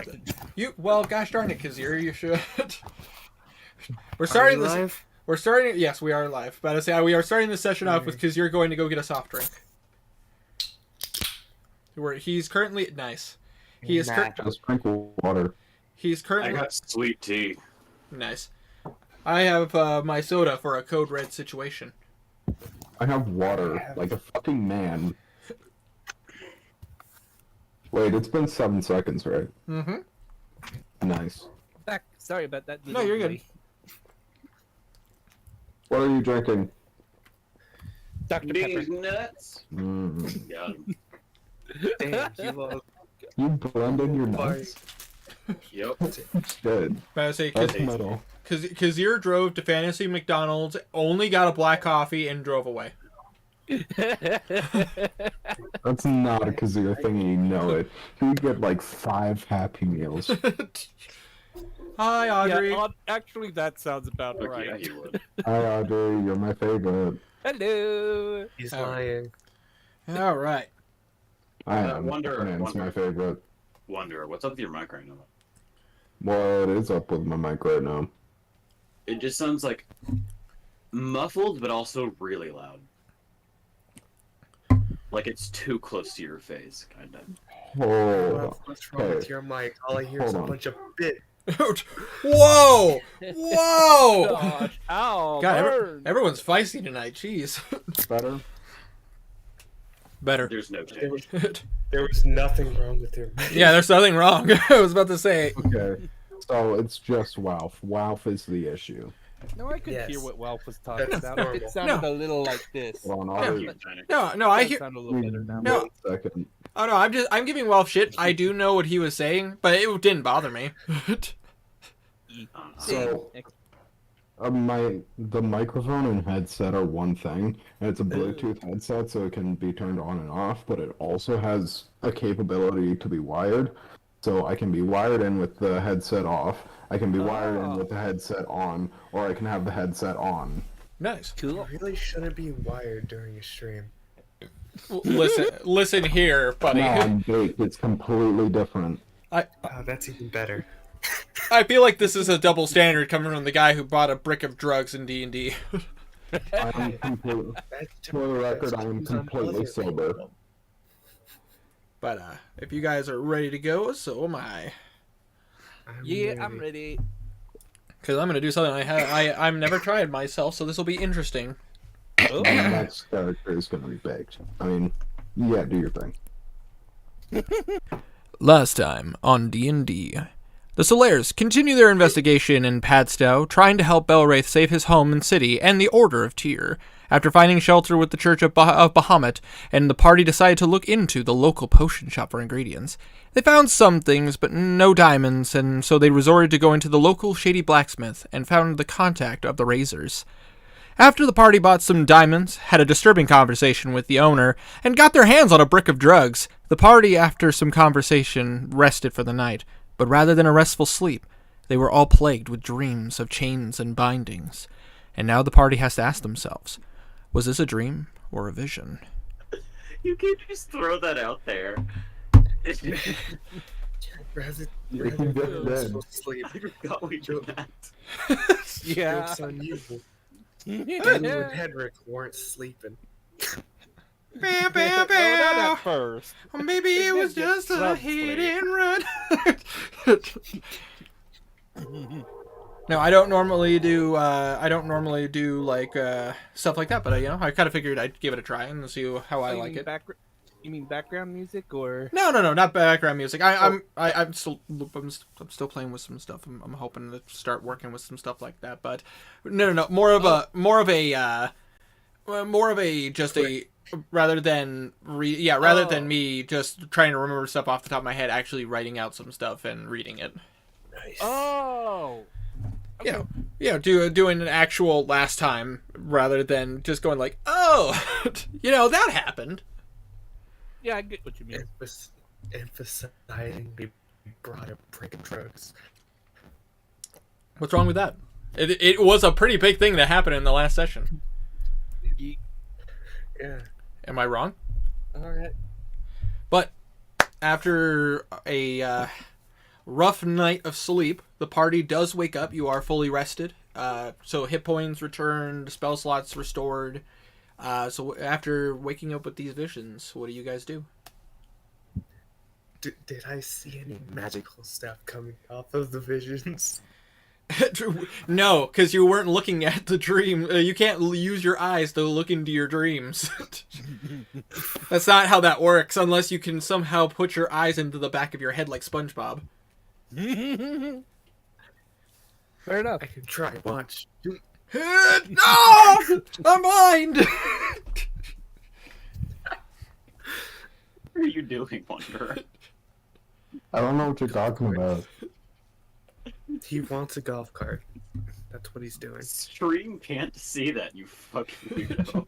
distracted. Gosh darn it, Kazir, you should. We're Are starting we this. live? We're starting. Yes, we are live. But I say we are starting this session off with Kazir going to go get a soft drink. He's currently nice. He is Just drink water. He's currently. I got sweet tea. Nice. I have my soda for a code red situation. I have water, like a fucking man. Wait, it's been 7 seconds, right? Mm-hmm. Nice. Sorry about that. No, you're good. What are you drinking? Dr. These Pepper. nuts. Mm. Got 'em. Damn, you love You blend in your nuts? Yep. Good. But I say That's metal. Kazir drove to Fantasy McDonald's, only got a black coffee, and drove away. That's not a Kazir thing, and you know it. You would get like 5 Happy Meals. Hi, Audrey. Yeah, actually, that sounds about Fuck right. yeah, you would. Hi, Audrey. You're my favorite. Hello. He's Oh. lying. All right. I am. Wonder- It's my favorite. Wonder, what's up with your mic right now? What is up with my mic right now? It just sounds like muffled, but also really loud. Like it's too close to your face, kind of. Oh, What's wrong with Okay. your mic? All I hear is Hold a on. bunch of bit. Whoa! Whoa! Gosh, ow, God, burn. everyone's feisty tonight. Jeez. better? Better. There's no There change. was, there was nothing wrong with your mic. Yeah, there's nothing wrong. I was about to say. Okay. So it's just Walf. Walf is the issue. No, I could Yes. hear what Welp was talking That's about. normal. It sounded a little like this. Hold on, Fuck I'll you, China. No, I It hear. sound a little better now. No. 1 second. Oh no, I'm giving Welf shit. I do know what he was saying, but it didn't bother me. So, the microphone and headset are one thing, and it's a Bluetooth headset, so it can be turned on and off, but it also has a capability to be wired. So I can be wired in with the headset off, I can be wired in with the headset on, or I can have the headset on. Nice. You Cool. really shouldn't be wired during a stream. Listen here, buddy. No, I'm baked. It's completely different. Oh, that's even better. I feel like this is a double standard coming from the guy who bought a brick of drugs in D&D. I am completely, That's for the record, I am completely sober. But if you guys are ready to go, so am I. Yeah, I'm ready. Because I'm gonna do something I've never tried myself, so this will be interesting. Oh. The next character is going to be baked. I mean, yeah, do your thing. Last time on D&D, the Solaires continue their investigation in Padstow, trying to help Belwraith save his home and city and the Order of Tyr. After finding shelter with the Church of Bahamut, and the party decided to look into the local potion shop for ingredients. They found some things, but no diamonds, and so they resorted to going to the local shady blacksmith and found the contact of the Razors. After the party bought some diamonds, had a disturbing conversation with the owner, and got their hands on a brick of drugs, the party, after some conversation, rested for the night. But rather than a restful sleep, they were all plagued with dreams of chains and bindings. And now the party has to ask themselves, was this a dream or a vision? You can't just throw that out there. Rather You can get it in. than sleep. I forgot we did that. Yeah. Joke's on you. You and Hedrick weren't sleeping. Bam, bam, Well, not bam. at first. Maybe it was just a Some hit sleep. and run. No, I don't normally do. I don't normally do like stuff like that. But I kind of figured I'd give it a try and see how I Oh, you like mean it. You mean background music or? No, not background music. I'm still playing with some stuff. I'm hoping to start working with some stuff like that. But no, more of a just a rather than than me just trying to remember stuff off the top of my head, actually writing out some stuff and reading it. Nice. Oh. Doing an actual last time rather than just going like, oh, that happened. Yeah, I get what you mean. Emphasizing we brought a brick of drugs. What's wrong with that? It was a pretty big thing that happened in the last session. Yeah. Am I wrong? Alright. But after a rough night of sleep. The party does wake up. You are fully rested. So hit points returned, spell slots restored. So after waking up with these visions, what do you guys do? Did I see any magical stuff coming off of the visions? No, because you weren't looking at the dream. You can't use your eyes to look into your dreams. That's not how that works, unless you can somehow put your eyes into the back of your head like SpongeBob. Fair enough. I can try. Watch. No! I'm blind! What are you doing, Wanderer? I don't know what you're talking about. He wants a golf cart. That's what he's doing. Stream can't see that, you fucking weirdo.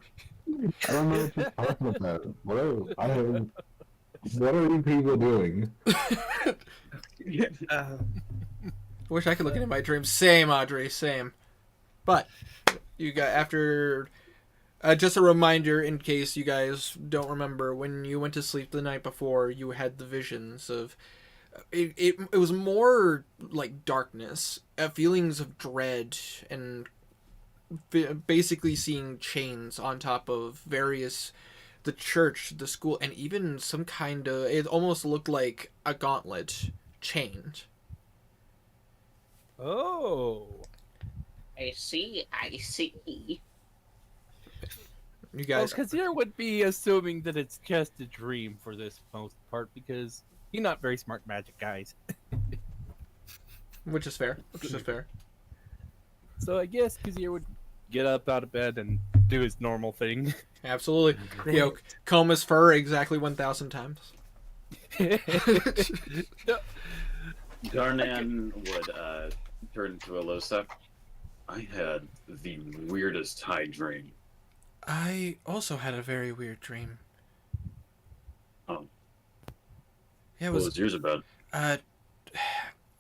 I don't know what you're talking about. What are you people doing? Wish I could look into my dreams. Same, Audrey, same. But you got after. Just a reminder, in case you guys don't remember, when you went to sleep the night before, you had the visions of. It was more like darkness, feelings of dread, and basically seeing chains on top of various. The church, the school, and even some kind of. It almost looked like a gauntlet chained. Oh. I see. You guys. Because Kazir would be assuming that it's just a dream for this most part because you're not very smart magic guys. Which is fair. Which is fair. So I guess Kazir would get up out of bed and do his normal thing. Absolutely. You know, comb his fur exactly 1,000 times. Darnan would turn to Alosa. I had the weirdest high dream. I also had a very weird dream. Oh. Yeah, it What was. was yours about? It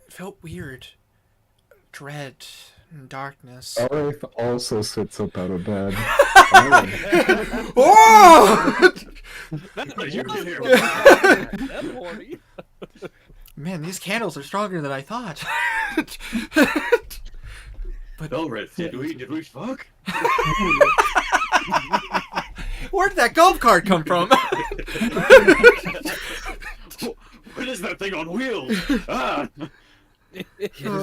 felt weird. Dread and darkness. Elraith also sits up out of bed. Oh! You did hear That's horny. Man, these candles are stronger than I thought. But Belrith, did we fuck? where did that golf cart come from? What is that thing on wheels? Ah! I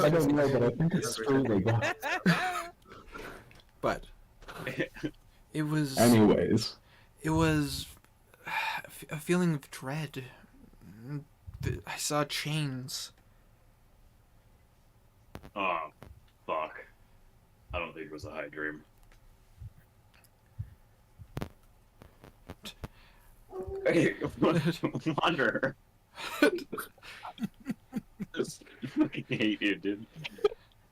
don't know, but I think it's true. But it was. Anyways, It was a feeling of dread. I saw chains. Oh, fuck. I don't think it was a high dream. Hey, Wanderer. I fucking hate you, dude.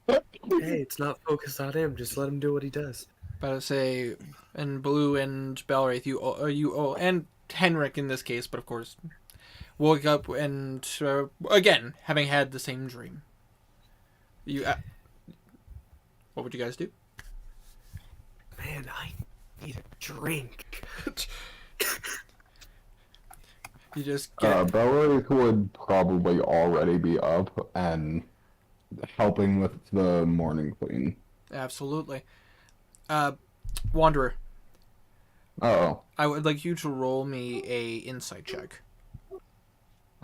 Hey, it's not focused on him. Just let him do what he does. About to say, and Blue and Belwraith, you and Henrik in this case, but of course, woke up and again having had the same dream. You, what would you guys do? Man, I need a drink. You just get Belric would probably already be up and helping with the morning clean. absolutely. Wanderer, Oh, I would like you to roll me a insight check.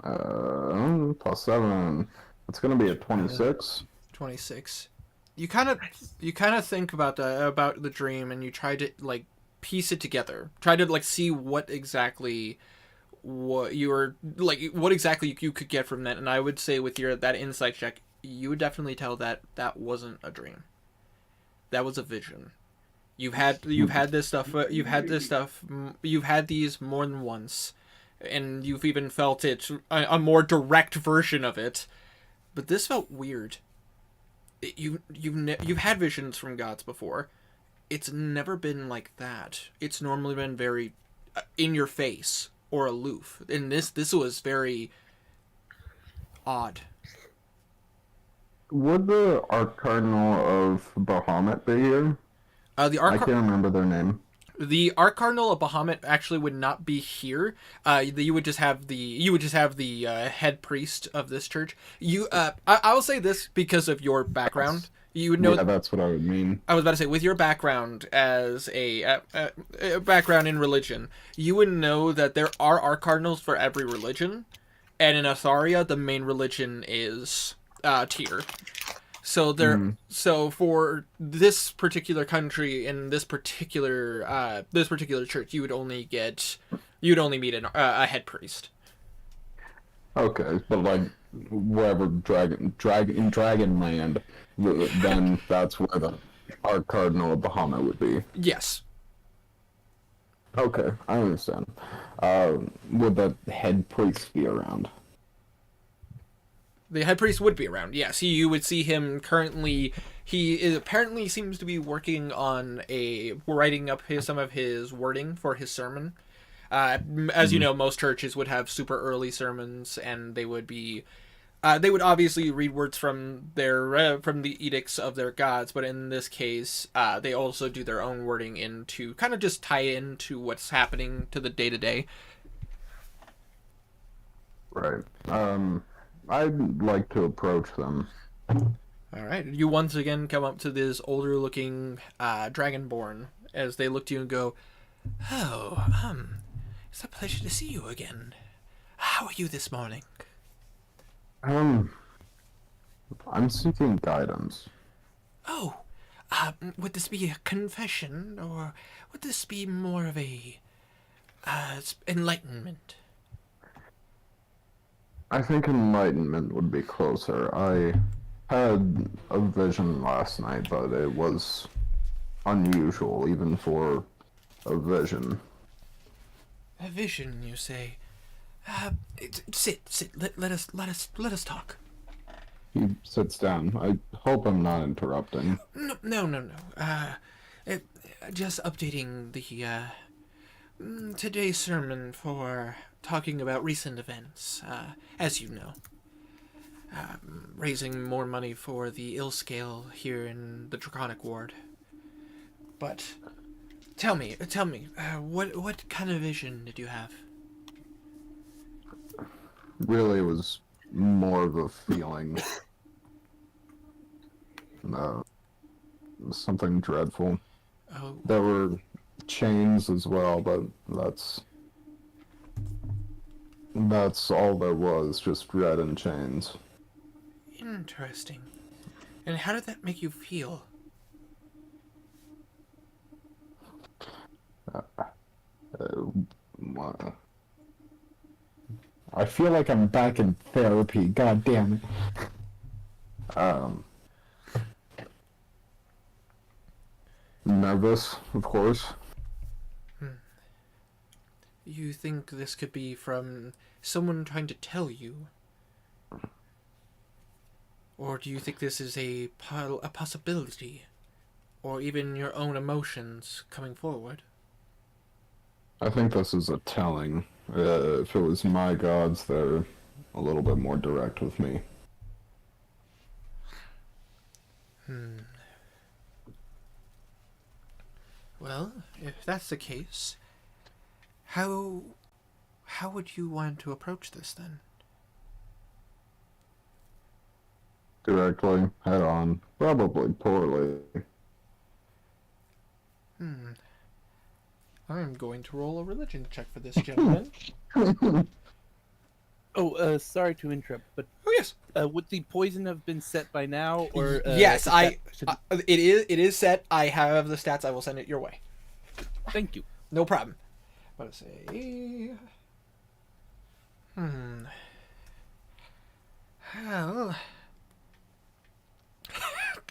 +7. It's gonna be a 26. 26. You kind of think about the dream, and you try to like piece it together. Try to like see what exactly you could get from that. And I would say with that insight check, you would definitely tell that that wasn't a dream. That was a vision. You've had this stuff. You've had these more than once, and you've even felt it a more direct version of it. But this felt weird. You've had visions from gods before. It's never been like that. It's normally been very in your face or aloof. And this was very odd. Would the Arcardinal of Bahamut be here? The I can't remember their name. The Arcardinal of Bahamut actually would not be here. You would just have the head priest of this church. I will say this because of your background. You would know. Yeah, that's what I would mean. I was about to say, with your background as a background in religion, you would know that there are Arcardinals for every religion, and in Atharia, the main religion is Tyr. So so for this particular country in this particular church, you would only meet a head priest. Okay, but like wherever in Dragonland, then that's where the Arcardinal of Bahamut would be. Yes. Okay, I understand. Would the head priest be around? The head priest would be around. Yes, you would see him currently. Apparently seems to be working on writing up some of his wording for his sermon. As you know, most churches would have super early sermons, and they would obviously read words from from the edicts of their gods. But in this case, they also do their own wording to kind of just tie into what's happening to the day to day. Right. I'd like to approach them. All right. You once again come up to this older-looking dragonborn as they look to you and go, "Oh, it's a pleasure to see you again. How are you this morning?" I'm seeking guidance. "Oh, would this be a confession, or would this be more of a enlightenment?" I think enlightenment would be closer. I had a vision last night, but it was unusual, even for a vision. "A vision, you say? Sit. Let us talk." He sits down. I hope I'm not interrupting. No. Just updating the today's sermon for talking about recent events, as you know. Raising more money for the ill scale here in the Draconic Ward. But tell me, what kind of vision did you have? Really, it was more of a feeling. Something dreadful. Oh, There were chains as well, but that's all there was, just dread and chains. interesting. And how did that make you feel? I feel like I'm back in therapy, god damn it. Nervous, of course. You think this could be from someone trying to tell you? Or do you think this is a possibility? Or even your own emotions coming forward? I think this is a telling. If it was my gods, they're a little bit more direct with me. Well, if that's the case, how would you want to approach this then? Directly, head on, probably poorly. I'm going to roll a religion check for this gentleman. Oh, sorry to interrupt, but Oh yes, would the poison have been set by now, or yes. should... It is set. I have the stats. I will send it your way. Thank you. No problem. What to say? Well,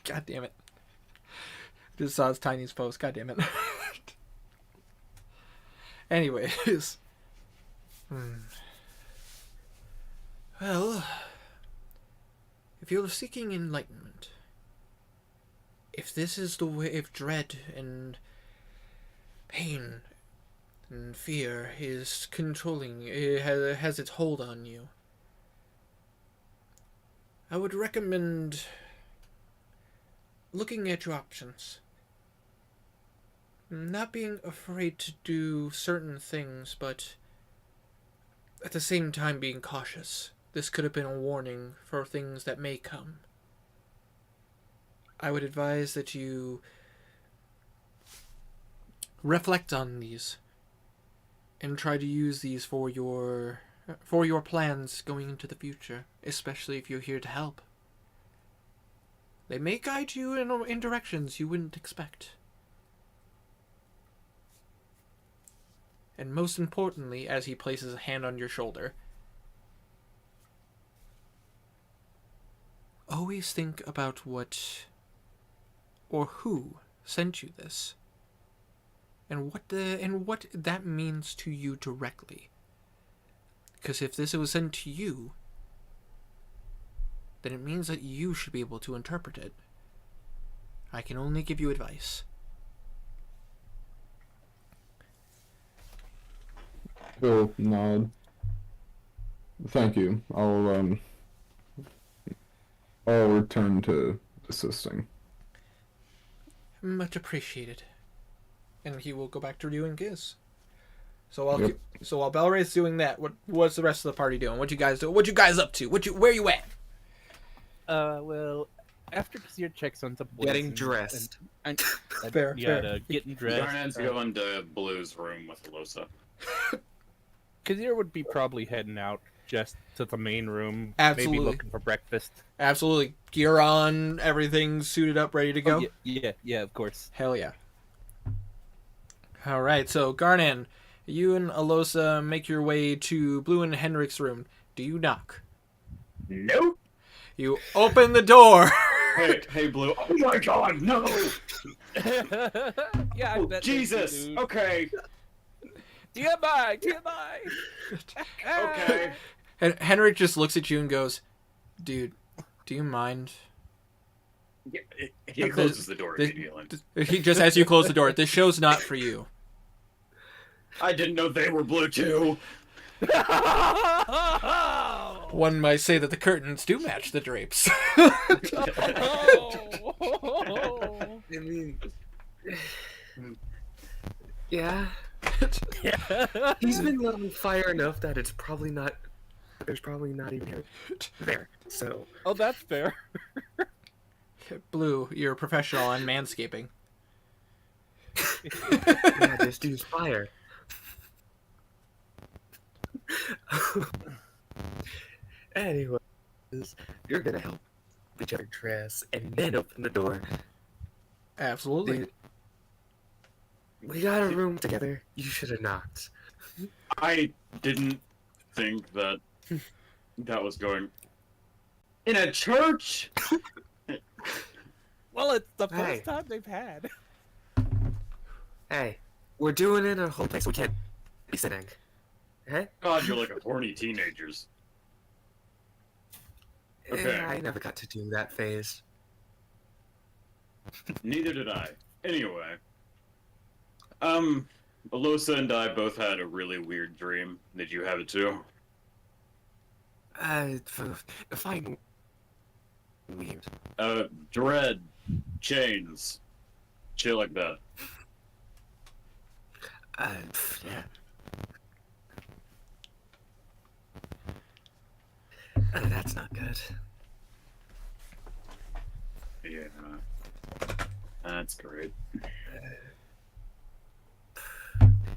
God damn it! Just saw his Tiny's post. God damn it. Anyways, well, if you're seeking enlightenment, if this is the way, if dread and pain and fear is controlling, it has its hold on you, I would recommend looking at your options. not being afraid to do certain things, but at the same time being cautious. This could have been a warning for things that may come. I would advise that you reflect on these and try to use these for your plans going into the future, especially if you're here to help. They may guide you in directions you wouldn't expect. And most importantly, as he places a hand on your shoulder, always think about what or who sent you this, and what that means to you directly. Because if this was sent to you, then it means that you should be able to interpret it. I can only give you advice. He'll nod. Thank you. I'll return to assisting. Much appreciated. And he will go back to doing his. So while Belray's doing that, what's the rest of the party doing? What you guys do? What you guys up to? Where you at? Well, after Kazir checks on some boys Getting dressed. Fair. Getting dressed. Garnet's going to Blue's room with Alosa. Kazir would be probably heading out just to the main room. Absolutely. Maybe looking for breakfast. Absolutely. Gear on, everything suited up, ready to go? Oh, yeah, of course. Hell yeah. Alright, so Garnan, you and Alosa make your way to Blue and Henrik's room. Do you knock? Nope. You open the door. Hey, Blue. Oh my God, no! Yeah, I Oh, bet Jesus. dude. Okay. TMI. Okay. And Henrik just looks at you and goes, "Dude, do you mind?" Yeah, he closes the door immediately. He just as you close the door. This show's not for you. I didn't know they were blue too. One might say that the curtains do match the drapes. I mean, yeah. He's been letting fire enough that it's probably not. There's probably not even there. So Oh, that's fair. Blue, you're a professional on manscaping. yeah, just use fire. Anyways, you're gonna help each other dress and then open the door. Absolutely. Dude, we got a room together. You should have knocked. I didn't think that was going in a church. Well, it's the first Hey. time they've had. Hey, we're doing it in a whole place. We can't be sitting. Hey? God, you're like a horny teenagers. Okay. I never got to do that phase. Neither did I. Anyway, Alosa and I both had a really weird dream. Did you have it too? Define weird. Dread, chains, shit like that. Yeah. That's not good. Yeah, that's great.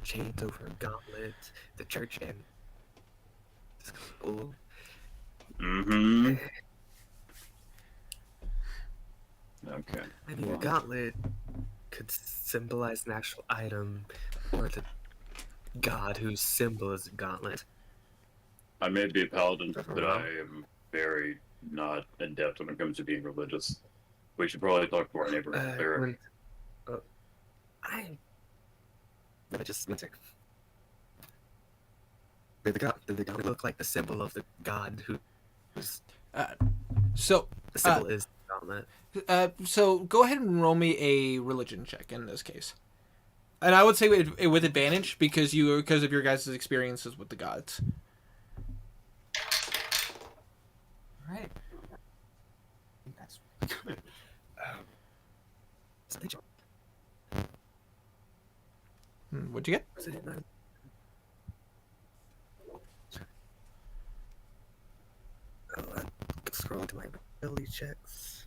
Chains over a gauntlet, the church and school. Mm-hmm. Okay. I mean, a gauntlet could symbolize an actual item, or the god whose symbol is a gauntlet. I may be a paladin, but I am very not adept when it comes to being religious. We should probably talk to our neighbor there. I just one sec. Did the gauntlet look like the symbol of the god whose So, the symbol is the gauntlet? so go ahead and roll me a religion check in this case, and I would say with advantage because of your guys' experiences with the gods. Alright. That's good. What'd you get? Was it in my... Oh, scroll to my ability checks.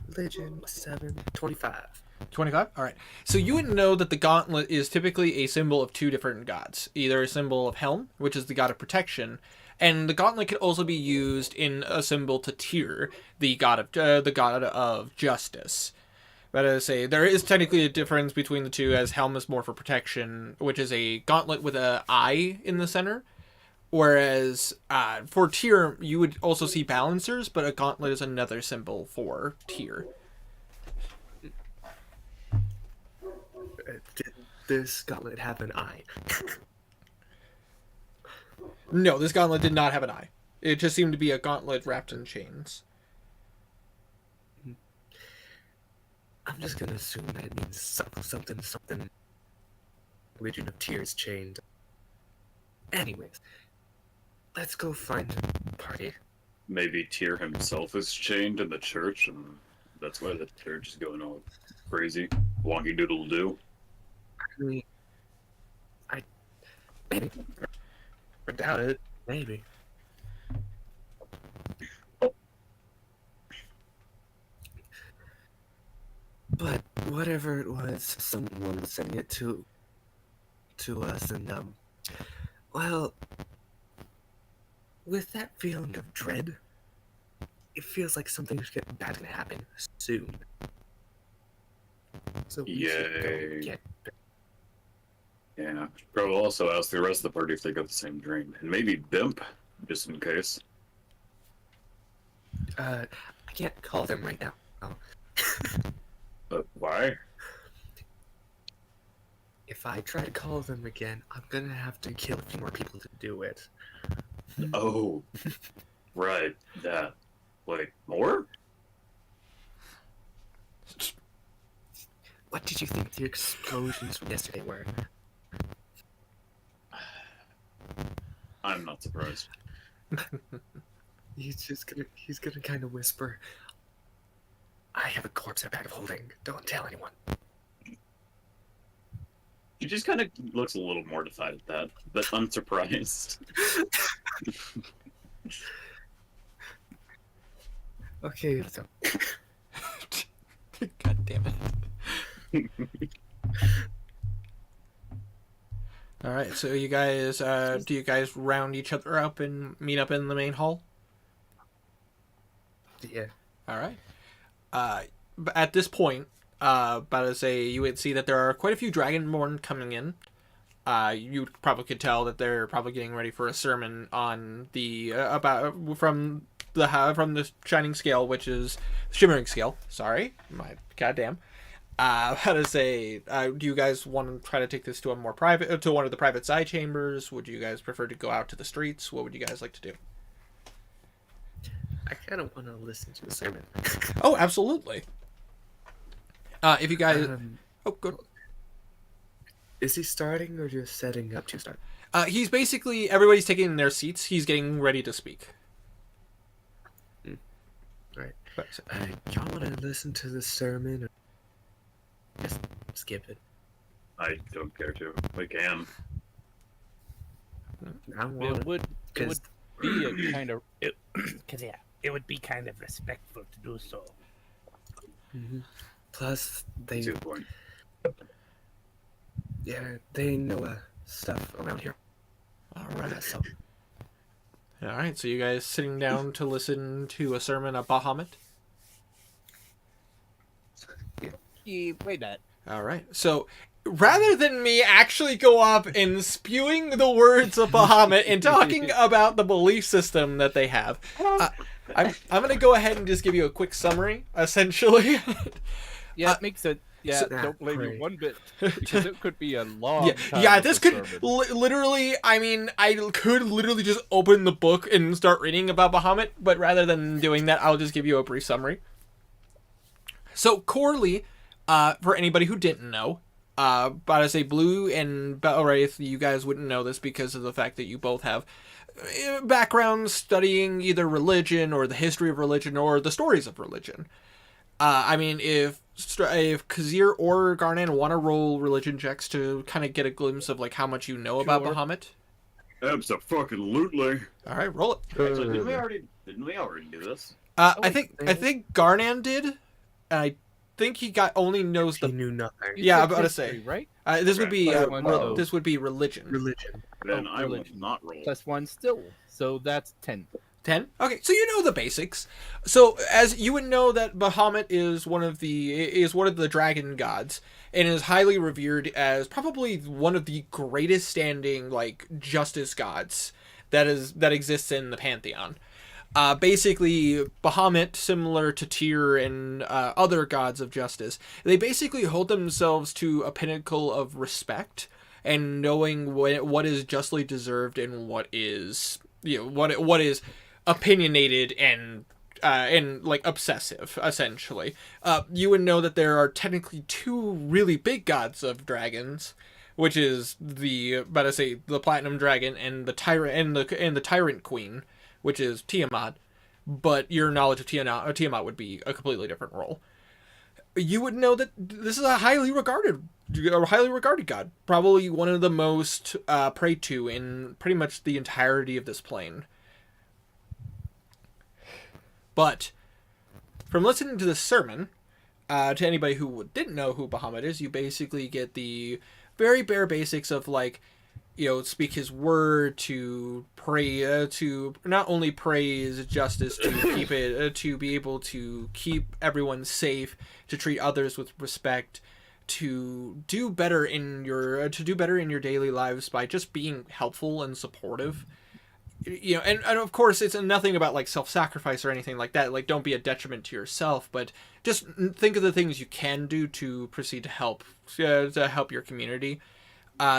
Religion 7, 25. 25? All right. So you would know that the gauntlet is typically a symbol of two different gods. Either a symbol of Helm, which is the god of protection, and the gauntlet can also be used in a symbol to Tyr, the god of justice. But as I say, there is technically a difference between the two, as Helm is more for protection, which is a gauntlet with an eye in the center. Whereas for Tyr, you would also see balancers, but a gauntlet is another symbol for Tyr. Did this gauntlet have an eye? No, this gauntlet did not have an eye. It just seemed to be a gauntlet wrapped in chains. I'm just gonna assume that it means something. Legion of Tears chained. Anyways, let's go find a party. Maybe Tyr himself is chained in the church, and that's why the church is going all crazy, wonky doodle doo. I maybe. I doubt it. Maybe. But whatever it was, someone was sending it to us, and well, with that feeling of dread, it feels like something's bad gonna happen soon. So we should go Yay. get. Yeah, bro. We'll also ask the rest of the party if they got the same dream, and maybe Bimp, just in case. I can't call them right now. But why? If I try to call them again, I'm gonna have to kill a few more people to do it. Oh, right. That. Wait, more? What did you think the explosions from yesterday were? I'm not surprised. He's gonna kind of whisper, I have a corpse in a bag of holding. Don't tell anyone. He just kind of looks a little mortified at that, but unsurprised. Okay, so God damn it. All right, so you guys, do you guys round each other up and meet up in the main hall? yeah. All right. But at this point, about to say, you would see that there are quite a few Dragonborn coming in. You probably could tell that they're probably getting ready for a sermon on the from the Shining Scale, which is Shimmering Scale. Sorry, my goddamn. How to say? Do you guys want to try to take this to a more private, to one of the private side chambers? Would you guys prefer to go out to the streets? What would you guys like to do? I kind of want to listen to the sermon. Oh, absolutely. If you guys, oh, good. Is he starting or just setting up to start? He's basically everybody's taking their seats. He's getting ready to speak. Right. But, Y'all want to listen to the sermon? Or just skip it. I don't care to. We can. I want It would because be a kind of Because, yeah, it would be kind of respectful to do so. plus they That's a good point. they know stuff around here. all right. So All right. So you guys sitting down to listen to a sermon of Bahamut. wait that. All right. So rather than me actually go up and spewing the words of Bahamut and talking about the belief system that they have, I'm going to go ahead and just give you a quick summary, essentially. Yeah, it makes it. Yeah, so- don't blame Great. you one bit because it could be a long. time Yeah, of this a could sermon. literally, I mean, I could literally just open the book and start reading about Bahamut, but rather than doing that, I'll just give you a brief summary. So, Corley, for anybody who didn't know, but I say Blue and Belwraith, you guys wouldn't know this because of the fact that you both have backgrounds studying either religion or the history of religion or the stories of religion. I mean, if Kazir or Garnan want to roll religion checks to kind of get a glimpse of like how much you know about Sure. Bahamut. Abso-fucking-lutely. All right, roll it. Actually, didn't we already do this? I think Garnan did, and I think he only knows He the. knew nothing. You Yeah, said I'm about to history, say. right? This would be Plus one, so- this would be religion. Religion. Then I will religion. not roll. +1 still. So that's 10. 10. Okay, so you know the basics. So as you would know that Bahamut is one of the dragon gods and is highly revered as probably one of the greatest standing like justice gods that exists in the pantheon. Basically, Bahamut, similar to Tyr and other gods of justice, they basically hold themselves to a pinnacle of respect and knowing what is justly deserved and what is what is opinionated and like obsessive, essentially. You would know that there are technically two really big gods of dragons, which is the platinum dragon and the tyrant and the tyrant queen, which is Tiamat. But your knowledge of Tiamat would be a completely different role. You would know that this is a highly regarded god, probably one of the most prayed to in pretty much the entirety of this plane. But from listening to this sermon, to anybody who didn't know who Bahamut is, you basically get the very bare basics of like, speak his word, to pray, to not only praise justice, to keep it, to be able to keep everyone safe, to treat others with respect, to do better in your daily lives by just being helpful and supportive. And of course it's nothing about like self-sacrifice or anything like that. Like, don't be a detriment to yourself, but just think of the things you can do to proceed to help your community.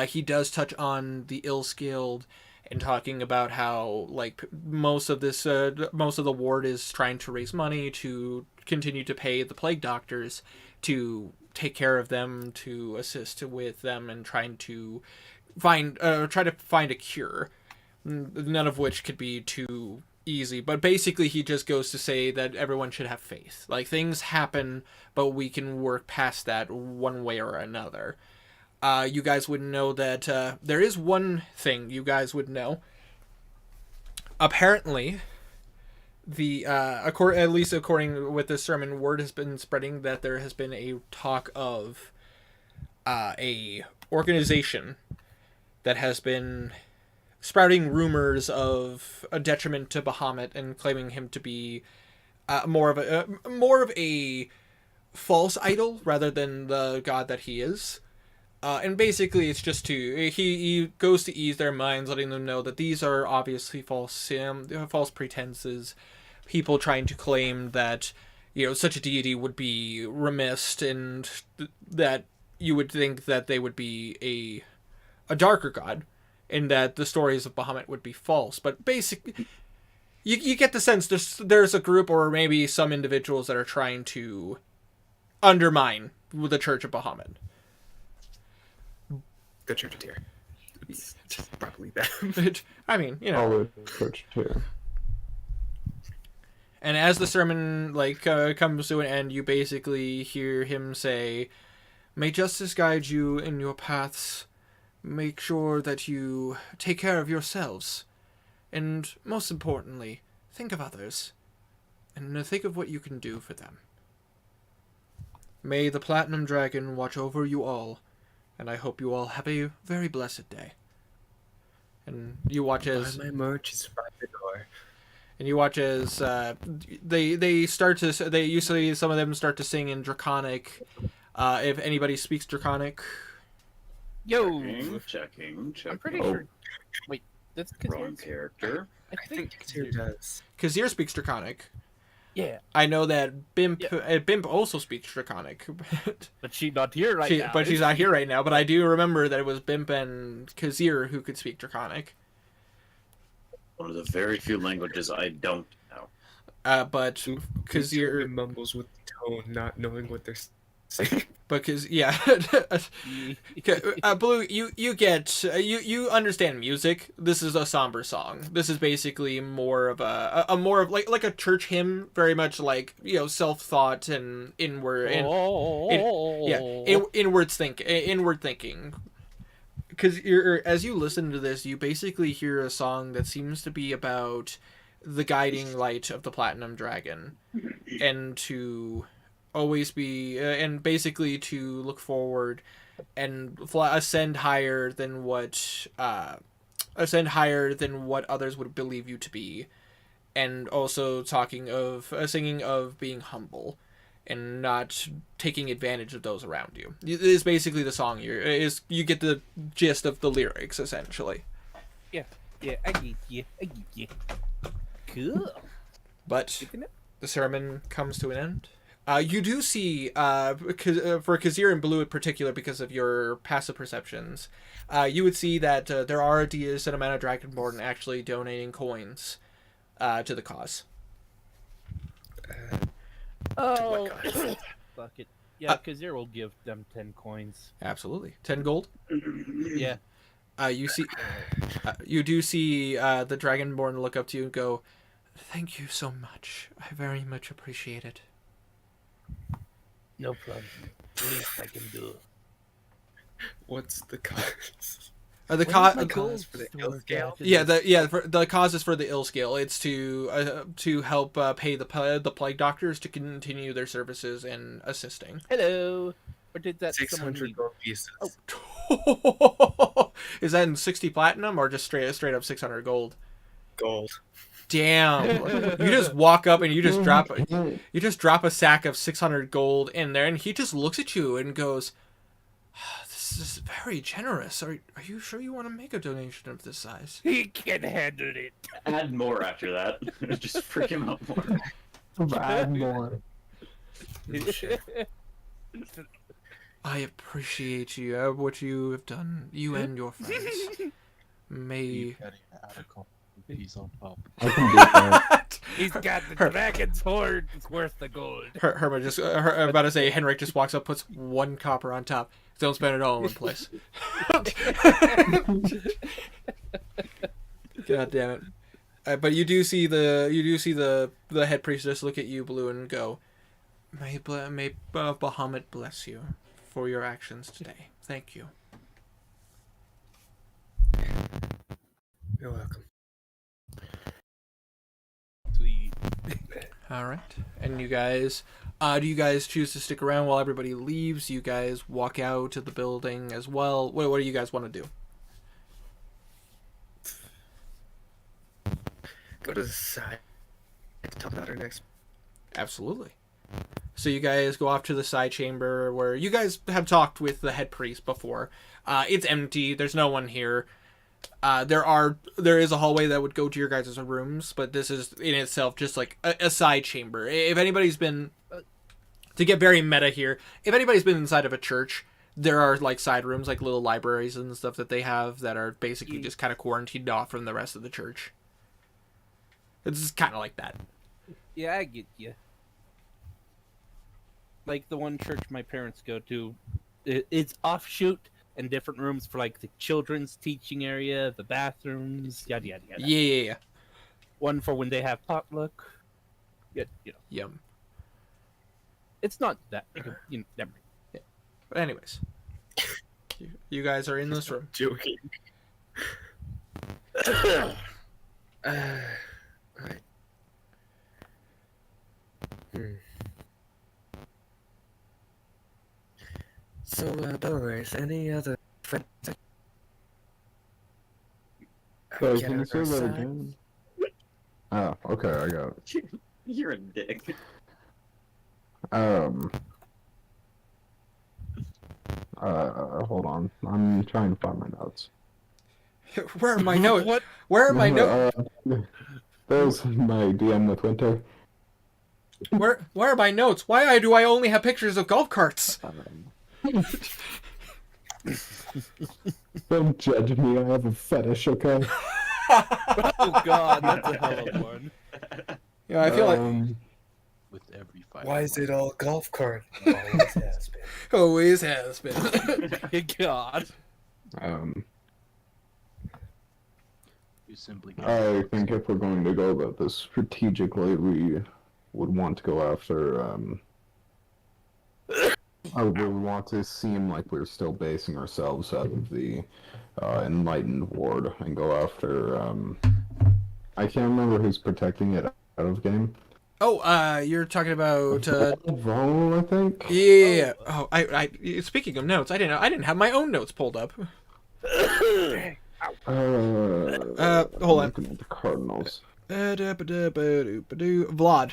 He does touch on the ill-skilled and talking about how like most of the ward is trying to raise money to continue to pay the plague doctors to take care of them, to assist with them, and try to find a cure. None of which could be too easy, but basically he just goes to say that everyone should have faith. Like, things happen, but we can work past that one way or another. You guys would know that there is one thing you guys would know. Apparently, at least according with this sermon, word has been spreading that there has been a talk of a organization that has been sprouting rumors of a detriment to Bahamut and claiming him to be more of a false idol rather than the god that he is. And basically, it's just he goes to ease their minds, letting them know that these are obviously false pretenses. People trying to claim that such a deity would be remiss, and that you would think that they would be a darker god, and that the stories of Bahamut would be false. But basically, you get the sense there's a group or maybe some individuals that are trying to undermine the Church of Bahamut. The Church of Tyr. It's just probably them. I mean, All the church too. And as the sermon comes to an end, you basically hear him say, "May justice guide you in your paths. Make sure that you take care of yourselves. And most importantly, think of others. And think of what you can do for them. May the Platinum Dragon watch over you all. And I hope you all have a very blessed day." And you watch as My merch is by the door. And you watch as they usually some of them start to sing in Draconic. If anybody speaks Draconic, Yo! Checking. I'm pretty Oh. sure. Wait, that's Wrong character. I think Tyr does. Kazir speaks Draconic. Yeah, I know that Bimp also speaks Draconic, but she's not here right now. but she's not here right now. But I do remember that it was Bimp and Kazir who could speak Draconic. One of the very few languages I don't know. But Kazir mumbles with the tone, not knowing what they're saying. because yeah, Blue, you understand music. This is a somber song. This is basically more of a more of like a church hymn, very much like self thought and inward inward thinking. Because as you listen to this, you basically hear a song that seems to be about the guiding light of the Platinum Dragon, and to always be and basically to look forward and ascend higher than what others would believe you to be, and also singing of being humble and not taking advantage of those around you. It is basically the song. You get the gist of the lyrics essentially. Yeah, I get you. Cool. But the sermon comes to an end. You do see, for Kazir and Blue in particular, because of your passive perceptions, you would see that there are a decent amount of Dragonborn actually donating coins to the cause. Oh, fuck it. Yeah, Kazir will give them 10 coins. Absolutely. 10 gold? Yeah. You do see the Dragonborn look up to you and go, "Thank you so much. I very much appreciate it." No problem. Least I can do. What's the cause? The Where's my cause gold for the store Illscale? gadget? the cause is for the Illscale. It's to help pay the plague doctors to continue their services and assisting. Hello. Or did that 600 gold pieces. Is that in 60 platinum or just straight up 600 gold? Gold. Damn! You just walk up and you just drop a sack of 600 gold in there, and he just looks at you and goes, "This is very generous. Are you sure you want to make a donation of this size?" He can handle it. Add more after that. Just freak him out more. Add more. I appreciate you, what you have done, you and your friends. May He's on top. I can beat that. He's got the dragon's horn. It's worth the gold. Herma just about to say, Henrik just walks up, puts 1 copper on top. Don't spend it all in one place. God damn it! But you do see the head priestess look at you, Blue, and go, "May Bahamut bless you for your actions today. Thank you." You're welcome. Sweet. All right. And you guys, do you guys choose to stick around while everybody leaves? You guys walk out of the building as well? What do you guys want to do? Go to the side. Talk about our next. Absolutely. So you guys go off to the side chamber where you guys have talked with the head priest before. It's empty. There's no one here. There is a hallway that would go to your guys' rooms, but this is in itself just like a side chamber. If anybody's been, to get very meta here, if anybody's been inside of a church, there are like side rooms, like little libraries and stuff that they have that are basically just kind of quarantined off from the rest of the church. It's kind of like that. Yeah, I get you. Like the one church my parents go to, it's offshoot and different rooms for like the children's teaching area, the bathrooms, yada yada yada. Yeah. One for when they have potluck. Yeah, Yum. it's not that. Never mind. But anyways, you guys are in this room. Joking. Alright. So, Belarus, any other friends? So, Get can you on say our that side? again? Oh, okay, I got it. You're a dick. Hold on. I'm trying to find my notes. Where are my notes? What? Where are my notes? There's my DM with Winter. Where are my notes? Why do I only have pictures of golf carts? Don't judge me, I have a fetish, okay? Oh god, that's a hell of one. Yeah, I feel like with every fight. Why is it all golf cart? Always has been. Always has been. God. You simply I think if we're going to go about this strategically, we would want to go after. I would want to seem like we're still basing ourselves out of the Enlightened Ward and go after. I can't remember who's protecting it out of game. Oh, you're talking about Vol, I think. yeah. Oh, I speaking of notes, I didn't have my own notes pulled up. Hold hold on. Looking at the Cardinals. Vlad.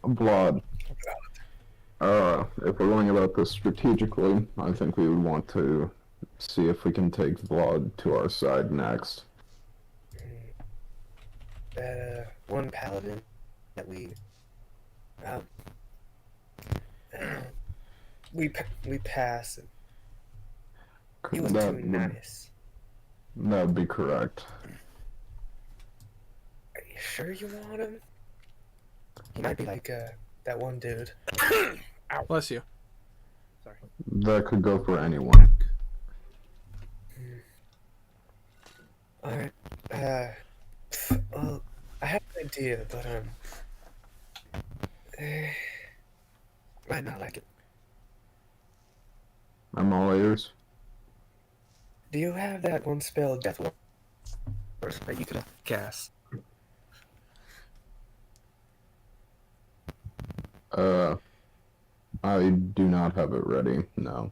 Blood. If we're going about this strategically, I think we would want to see if we can take Vlad to our side next. One paladin that we pass. He was too nice. That would be correct. Are you sure you want him? He might be like that one dude. Bless you. Sorry. That could go for anyone. Alright. Well, I have an idea, but might not like it. I'm all ears. Do you have that one spell, Death Ward, that you could cast? I do not have it ready. No.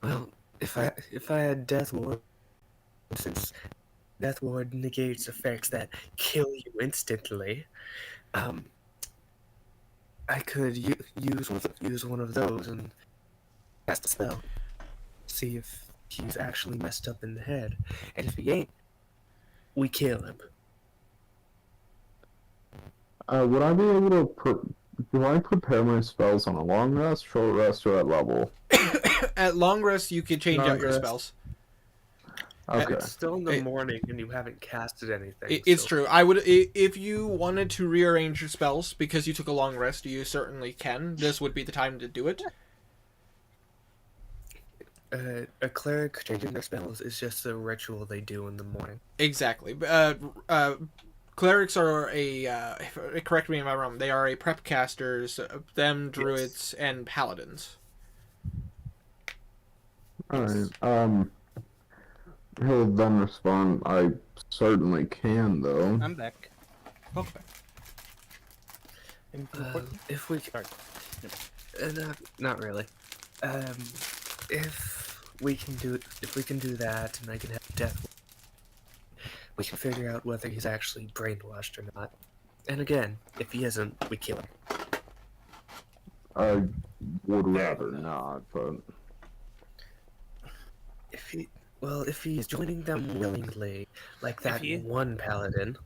Well, if I had Death Ward, since Death Ward negates effects that kill you instantly, I could use one of those and cast a spell. See if he's actually messed up in the head, and if he ain't, we kill him. Would I be able to? Do I prepare my spells on a long rest, short rest, or at level? At long rest, you could change Long out your rest. spells. Okay. It's still in the It- morning, and you haven't casted anything. It's so- true. I would if you wanted to rearrange your spells because you took a long rest, you certainly can. This would be the time to do it. A cleric changing their spells is just a ritual they do in the morning. Exactly. Clerics are correct me if I'm wrong. They are a prep casters, druids, and paladins. Alright. He'll then respond. I certainly can, though. I'm back. Welcome back. If we Sorry. not really. If we can do that, and I can have Death, we can figure out whether he's actually brainwashed or not. And again, if he isn't, we kill him. I would rather not, but If he's joining them willingly, like that he- one paladin.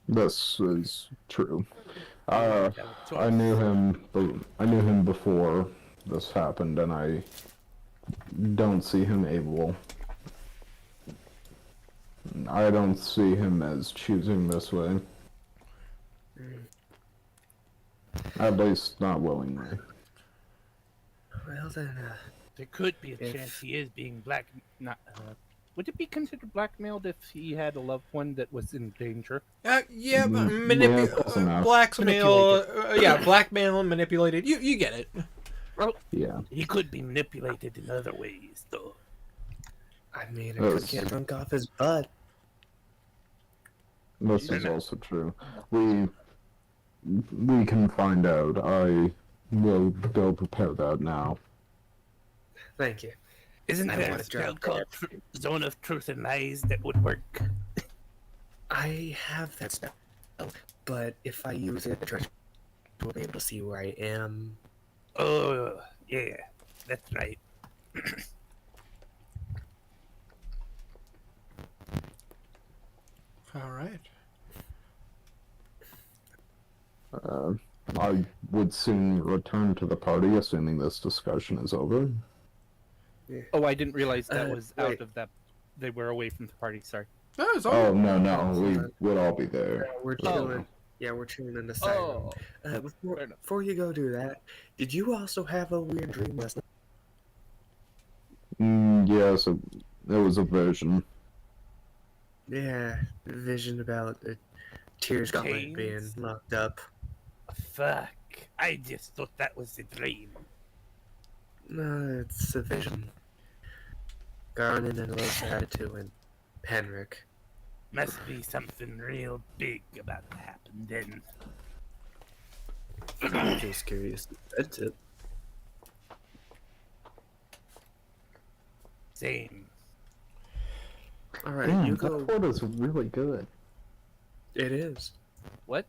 this is true. So I knew him before this happened, and I don't see him able. I don't see him as choosing this way. At least not willingly. Well then, There could be a If- chance he is being black. Not, would it be considered blackmailed if he had a loved one that was in danger? Yeah, close enough. Blackmail. Blackmail and manipulated. You get it. Yeah. He could be manipulated in other ways, though. I mean, I could get drunk off his butt. This is also true. We can find out. I will go prepare that now. Thank you. Isn't I there wanna a spell drop called Zone of Truth and Lies that would work? I have that spell, but if I use it, the church will be able to see where I am. Oh, yeah, that's right. All right. I would soon return to the party, assuming this discussion is over. Oh, I didn't realize that was out wait. of that. They were away from the party. Sorry. That was all. Oh, no, we would all be there. We're Oh. chilling. Yeah, we're chilling in the siren. Oh, Before you go do that, did you also have a weird dream last night? Yeah, so it was a vision. Yeah, vision about the Tears Gauntlet being Chains? locked up. Fuck. I just thought that was a dream. No, it's a vision. Garnon and Losatu and Penric. Must be something real big about to happen then. I'm just curious. That's it. Same. Alright, Damn, you that go. fort is really good. It is. what?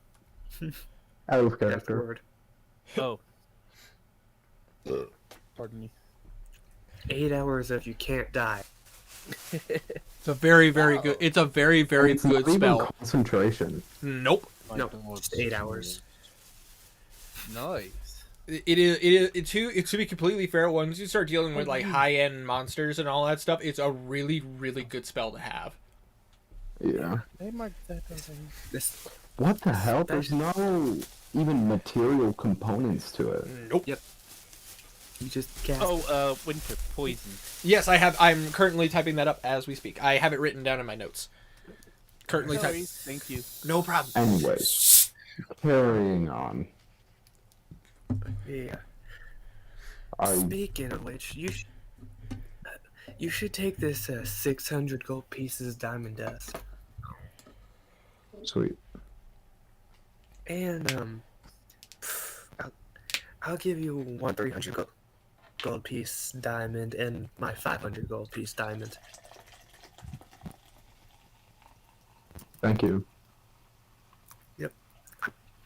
Out of That character. word. Oh. Pardon me. 8 hours of you can't die. It's a very, very good. It's a very, very It's good not even spell. concentration. Nope. No, just 8 hours. Nice. It to be completely fair, once you start dealing with like high end monsters and all that stuff, it's a really, really good spell to have. Yeah. Hey, Mark, that doesn't. This. What the hell? There's no even material components to it. Nope. Yep. You just cast. Oh, winter poison. Yes, I have. I'm currently typing that up as we speak. I have it written down in my notes. Currently typing. Thank you. No problem. Anyways, carrying on. Yeah. I Speaking of which, you should take this 600 gold pieces diamond dust, sweet. and I'll give you one 300 gold piece diamond and my 500 gold piece diamond. Thank you.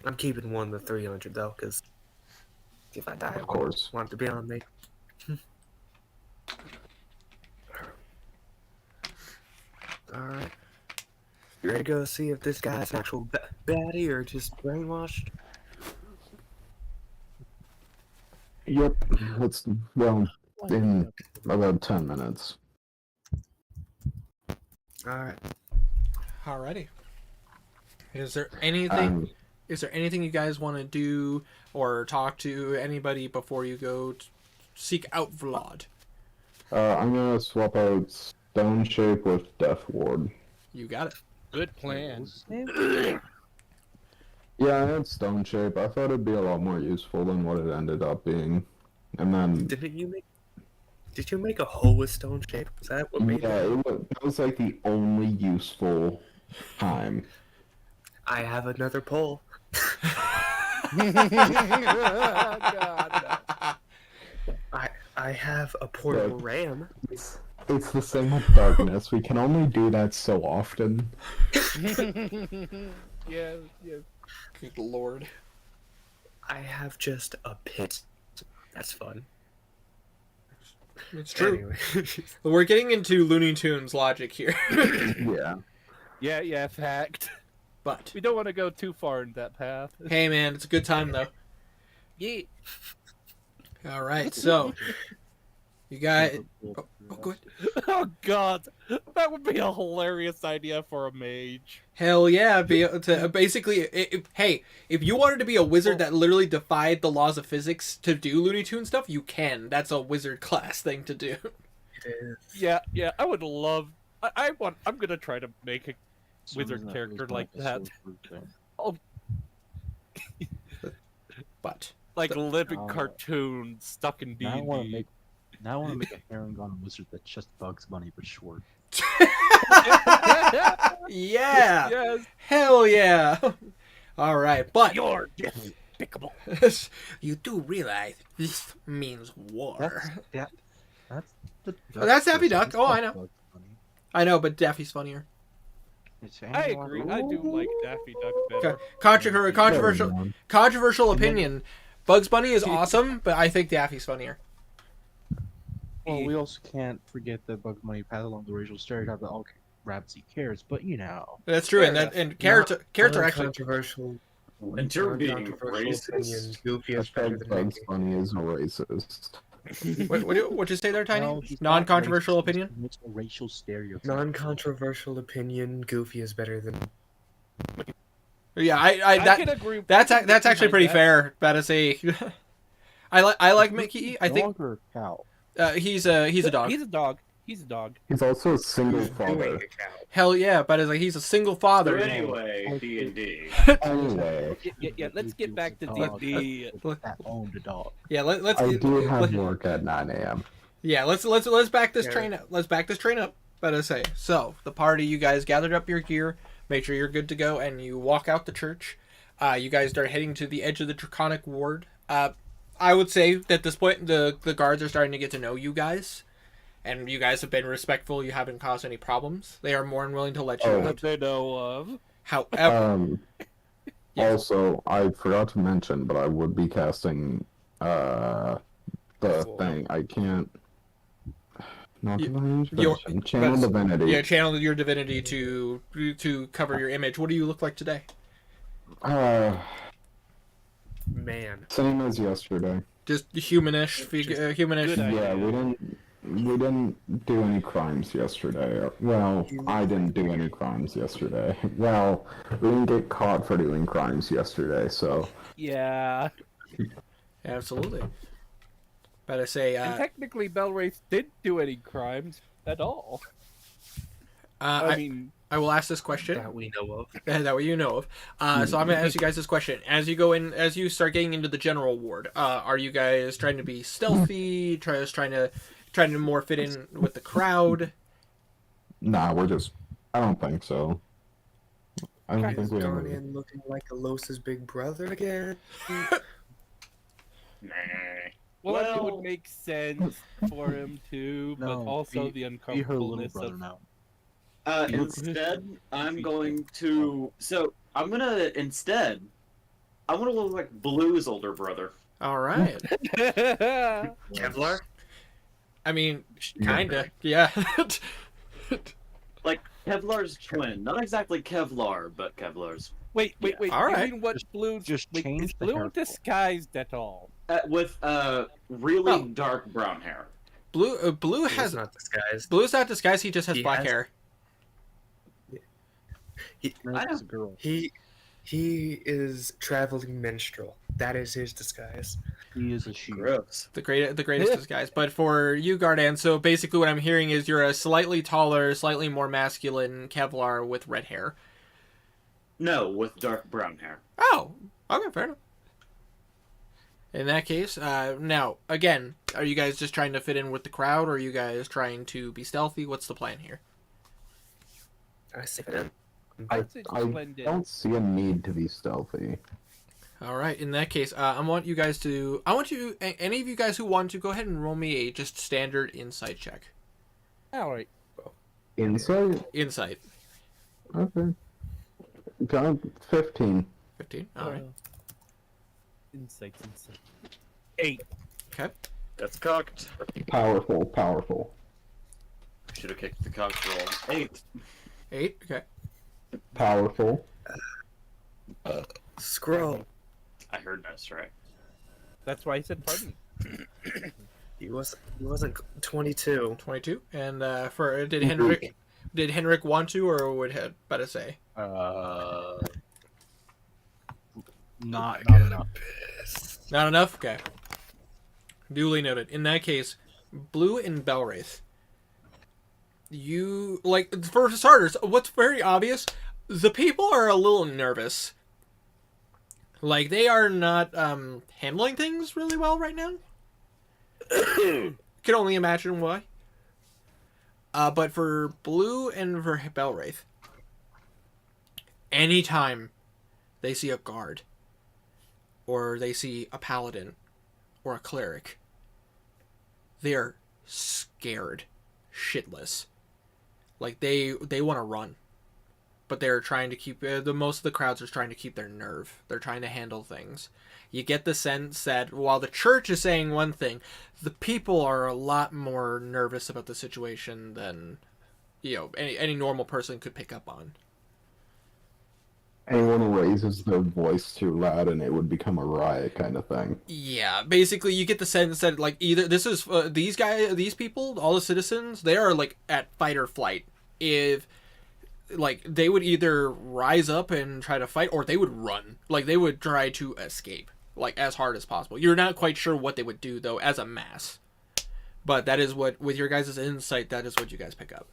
I'm keeping one the 300 though, because if I die, Of course. I want it to be on me. All right. You ready to go see if this guy's an actual baddie or just brainwashed? Yep. Let's in about 10 minutes. All right. Alrighty. Is there anything? Um, Is there anything you guys want to do or talk to anybody before you go seek out Vlad? I'm gonna swap out Stone Shape with Death Ward. You got it. Good plan. Yeah, I had Stone Shape. I thought it'd be a lot more useful than what it ended up being. And then Did you make a hole with stone shape? Was that what made yeah, it? that was like the only useful time. I have another pole. I have a portable Look. ram. It's the same with darkness. We can only do that so often. Yeah. Good lord. I have just a pit. That's fun. It's true. Anyway. We're getting into Looney Tunes logic here. Yeah. Yeah, fact. But We don't want to go too far in that path. hey man, it's a good time though. Yeah. Alright, so you guys go ahead. Oh god, that would be a hilarious idea for a mage. Hell yeah, basically hey, if you wanted to be a wizard that literally defied the laws of physics to do Looney Tune stuff, you can. That's a wizard class thing to do. Yeah, I would love. I'm gonna try to make a wizard character like that. But Like living Oh. cartoons stuck in Now I want to D&D. make. Now I want to make a Herringon wizard that's just Bugs Bunny but short. yeah. Yes. Hell yeah. All right, but You're despicable. you do realize this means war. That's the. Oh, that's Daffy Duck Duck. Oh, I know. Bugs Bunny. I know, but Daffy's funnier. It's I Herringon. agree. I do like Daffy Duck better. Controversial opinion. Bugs Bunny is awesome, but I think Daffy's funnier. Well, we also can't forget that Bugs Bunny passed along the racial stereotype that all rabbits eat carrots, but you know. That's true, and carrots are actually. Controversial. And you're being Controversial opinion. racist. Goofy is better Hashtag than Bugs Mickey. Bunny is a racist. What'd you say there, Tiny? No, he's not Non-controversial racist, opinion. He makes a racial stereotype. Non-controversial opinion. Goofy is better than. Yeah, I can agree. that's I can that's get actually behind pretty that. fair. Better say, I like Mickey. I think Dog or cow? he's a dog. He's a dog. He's a dog. He's also a single Who's doing father. a cow? Hell yeah, but it's like he's a single So father. anyway, D&D. Anyway, Yeah. Let's get back to Dog. D&D. That owned a dog. Yeah, let's I do have let- work at 9 a.m. yeah, let's back this Yeah. train up. Let's back this train up. Better say. So the party, you guys gathered up your gear, make sure you're good to go, and you walk out the church. You guys start heading to the edge of the Draconic Ward. I would say that at this point the guards are starting to get to know you guys, and you guys have been respectful. You haven't caused any problems. They are more than willing to let you Oh. That out. they know of. However, Yes. Also, I forgot to mention, but I would be casting the thing. I can't. Not You- divination. Channel that's- divinity. yeah, channel your divinity to cover your image. What do you look like today? Man. Same as yesterday. Just humanish, humanish. Good Yeah, idea. we didn't do any crimes yesterday. Well, I didn't do any crimes yesterday. Well, we didn't get caught for doing crimes yesterday, so Yeah. Absolutely. But I say, And technically, Belwraith didn't do any crimes at all. I I mean, will ask this question. That we know of. That way you know of. So I'm gonna ask you guys this question: as you start getting into the general ward, are you guys trying to be stealthy? Trying to more fit in with the crowd? nah, we're just. I don't think so. I don't He's think we gone ever. in looking like Alos's big brother again. Nah. well, it Well- would make sense for him to, but No, also be- the Be her little uncomfortableness brother of. now. Instead, I'm going to. So I'm gonna instead. I want to look like Blue's older brother. All right. Kevlar? I mean, kinda. Yeah. Like Kevlar's twin. Not exactly Kevlar, but Kevlar's. wait. All you right. mean what Blue? just wait, change is the Blue hair color. disguised at all? With really Oh. dark brown hair. Blue He's has not disguised. Blue's not disguised. He just has He black has- hair. That's a girl. He is traveling minstrel. That is his disguise. He is a she. Gross. The greatest disguise. But for you, Gardan, so basically what I'm hearing is you're a slightly taller, slightly more masculine Kevlar with red hair. No, with dark brown hair. Oh, okay, fair enough. In that case, now, again, are you guys just trying to fit in with the crowd, or are you guys trying to be stealthy? What's the plan here? I say that. I, I'd say just I blend in. don't see a need to be stealthy. All right, in that case, I want you, any of you guys who want to, go ahead and roll me a just standard insight check. All right. Insight? Insight. Okay. Got 15. 15. All right. Insight. 8. Okay. That's cocked. Powerful. Should have kicked the cocked roll. 8. 8. Okay. Powerful. Scroll. I heard no strike. That's why I said pardon. He wasn't 22. 22. And did Henrik want to, or would he better say? Not enough. Not enough? Okay. Duly noted. In that case, Blue and Belwraith. You, like, for starters, what's very obvious, the people are a little nervous. Like, they are not handling things really well right now. Can only imagine why. But for Blue and for Belwraith, anytime they see a guard, or they see a paladin, or a cleric, they're scared shitless. Like, they want to run. But they're trying to keep... most of the crowds are trying to keep their nerve. They're trying to handle things. You get the sense that while the church is saying one thing, the people are a lot more nervous about the situation than, any normal person could pick up on. Anyone raises their voice too loud and it would become a riot kind of thing. Yeah, basically you get the sense that, like, either this is these people, all the citizens, they are like at fight or flight. If like they would either rise up and try to fight, or they would run. Like they would try to escape, like as hard as possible. You're not quite sure what they would do though, as a mass. But that is what, with your guys' insight, that is what you guys pick up.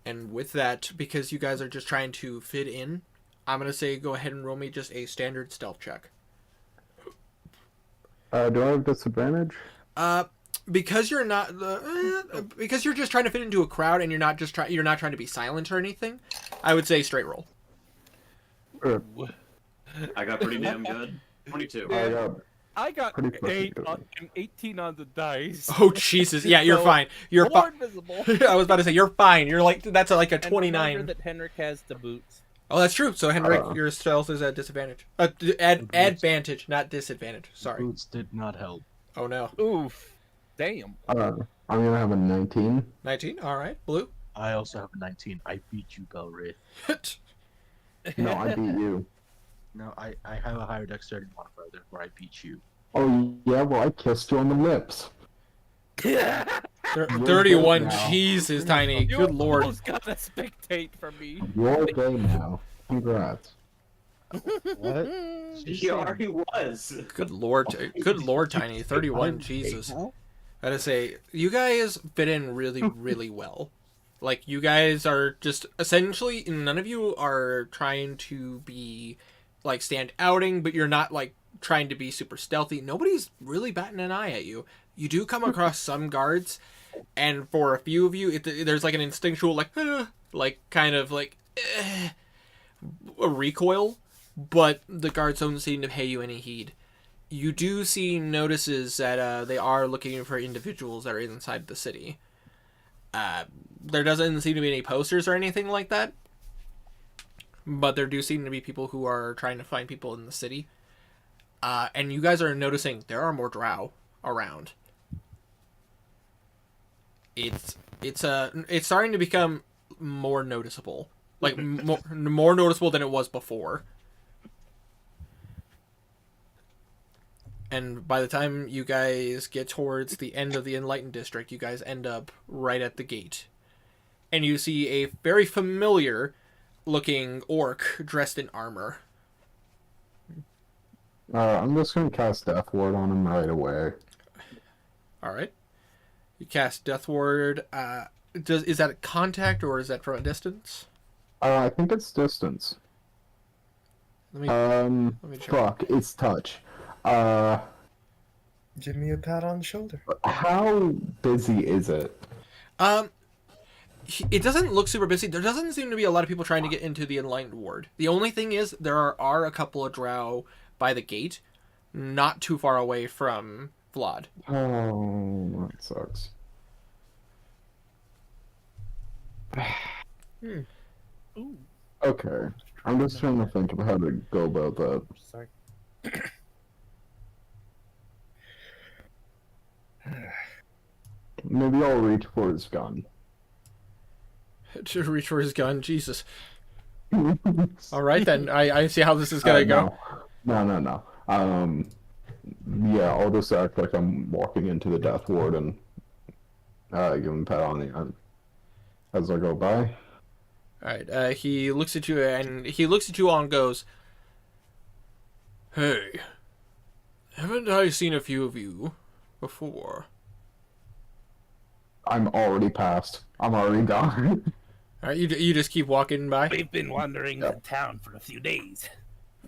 And with that, because you guys are just trying to fit in, I'm gonna say go ahead and roll me just a standard stealth check. Do I have disadvantage? Because you're not because you're just trying to fit into a crowd and you're not trying to be silent or anything. I would say straight roll. I got pretty damn good. 22. I got I got Pretty fucking 8 good. on, 18 on the dice. Oh Jesus! Yeah, you're So, fine. You're More fine. invisible. I was about to say you're fine. You're like that's like a And 29. remember that Henrik has the boots. Oh, that's true. So Henrik, Uh-oh. your stealth is at disadvantage. Advantage, not disadvantage. Sorry. Boots did not help. Oh no. Oof. Damn. I'm gonna have a 19. 19. All right. Blue. I also have a 19. I beat you, Belwraith. No, I beat you. No, I have a higher dexterity modifier, therefore I beat you. Oh yeah, well I kissed you on the lips. 31. now. Jesus, Tiny. You Good lord. almost got a spectate from me. You're gay now. Congrats. What? He already was. Good lord. Good lord, Tiny. 31. Jesus. I gotta say, you guys fit in really, really well. Like, you guys are just essentially, none of you are trying to be, like, stand outing, but you're not, like, trying to be super stealthy. Nobody's really batting an eye at you. You do come across some guards, and for a few of you, there's, like, an instinctual, like, kind of, like, a recoil, but the guards don't seem to pay you any heed. You do see notices that they are looking for individuals that are inside the city. There doesn't seem to be any posters or anything like that, but there do seem to be people who are trying to find people in the city. And you guys are noticing there are more drow around. It's starting to become more noticeable, like more noticeable than it was before. And by the time you guys get towards the end of the Enlightened District, you guys end up right at the gate. And you see a very familiar looking orc dressed in armor. I'm just gonna cast Death Ward on him right away. Alright. You cast Death Ward. Is that a contact or is that from a distance? I think it's distance. Let me check. Fuck, it's touch. Give me a pat on the shoulder. How busy is it? It doesn't look super busy. There doesn't seem to be a lot of people trying to get into the Enlightened Ward. The only thing is there are a couple of drow by the gate, not too far away from Vlad. Oh, that sucks. Ooh. Okay, I'm just trying to think of how to go about that. Sorry. Maybe I'll reach for his gun. To reach for his gun, Jesus. Alright then, I see how this is gonna go. No. Yeah, I'll just act like I'm walking into the Death Ward and give him a pat on the arm as I go by. Alright, he looks at you all and goes, "Hey, haven't I seen a few of you before?" I'm already past. I'm already gone. Alright, you just keep walking by? We've been wandering the town for a few days.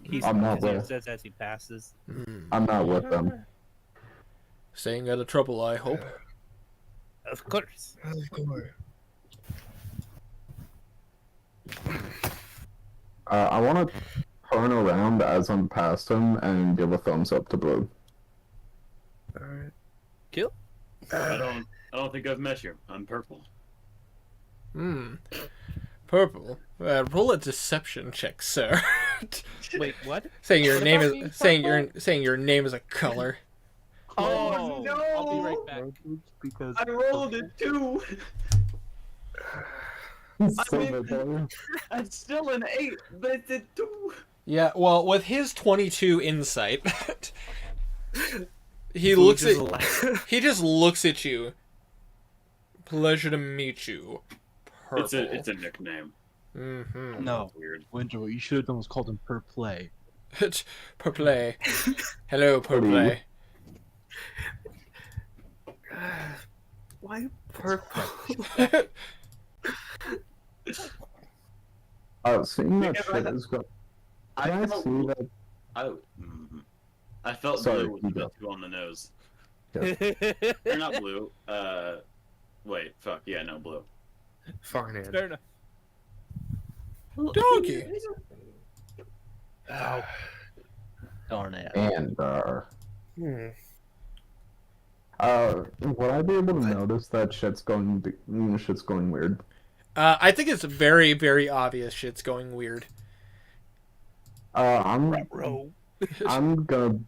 He I'm not smiles there. as he passes. I'm not with them. Staying out of trouble, I hope. Of course. Of course. I want to turn around as I'm past him and give a thumbs up to Blue. Alright. Kill. I don't think I've met you. I'm purple. Purple. Roll a deception check, sir. Wait, what? saying your What name about is being saying your name is a color. Oh, no! I'll be right back. Because I rolled a 2. I'm still an 8, but it's a 2. Yeah, well, with his 22 insight, he just looks at you, Pleasure to meet you. Purple. It's a nickname. Mm-hmm. No, Weird. Winter, what you should have done was called him Per Play. Purple. Hello, Purple. Why purple? Seeing that Because shit is going. I Can I felt, see that? I felt Sorry, blue was you a bit go. too on the nose. Fair Or not blue. Wait, fuck, yeah, no, blue. Farnan. enough. Donkey. Oh, Darn it. And Hmm. would I be able to notice that shit's going weird? I think it's very, very obvious shit's going weird. I'm row. I'm gonna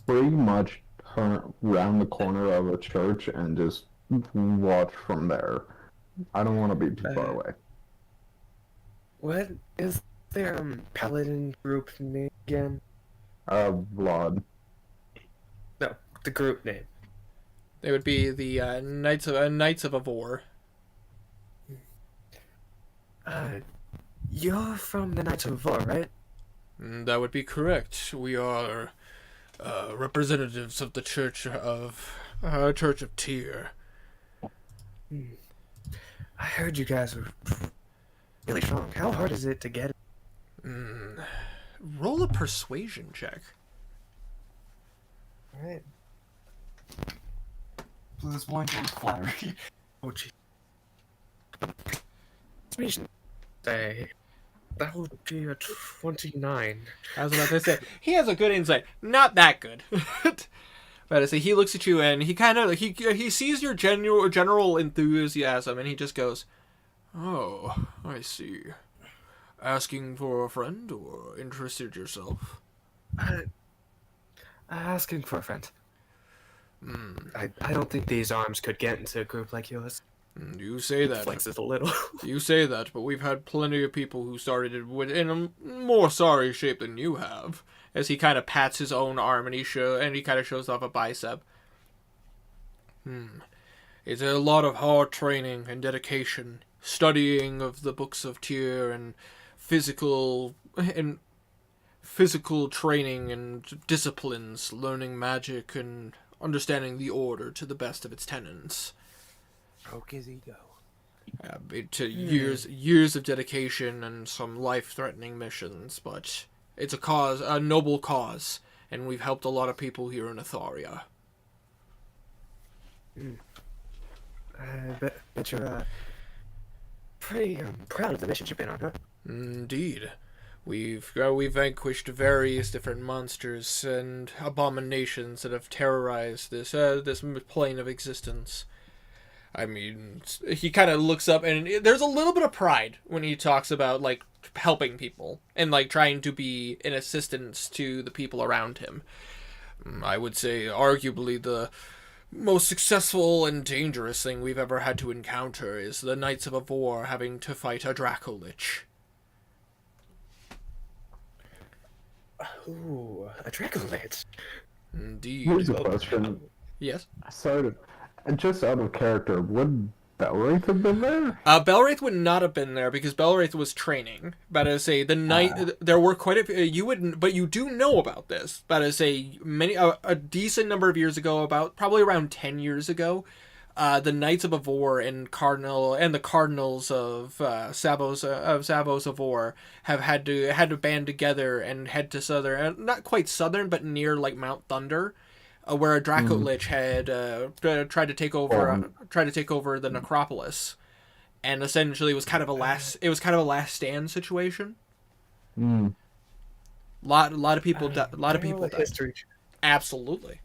pretty much turn around the corner of a church and just watch from there. I don't want to be too far away. What is their paladin group name again? Vlad. No, the group name. They would be the Knights of Avor. You're from the Knights of Vor, right? That would be correct. We are representatives of the Church of Tyr. I heard you guys were really strong. How hard is it to get? Roll a persuasion check. Alright. +1 to flattery. Oh, gee. Persuasion. Say, that would be a 29. I was about to say he has a good insight, not that good. But I say he looks at you and he kind of he sees your general enthusiasm and he just goes, "Oh, I see. Asking for a friend or interested yourself?" Asking for a friend. Hmm. I don't think these arms could get into a group like yours. You say that. Flexes a little. You say that, but we've had plenty of people who started it in a more sorry shape than you have. As he kind of pats his own arm and he kind of shows off a bicep. It's a lot of hard training and dedication, studying of the books of Tyr and physical training and disciplines, learning magic and understanding the order to the best of its tenets. Broke his ego. Years of dedication and some life-threatening missions, but it's a noble cause, and we've helped a lot of people here in Atharia. I bet you're pretty proud of the missions you've been on, huh? Indeed. We've vanquished various different monsters and abominations that have terrorized this plane of existence. I mean, he kind of looks up, and there's a little bit of pride when he talks about, like, helping people and, like, trying to be an assistance to the people around him. I would say, arguably, the most successful and dangerous thing we've ever had to encounter is the Knights of Avor having to fight a Dracolich. Ooh, a Dracolich. Indeed. Here's a question. Yes? Sorry, just out of character, would Belwraith have been there? Belwraith would not have been there because Belwraith was training. But I say the night there were quite a few, but you do know about this. But I say a decent number of years ago, about probably around 10 years ago, the Knights of Avor and the Cardinals of Savos Avor have had to band together and head to southern, not quite southern, but near like Mount Thunder. Where a Dracolich had tried to take over the necropolis, and essentially it was kind of a last stand situation. Lot of people died. History. Absolutely.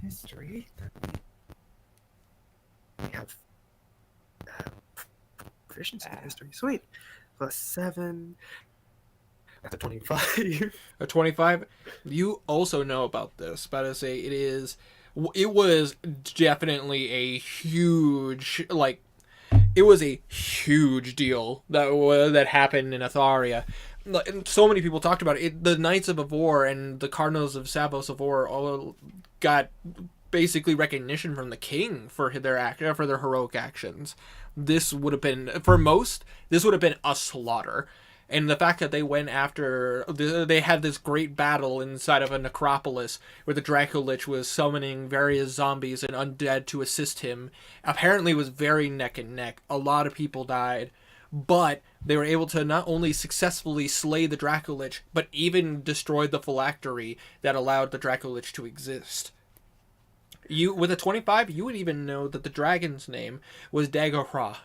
History. We have proficiency in history. Sweet. +7. That's a 25. A 25. You also know about this, but I say it was definitely a huge deal that happened in Atharia. and so many people talked about it. The Knights of Avor and the Cardinals of Savos Avor all got basically recognition from the king for their heroic actions. This would have been, for most, this would have been a slaughter. And the fact that they went after, they had this great battle inside of a necropolis where the Dracolich was summoning various zombies and undead to assist him, apparently was very neck and neck. A lot of people died, but they were able to not only successfully slay the Dracolich, but even destroy the phylactery that allowed the Dracolich to exist. You, with a 25, you would even know that the dragon's name was Dagorhra.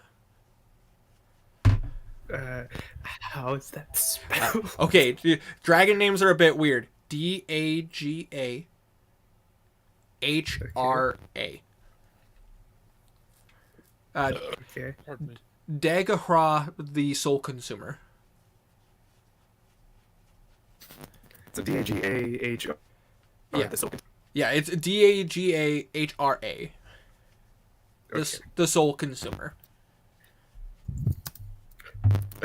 How is that spelled? Okay, dragon names are a bit weird. Dagahra. Okay. Pardon me. Dagorhra, the Soul Consumer. So Dagah. Yeah. The soul. Yeah, it's Dagahra. The Soul Consumer.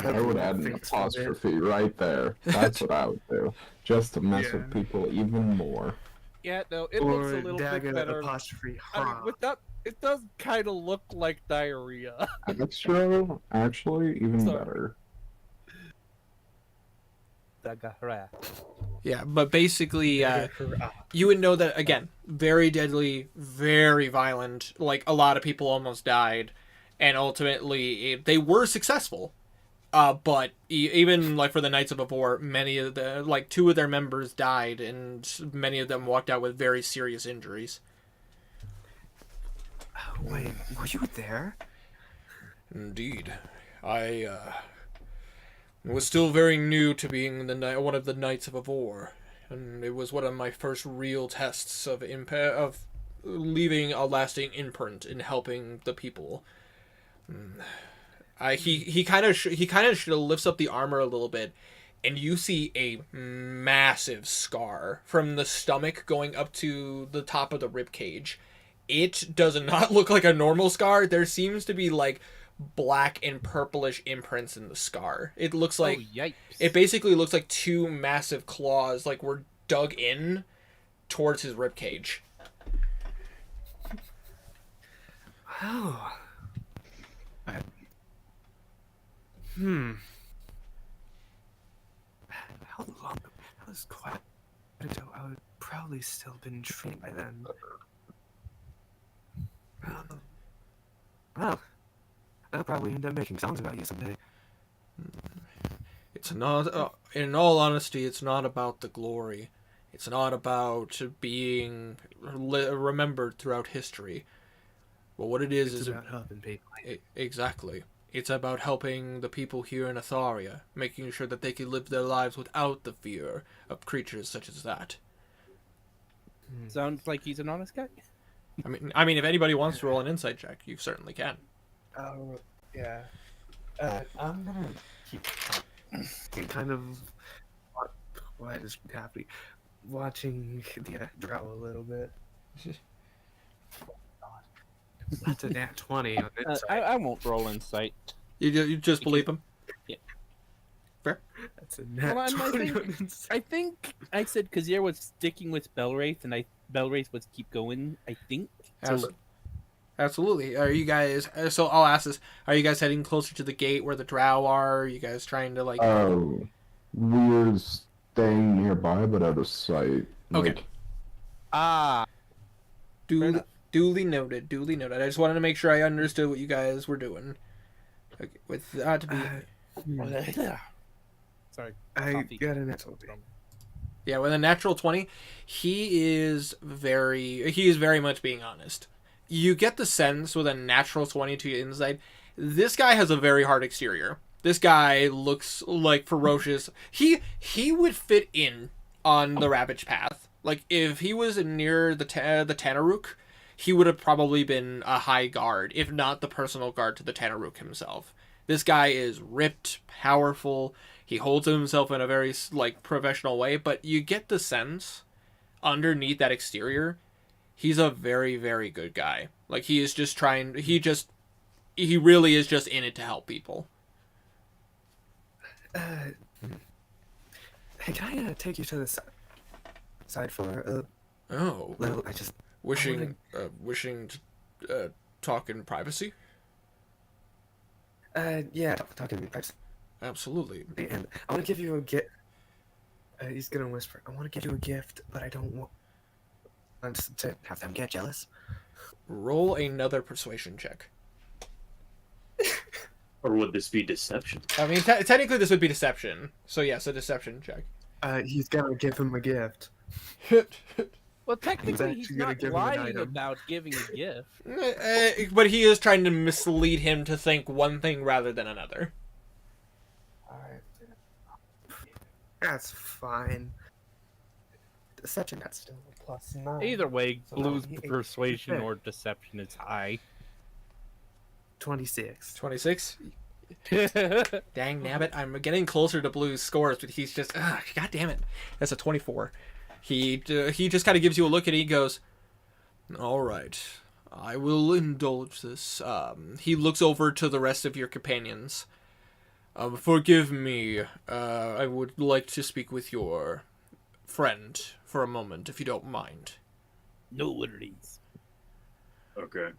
I would add an apostrophe right there. That's what I would do. Just to mess with people even more. Yeah, no, it Or looks a little bit Dagger better. apostrophe I mean, ha. with that, it does kind of look like diarrhea. Extra, actually, even Sorry. better. Dagahra. Yeah, but basically, you would know that, again, very deadly, very violent. Like, a lot of people almost died. And ultimately, they were successful. But even, like, for the Knights of Avor, many of the, like, 2 of their members died, and many of them walked out with very serious injuries. Wait, were you there? Indeed. I, was still very new to being one of the Knights of Avor, and it was one of my first real tests of leaving a lasting imprint in helping the people. He kind of lifts up the armor a little bit, and you see a massive scar from the stomach going up to the top of the rib cage. It does not look like a normal scar. There seems to be like black and purplish imprints in the scar. It looks like yikes. it basically looks like 2 massive claws like were dug in towards his rib cage. Oh. How long? That was quite ago. I would probably still been trained by then. Well, I'll probably end up making songs about you someday. It's not, in all honesty, it's not about the glory. It's not about being remembered throughout history. But what it is It's is about helping people. exactly. It's about helping the people here in Atharia, making sure that they can live their lives without the fear of creatures such as that. Sounds like he's an honest guy. I mean, if anybody wants to roll an insight check, you certainly can. Oh, yeah. I'm gonna keep kind of what is happening, watching the draw a little bit. That's a nat 20 on insight. I won't roll insight. You just believe him? That's a nat Well, 20 on insight. I think I said Kazir was sticking with Belwraith, and Belwraith would keep going. I think. So, Absolutely. Are you guys? So I'll ask this: are you guys heading closer to the gate where the drow are? Are you guys trying to like? Oh, we're staying nearby, but out of sight. Okay. Like, Duly noted. Duly noted. I just wanted to make sure I understood what you guys were doing. Okay, with that to be. sorry. I Coffee. got a nat 20. Yeah, with a natural 20, he is very much being honest. You get the sense with a natural 20 to your insight, this guy has a very hard exterior. This guy looks like ferocious. He would fit in on the Ravage path. Like if he was near the Tanaruk, he would have probably been a high guard, if not the personal guard to the Tanaruk himself. This guy is ripped, powerful. He holds himself in a very like professional way, but you get the sense underneath that exterior, he's a very, very good guy. Like he is just trying. He really is just in it to help people. Hey, can I take you to the side for a Oh, little? I just wishing to talk in privacy? yeah, talking to me. Absolutely. And I want to give you a gift. He's gonna whisper. I want to give you a gift, but I don't want to have them get jealous. Roll another persuasion check. Or would this be deception? I mean, technically this would be deception. So yes, a deception check. He's gonna give him a gift. Well, technically, he's actually gonna not give him an lying item. about giving a gift. But he is trying to mislead him to think one thing rather than another. Alright. That's fine. Deception, that's still a +9. Either way, So Blue's that'll be persuasion 8. or deception is high. 26. 26. Dang nabbit, I'm getting closer to Blue's scores, but he's just, god damn it. That's a 24. He just kind of gives you a look and he goes, all right, I will indulge this. He looks over to the rest of your companions. Forgive me, I would like to speak with your friend for a moment, if you don't mind. No worries. Okay.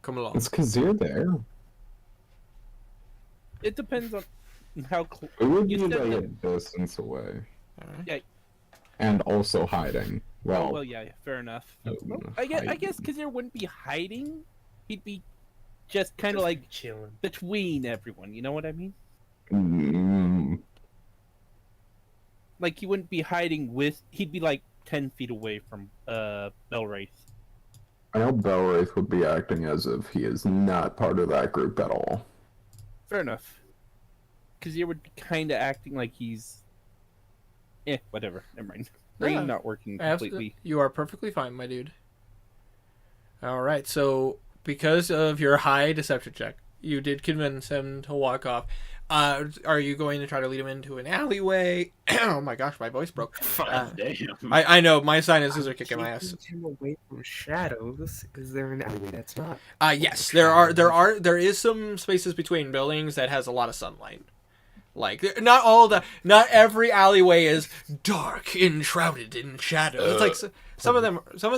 Come along. Is Kazir there? It depends on how close. It would be You said like a that- distance away. Alright. Yeah. And also hiding. Well, Well, yeah, fair enough. uh, I guess hiding. Kazir wouldn't be hiding. He'd be just kind of like chilling. between everyone. You know what I mean? Mm, Like he wouldn't be hiding with. He'd be like 10 feet away from Belwraith. I know Belwraith would be acting as if he is not part of that group at all. Fair enough. Kazir would be kind of acting like he's. Whatever. Never mind. Brain No, not working Absolutely. completely. You are perfectly fine, my dude. Alright, so because of your high deception check, you did convince him to walk off. Are you going to try to lead him into an alleyway? Oh my gosh, my voice broke. Damn. I know, my sinuses are kicking my ass. Keep him away from shadows. Is there an alleyway that's not? Yes, there is some spaces between buildings that has a lot of sunlight. Like not every alleyway is dark and shrouded in shadows. It's like some of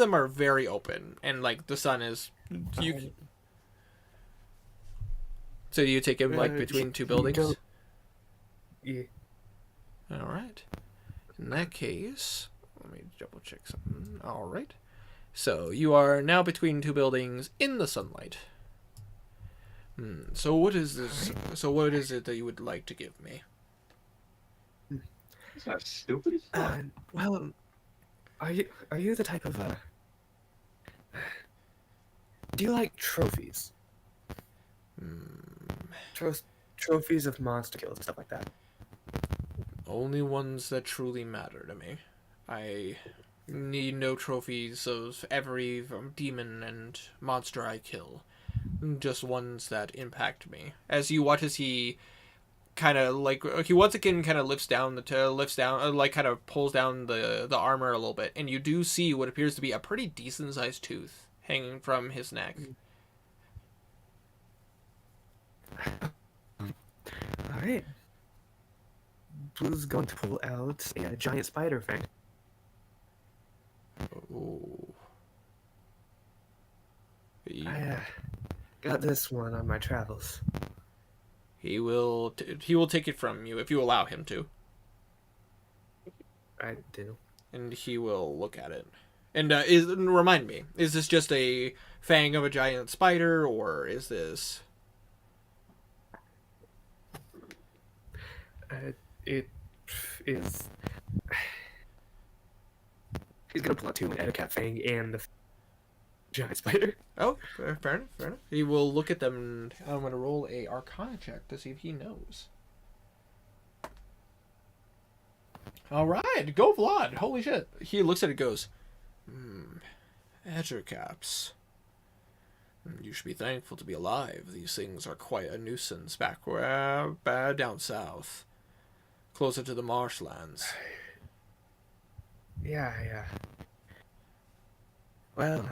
them are very open and like the sun is you. So do you take him like between two buildings? Yeah. All right. In that case, let me double check something. All right. So you are now between two buildings in the sunlight. So what is this? So what is it that you would like to give me? Is that stupid as fuck? Well, are you the type of do you like trophies? Trophies of monster kills and stuff like that. Only ones that truly matter to me. I need no trophies of every demon and monster I kill. Just ones that impact me. As you watch as he kind of like he once again kind of lifts down like kind of pulls down the armor a little bit, and you do see what appears to be a pretty decent sized tooth hanging from his neck. All right. Blue's going to pull out a giant spider fang. Oh. I got this one on my travels. He will take it from you if you allow him to, I do. and he will look at it. And remind me, is this just a fang of a giant spider, or is this? It is. He's gonna pull out two, an Edicat fang and the giant spider. Oh, fair enough. Fair enough. He will look at them, and I'm gonna roll a Arcana check to see if he knows. All right, go Vlad. Holy shit! He looks at it, goes, Edgercaps. You should be thankful to be alive. These things are quite a nuisance back down south, closer to the marshlands. Yeah. Well,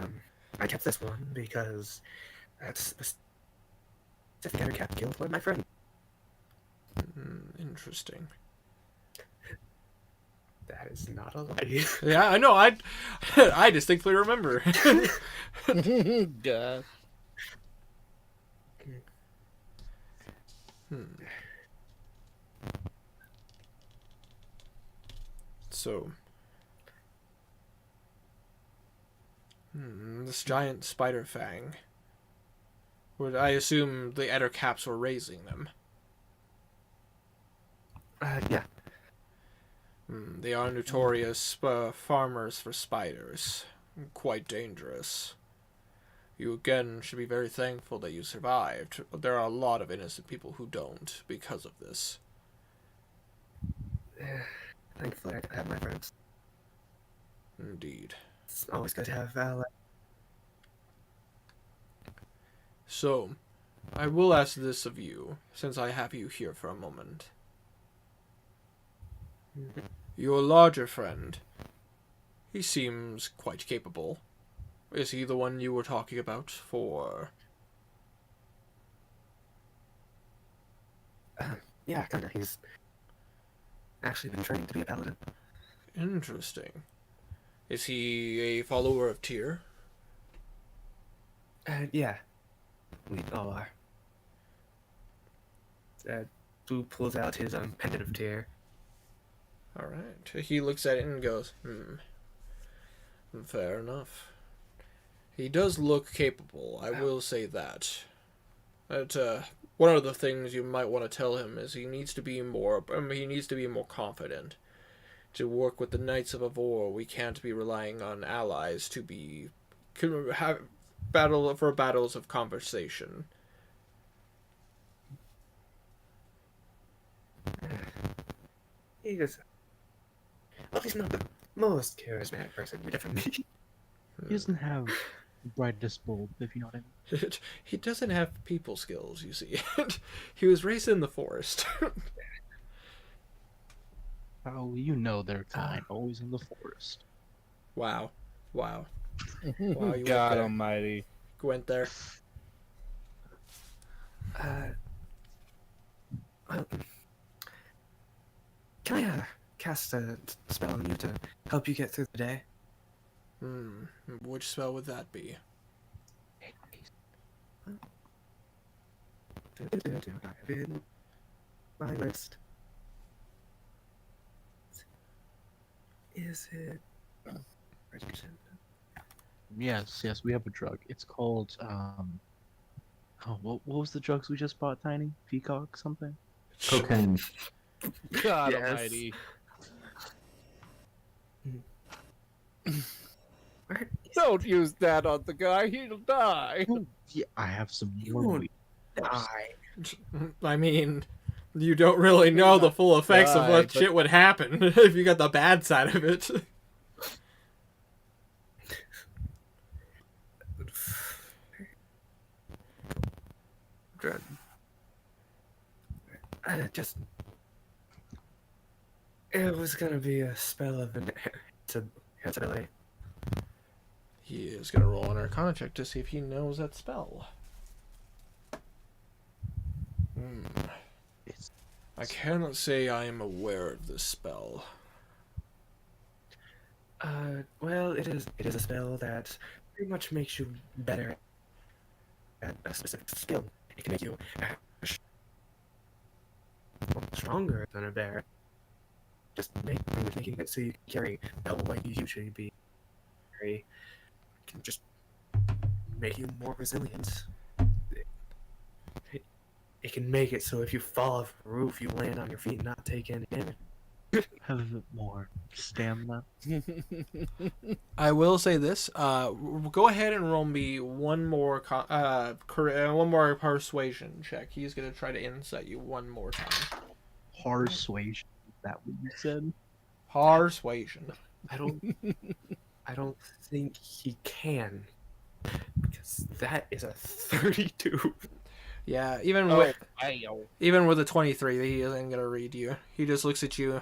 I kept this one because that's the specific Edicat killed one of my friends. Interesting. That is not a lie. Yeah, I know. I distinctly remember. God. So, this giant spider fang. Would I assume the Ettercaps were raising them? Yeah. They are notorious farmers for spiders. Quite dangerous. You again should be very thankful that you survived. There are a lot of innocent people who don't because of this. Thankfully, I have my friends. Indeed. It's always good to have allies. So, I will ask this of you, since I have you here for a moment. Your larger friend, he seems quite capable. Is he the one you were talking about for... Yeah, kinda. He's actually been trained to be a paladin. Interesting. Is he a follower of Tyr? Yeah. We all are. Boo pulls out his pendant of Tyr. Alright. He looks at it and goes, fair enough. He does look capable, I will say that. But, one of the things you might want to tell him is he needs to be more confident. To work with the Knights of Avor, we can't be relying on allies to have battles of conversation. He is. Well, he's not the most charismatic person you ever meet. He doesn't have the brightest bulb, if you know what I mean. He doesn't have people skills, you see. He was raised in the forest. Oh, you know their kind, always in the forest. Wow. Wow, you God went there. Almighty. Went there. Well, can I cast a spell on you to help you get through the day? Which spell would that be? I have it in my list. Is it? Yes, we have a drug. It's called, what was the drugs we just bought, Tiny? Peacock something? Cocaine. God Yes. Almighty. Where? Don't use that on the guy. He'll die. Yeah, I have some You more won't weed. die. I mean, you don't really know the full effects of what but- shit would happen if you got the bad side of it. Dread. Just. It was gonna be a spell of inheritability. He is gonna roll an Arcana check to see if he knows that spell. It's I cannot say I am aware of this spell. Well, it is a spell that pretty much makes you better at a specific skill. It can make you stronger than a bear. Just making it so you can carry double what you usually be. It can just make you more resilient. It can make it so if you fall off a roof, you land on your feet and not take any damage. have a bit more stamina. I will say this. Go ahead and roll me one more persuasion check. He's gonna try to insight you one more time. Persuasion. Is that what you said? Persuasion. I don't think he can. Because that is a 32. Yeah, Wow. even with a 23, he isn't gonna read you. He just looks at you,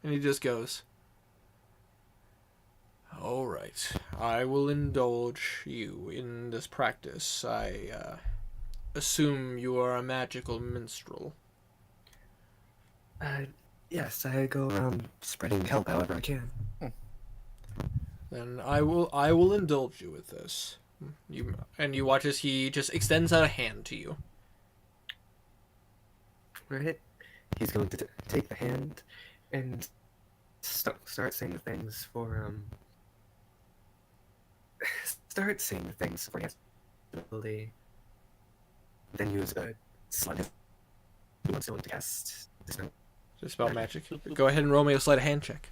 and he just goes, "All right, I will indulge you in this practice. I assume you are a magical minstrel." Yes, I go around spreading help however I can. Then I will indulge you with this. You watch as he just extends out a hand to you. Right? He's going to take the hand and start saying the things for start saying the things for his ability. Then use a slide. He wants to cast this now. Dispel magic. Go ahead and roll me a sleight of hand check.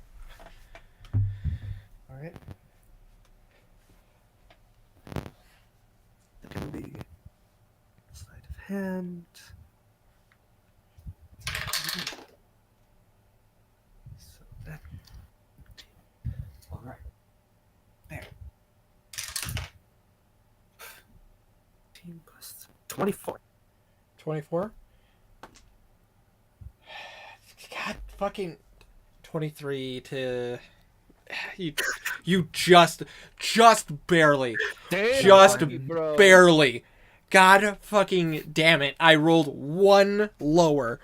All right. That can be sleight of hand. So that. All right. There. 15 plus 24. 24. God, fucking 23 to you just barely. Damn, Just lucky, bro. barely. God fucking damn it. I rolled one lower.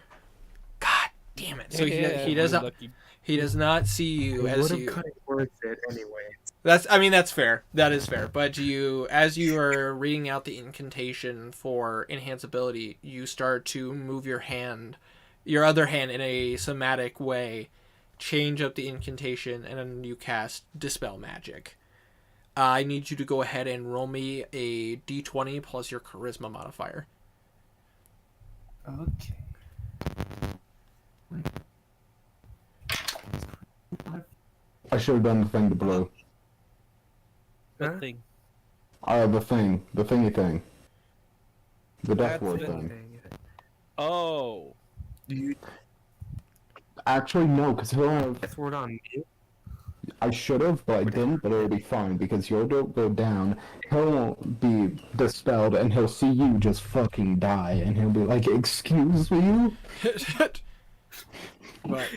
God damn it. So he does not Lucky. he does not see you It as would have you cut it worth it anyway. that's fair. That is fair. But as you are reading out the incantation for enhanceability, you start to move your other hand in a somatic way, change up the incantation, and then you cast Dispel Magic. I need you to go ahead and roll me a d20 plus your charisma modifier. Okay. I should have done the thing to blue. Huh? Good thing. The thingy thing. The death That's ward the thing. Oh. You Actually, no, because he'll have. death ward on me? I should have, but I didn't. But it'll be fine because you'll go down. He'll be dispelled, and he'll see you just fucking die, and he'll be like, "Excuse me." But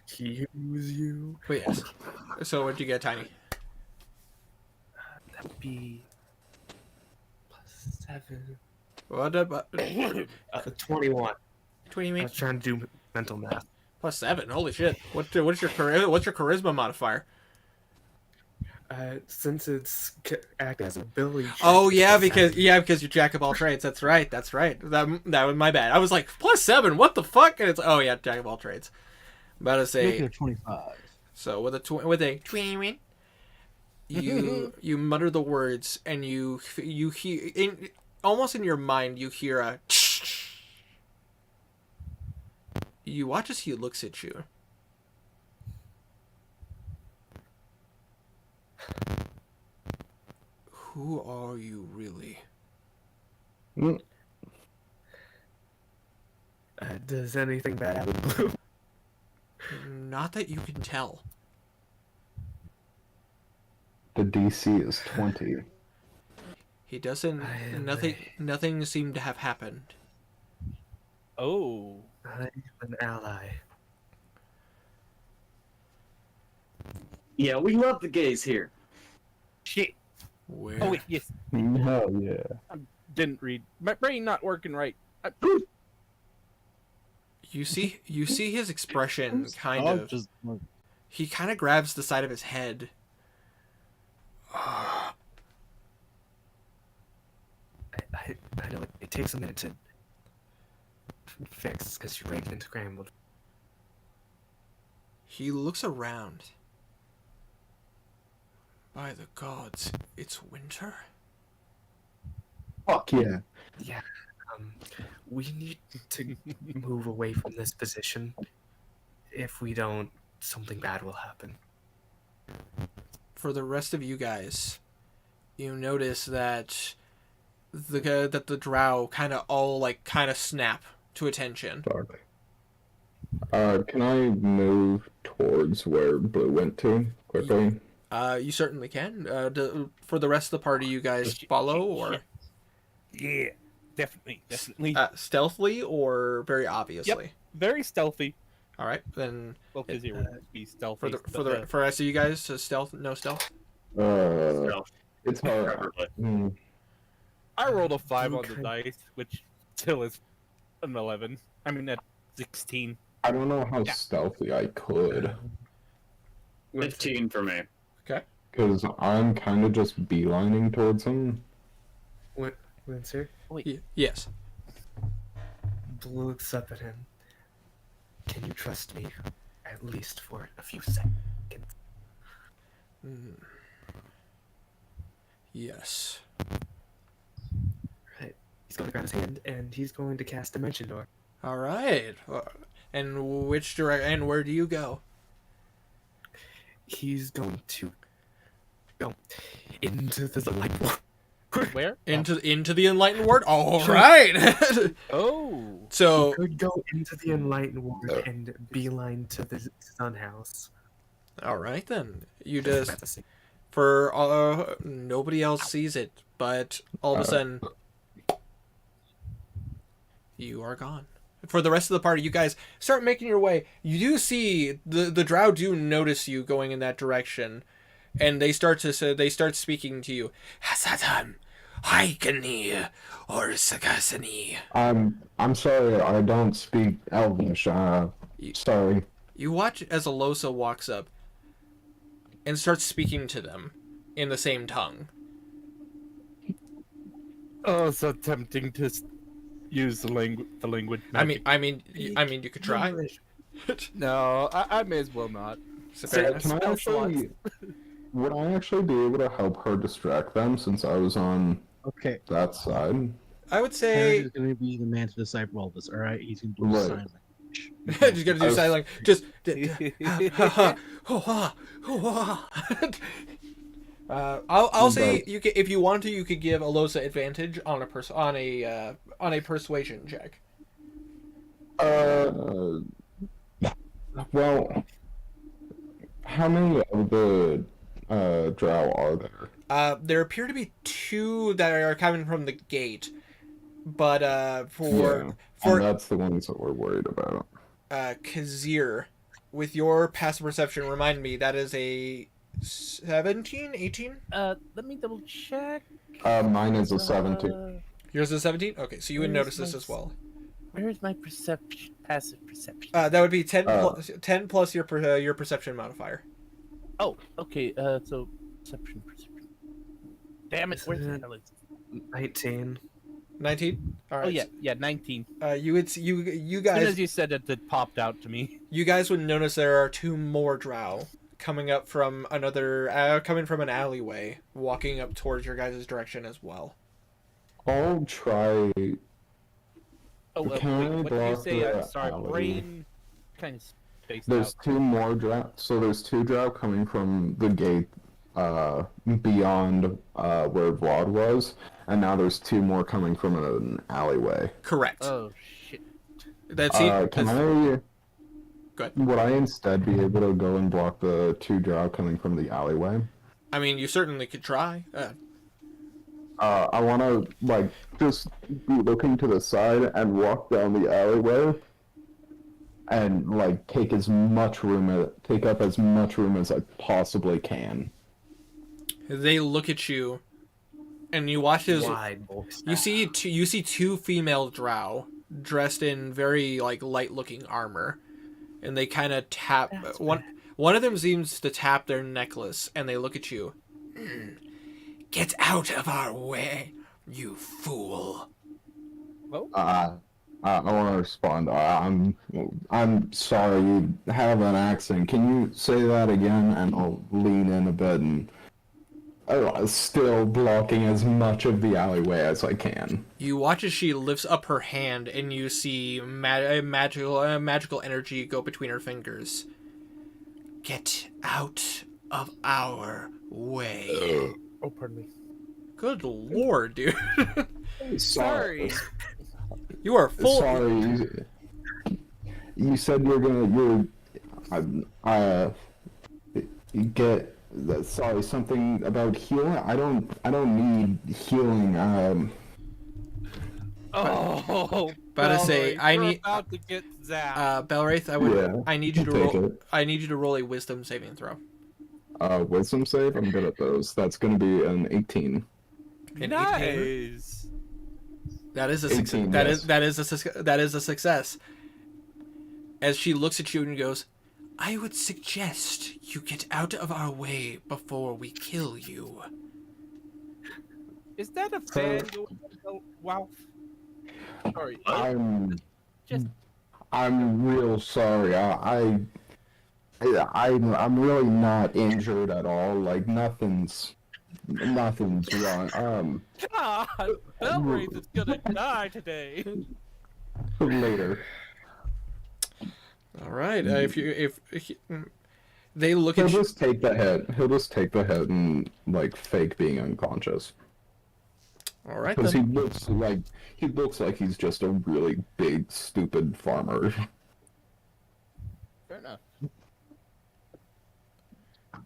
Excuse you. wait, yes. So what'd you get, Tiny? That would be plus 7. What about 21. 20 I me? was trying to do mental math. Plus 7. Holy shit! What's your charisma modifier? Since it's act as ability. check, Oh yeah, it's because you're jack of all trades. That's right. That was my bad. I was like plus 7. What the fuck? And it's jack of all trades. About to Make it say a 25. so with a 20, you mutter the words and you hear almost in your mind you hear a. You watch as he looks at you. Who are you really? Does anything bad happen, Blue? Not that you can tell. The DC is 20. He doesn't. I am Nothing seemed to have happened. Oh. I'm an ally. Yeah, we love the gays here. Shit. Where? Oh wait, yes. Hell yeah. Didn't read. My brain not working right. You see his expression kind Oh, of. just He kind of grabs the side of his head. I know it takes a minute to fix because your brain's been scrambled. He looks around. By the gods, it's winter? Fuck yeah. Yeah. We need to move away from this position. If we don't, something bad will happen. For the rest of you guys, you notice that the drow kind of snap to attention. Fuck. Can I move towards where Blue went to quickly? You certainly can. For the rest of the party, you guys follow or Yeah, definitely. stealthily or very obviously. Very stealthy. All right, then Well, because it would be stealthy. for the rest of you guys, stealth, no stealth. No, It's hard. preferably. I rolled a 5 on Okay. the dice, which still is an 11. I mean, at 16. I don't know how stealthy I could, 15 for me. because I'm kind of just beelining towards him. Windsor Yes. looks up at him. Can you trust me, at least for a few seconds? Yes. Right. He's going to grab his hand, and he's going to cast Dimension Door. All right. And which direction? And where do you go? He's going to go into the light world. Where? Into the enlightened world. All right. Oh. So Could go into the enlightened world and beeline to the Sun House. all right then. You That's just the same. for nobody else sees it, but all of a sudden you are gone. For the rest of the party, you guys start making your way. You do see the drow do notice you going in that direction, and they start speaking to you. Hasadan, Haikani, or Sakasani. I'm sorry, I don't speak Elvish. Sorry. You watch as Alosa walks up and starts speaking to them in the same tongue. Oh, so tempting to use the language. I mean, you could try. No, I may as well not. Fair enough. Can I actually... Would I actually be able to help her distract them since I was on Okay. that side? I would Harry say is going to be the man to decipher all this. All right, he's going to do Right. sign language. just gonna do silent. Just. I'll say you could, if you want to, you could give Alosa advantage on a persuasion check. Well, how many of the drow are there? There appear to be 2 that are coming from the gate, but And that's the ones that we're worried about. Kazir, with your passive perception, remind me that is a 17, 18? Let me double check. Mine is a 17. Yours is 17? Okay, so you would Where's notice this my as well. Where's my perception? Passive perception. That would be 10 plus your perception modifier. Oh, okay. So perception. Damn it! Where the hell is it? 19. 19? All right. Oh yeah, 19. You would you As soon guys as you said it, it popped out to me. you guys would notice there are 2 more drow coming up from coming from an alleyway, walking up towards your guys' direction as well. I'll try. Oh, Can I wait, what did you block say? the I'm sorry, alley? brain kind of spaced There's out. 2 more drow. So there's 2 drow coming from the gate beyond where Vlad was, and now there's 2 more coming from an alleyway. Correct. Oh shit! That's Can I? Go ahead. Would I instead be able to go and block the 2 drow coming from the alleyway? I mean, you certainly could try. I want to just be looking to the side and walk down the alleyway, and take up as much room as I possibly can. They look at you, and you watch as Wide boys. you see 2 female drow dressed in very light-looking armor, and they kind of tap one of them seems to tap their necklace, and they look at you. Get out of our way, you fool! I want to respond. I'm sorry, you have an accent. Can you say that again? And I'll lean in a bit and still blocking as much of the alleyway as I can. You watch as she lifts up her hand, and you see magical energy go between her fingers. Get out of our way. Oh, pardon me. Good lord, dude. Sorry. You are full. Sorry. You said you get. Sorry, something about healing. I don't need healing. Oh, About to say, Belwraith, I we're need- about to get zapped. Belwraith, I need you to roll. take it. I need you to roll a wisdom saving throw. Wisdom save. I'm good at those. That's gonna be an 18. An 18? Nice. That is a success. 18, That yes. is a success. as she looks at you and goes, I would suggest you get out of our way before we kill you. Is that a fan going, wow? Sorry. Just I'm real sorry. I'm really not injured at all. Like nothing's wrong. God, Belwraith is gonna die today. Later. All right. If they look He'll at you, just take the hit. He'll just take the hit and like fake being unconscious. all right Because then. he looks like he's just a really big stupid farmer. Fair enough.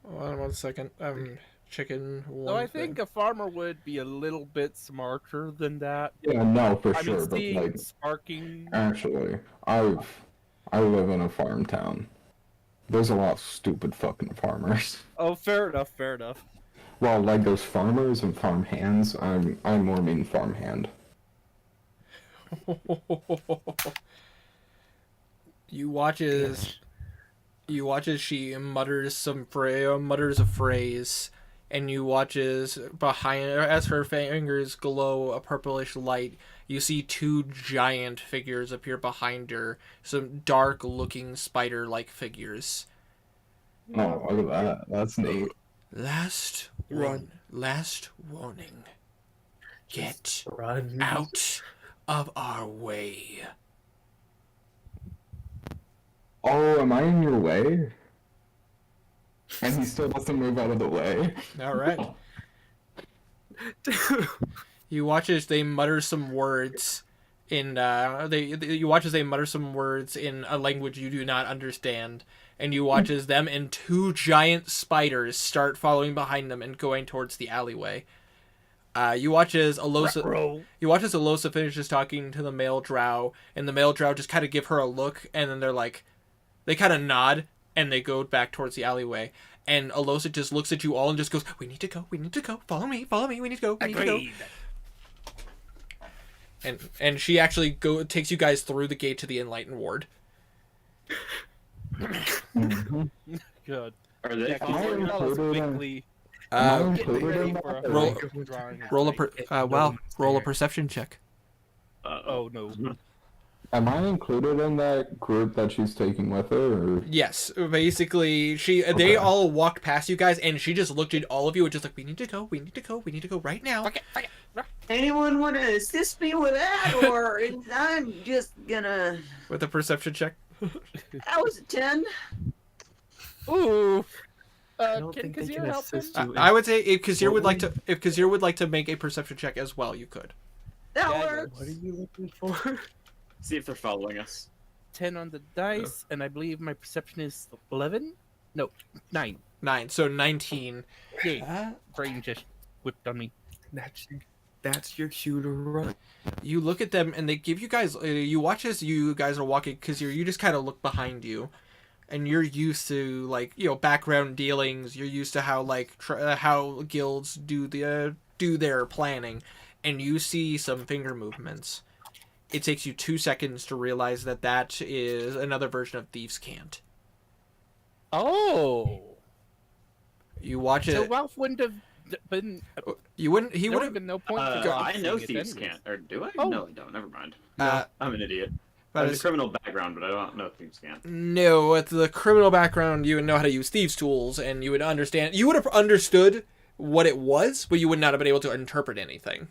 Hold on 1 second. I'm checking one. So I think a farmer would be a little bit smarter than that. Yeah, no, for I sure. mean, But seeing like, sparking. actually, I live in a farm town. There's a lot of stupid fucking farmers. Oh, fair enough. Fair enough. Well, like there's farmers and farm hands. I more mean farm hand. You watch as she mutters a phrase, and you watch as as her fingers glow a purplish light. You see two giant figures appear behind her, some dark-looking spider-like figures. Oh, look at that. That's neat. Last warning. Get Run. out of our way. Oh, am I in your way? And he still doesn't move out of the way. All right. You watch as they mutter some words in you watch as they mutter some words in a language you do not understand, and you watch as them and two giant spiders start following behind them and going towards the alleyway. You watch as Alosa finishes talking to the male drow, and the male drow just kind of give her a look, and then they kind of nod, and they go back towards the alleyway. And Alosa just looks at you all and just goes, we need to go, follow me, we need to go, Agreed. And she actually takes you guys through the gate to the Enlightened Ward. Good. Are they Yeah, can you following tell us? us quickly? Am I Get ready included in for a that? roll- break drawing a Roll a strike. roll a perception check. Oh no. Am I included in that group that she's taking with her? Or... Yes, basically, they Okay. all walked past you guys, and she just looked at all of you and just like, we need to go right now. Okay. Anyone want to assist me with that, or I'm just gonna? With a perception check. That was a 10. Ooh. I don't Can think they Kazir can help him? assist you. I would say if Kazir would like to make a perception check as well, you could. That Yeah, I works. What are you looking for? See if they're following us. 10 on the dice, and I believe my perception is 11? No, 9. 9, so 19. Yeah, brain just whipped on me. That's your cue to run. You look at them and they give you guys you watch as you guys are walking because you just kind of look behind you, and you're used to background dealings. You're used to how how guilds do their planning, and you see some finger movements. It takes you 2 seconds to realize that is another version of Thieves' Cant. Oh! You watch So it. Ralph wouldn't have been... You wouldn't. He There would would have been no point to I know it Thieves anyways. Can't. Or do I? Oh. No, I don't. Never mind. Uh, I'm an idiot. I That have a is, criminal background, but I don't know Thieves Can't. no, with the criminal background, you would know how to use thieves' tools, and you would understand. You would have understood what it was, but you would not have been able to interpret anything.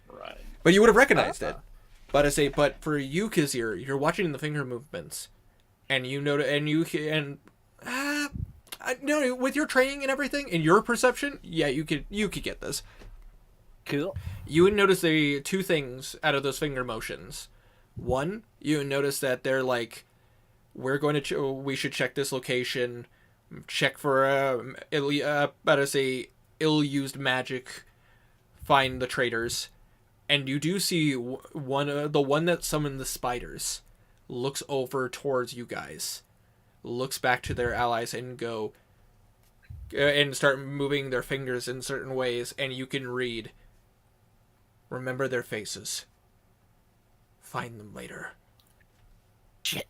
Right. But you would have recognized it. But for you, Kazir, you're watching the finger movements, and you know, no, with your training and everything, and your perception, yeah, you could get this. Cool. You would notice the two things out of those finger motions. One, you would notice that they're like, we should check this location, check for ill-used magic, find the traitors, and you do see the one that summoned the spiders looks over towards you guys, looks back to their allies and and start moving their fingers in certain ways, and you can read. Remember their faces. Find them later. Shit.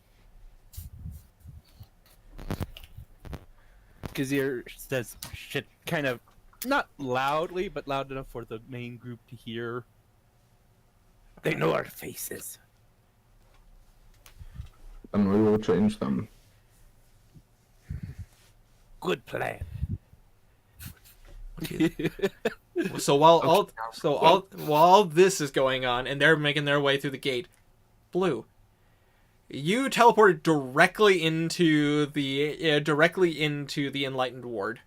Kazir says shit kind of not loudly, but loud enough for the main group to hear. They know our faces. And we will change them. Good plan. So while all this is going on and they're making their way through the gate, Blue, you teleported directly into the Enlightened Ward.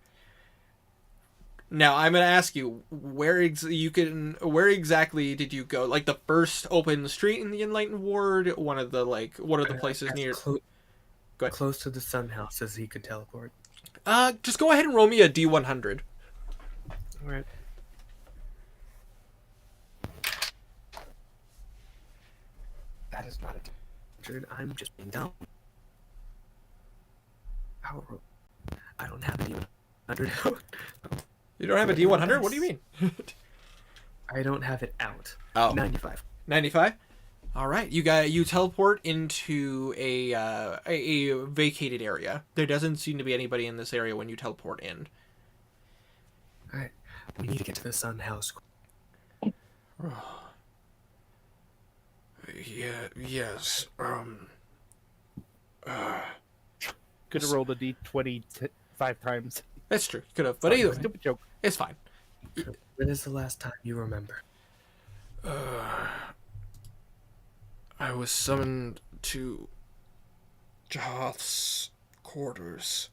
Now I'm gonna ask you where exactly did you go? Like the first open street in the Enlightened Ward, what are the places As near? Go ahead. close to the sun house as he could teleport. Just go ahead and roll me a D100. Alright. That is not a D100. I'm just being dumb. Power roll. I don't have a D100 out. You don't have a D100? What do you mean? I don't have it out. Oh. 95. 95. All right, you teleport into a vacated area. There doesn't seem to be anybody in this area when you teleport in. Alright. We need to get to the sun house. Yeah. Yes. Could have rolled a d20 5 times. That's true. Could have, but either way, Stupid joke. it's fine. When is the last time you remember? I was summoned to Joth's quarters.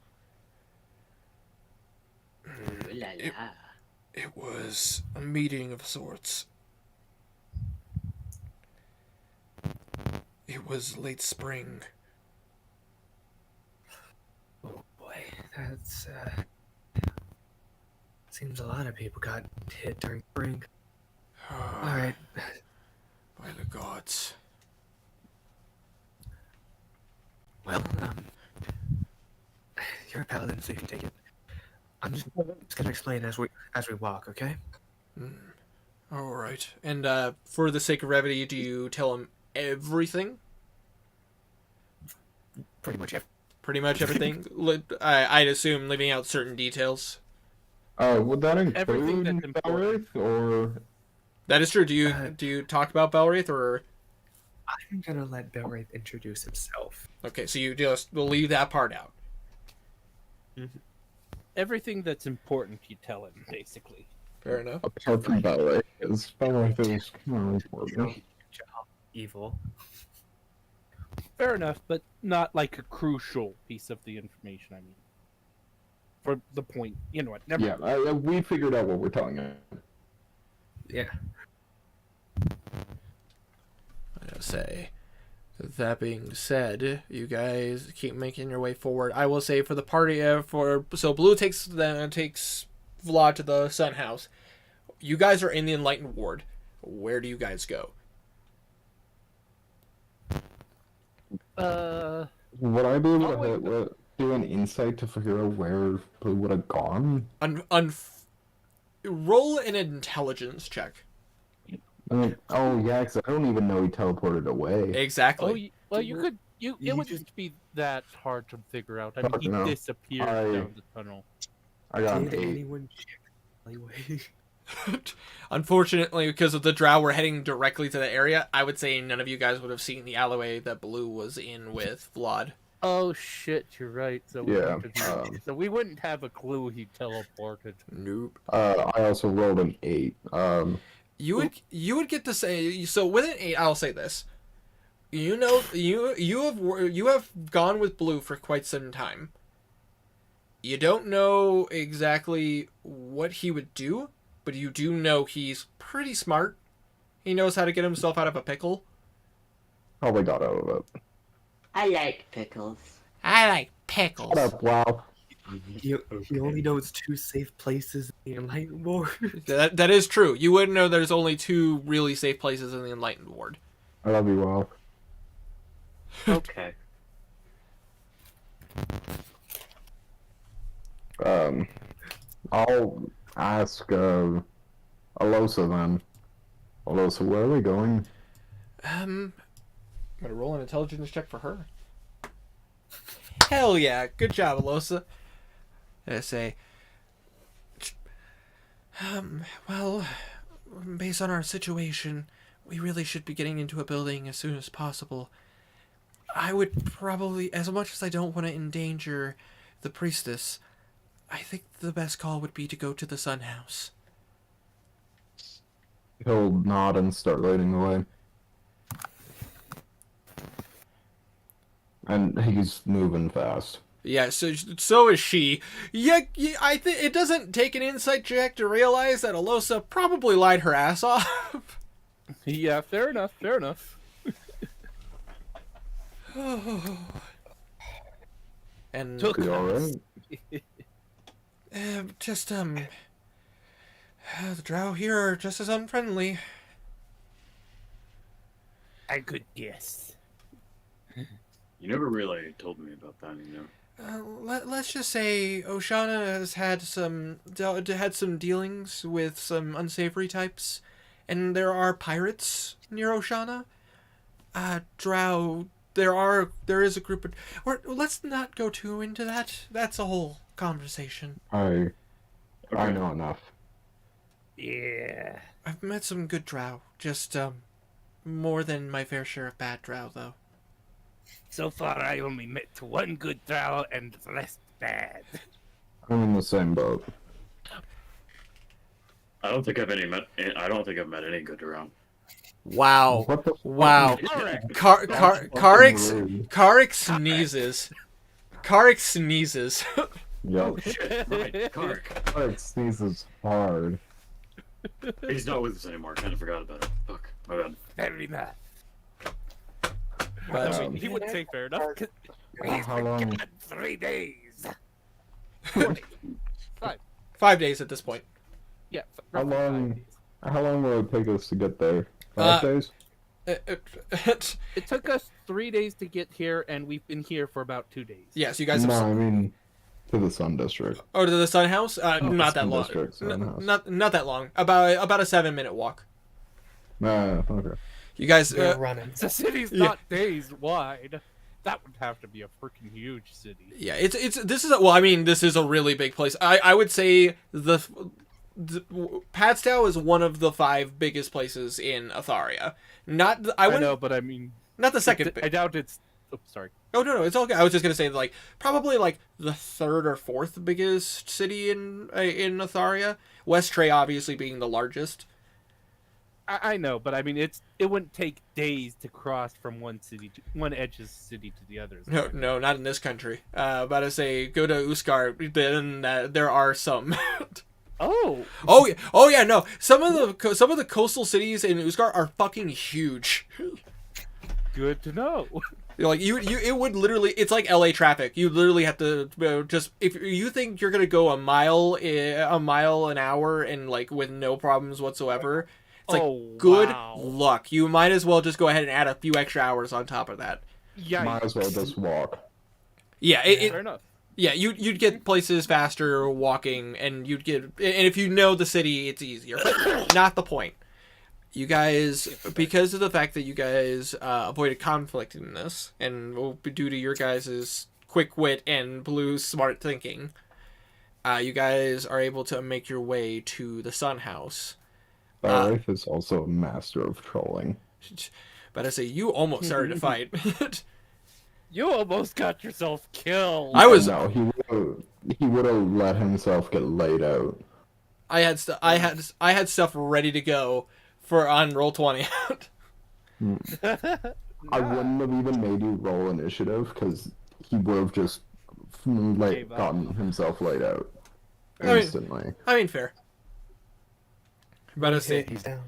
It was a meeting of sorts. It was late spring. Oh boy, that's seems a lot of people got hit during spring. Alright. By the gods. Well, you're a paladin, so you can take it. I'm just gonna explain as we walk, okay? All right. And for the sake of brevity, do you tell him everything? Pretty much Pretty much everything. I'd assume leaving out certain details. Would that Everything include that's important. Belwraith, or That is true. Do you talk about Belwraith or? I'm gonna let Belwraith introduce himself. Okay, so we'll leave that part out. Everything that's important, you tell him, basically. Fair enough. apart from Belwraith? Because Belwraith is kind of important. Evil. Fair enough, but not like a crucial piece of the information, I mean. For the point, you know what, never Yeah, we figured out what we're telling him. Yeah. I gotta say, that being said, you guys keep making your way forward. I will say for the party, so Blue takes Vlad to the Sun House. You guys are in the Enlightened Ward. Where do you guys go? Would I be able to do an insight to figure out where Blue would have gone? Roll an intelligence check. Oh yeah, because I don't even know he teleported away. Exactly. You could. It you wouldn't be that hard to figure out. I Fuck mean, no. he disappeared down the tunnel. I got an Did 8. anyone check the alleyway? Unfortunately, because of the drow, we're heading directly to the area. I would say none of you guys would have seen the alleyway that Blue was in with Vlad. Oh shit, you're right. So we Yeah, wouldn't have- so we wouldn't have a clue he teleported. Nope. I also rolled an 8. You would get to say, so with an 8, I'll say this. You know, you have gone with Blue for quite some time. You don't know exactly what he would do, but you do know he's pretty smart. He knows how to get himself out of a pickle. Probably got out of it. I like pickles. I like pickles. Shut up, wow. He only knows 2 safe places in the Enlightened Ward. That is true. You wouldn't know there's only 2 really safe places in the Enlightened Ward. I love you, wow. Okay. I'll ask Alosa then. Alosa, where are we going? I'm gonna roll an intelligence check for her. Hell yeah, good job, Alosa. I say, well, based on our situation, we really should be getting into a building as soon as possible. I would probably, as much as I don't want to endanger the priestess, I think the best call would be to go to the Sun House. He'll nod and start leading the way. And he's moving fast. Yeah, so is she. Yeah, I think it doesn't take an insight check to realize that Alosa probably lied her ass off. Yeah, fair enough. Fair enough. And Took You alright? the drow here are just as unfriendly. I could guess. You never really told me about that, you know. Let's just say Oshana has had some dealings with some unsavory types, and there are pirates near Oshana. Drow. There is a group of. Or let's not go too into that. That's a whole conversation. I know enough. Yeah. I've met some good drow. Just more than my fair share of bad drow, though. So far, I only met one good drow and the rest bad. I'm in the same boat. I don't think I've met any good around. Wow. What the Wow. Karik sneezes. Karik sneezes. Yo, Right, Kark. it sneezes hard. He's not with us anymore. Kind of forgot about it. Fuck, my bad. Very nice. But, I mean, he would say fair enough. He's How been long? gone 3 days. 5 days at this point. Yeah. How roughly 5 long? days. How long will it take us to get there? 5 days? It took us 3 days to get here, and we've been here for about 2 days. Yes, you guys No, have. I mean to the Sun District. Oh, to the Sun House? Not that Sun long. District, Sun House. Not that long. About a 7-minute walk. Okay. You guys. We're running. The city's Yeah. not days wide. That would have to be a freaking huge city. Yeah, this is this is a really big place. I would say the Padstow is one of the 5 biggest places in Atharia. I know, but I mean, not the second. I doubt it's. Oh, sorry. Oh no, it's okay. I was just gonna say probably the 3rd or 4th biggest city in Atharia. West Tray obviously being the largest. I know, but I mean, it wouldn't take days to cross from one edge's city to the other. No, not in this country. About to say, go to Uskar, then there are some. Oh yeah, no. Some of the coastal cities in Uskar are fucking huge. Good to know. It would literally, it's like LA traffic. You literally have to just, if you think you're gonna go a mile an hour and with no problems whatsoever, it's good luck. You might as well just go ahead and add a few extra hours on top of that. Yeah. Might as well just walk. Yeah, fair enough. Yeah, you'd get places faster walking, and if you know the city, it's easier. But not the point. You guys, because of the fact that you guys avoided conflict in this, and due to your guys' quick wit and Blue's smart thinking, you guys are able to make your way to the Sun House. Life is also a master of trolling. But I say you almost started a fight. You almost got yourself killed. No, he would have let himself get laid out. I had stuff ready to go on Roll20. I wouldn't have even made you roll initiative because he would have just gotten himself laid out instantly. I mean, fair. But I say, He's down.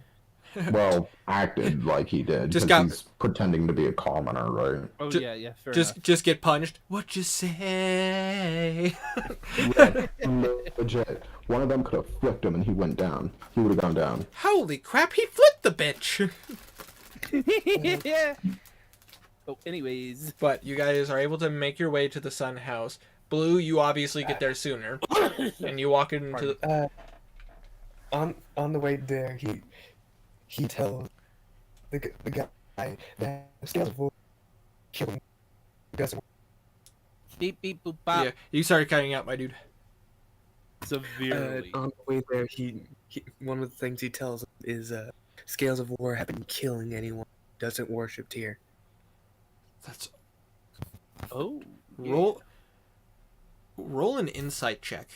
Well, acted like he did. Just He's pretending to be a commoner, right? Oh Ju- yeah, fair enough. just get punched. What you say? Yeah, legit. One of them could have flicked him and he went down. He would have gone down. Holy crap! He flipped the bitch. Yeah. Oh, anyways. But you guys are able to make your way to the Sun House. Blue, you obviously get there sooner, and you walk into. On the way there, he tells the guy that scales will kill him. Beep beep boop bop. Yeah, you started cutting out, my dude. Severely. On the way there, one of the things he tells him is scales of war have been killing anyone who doesn't worship Tyr. That's Oh. roll an insight check.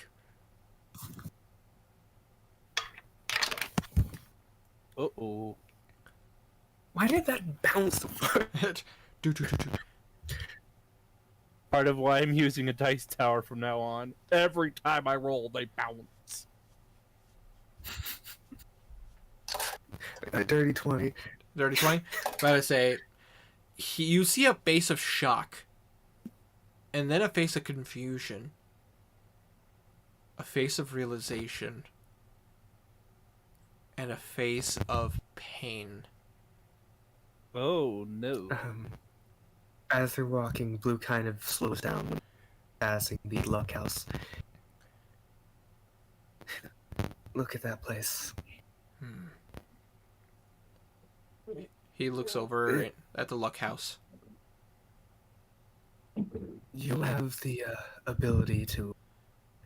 Uh-oh. Why did that bounce so far? do. Part of why I'm using a dice tower from now on. Every time I roll, they bounce. A dirty 20. Dirty 20? But I would say, you see a face of shock, and then a face of confusion, a face of realization, and a face of pain. Oh, no. As they're walking, Blue kind of slows down when passing the luck house. Look at that place. He looks over at the luck house. You have the ability to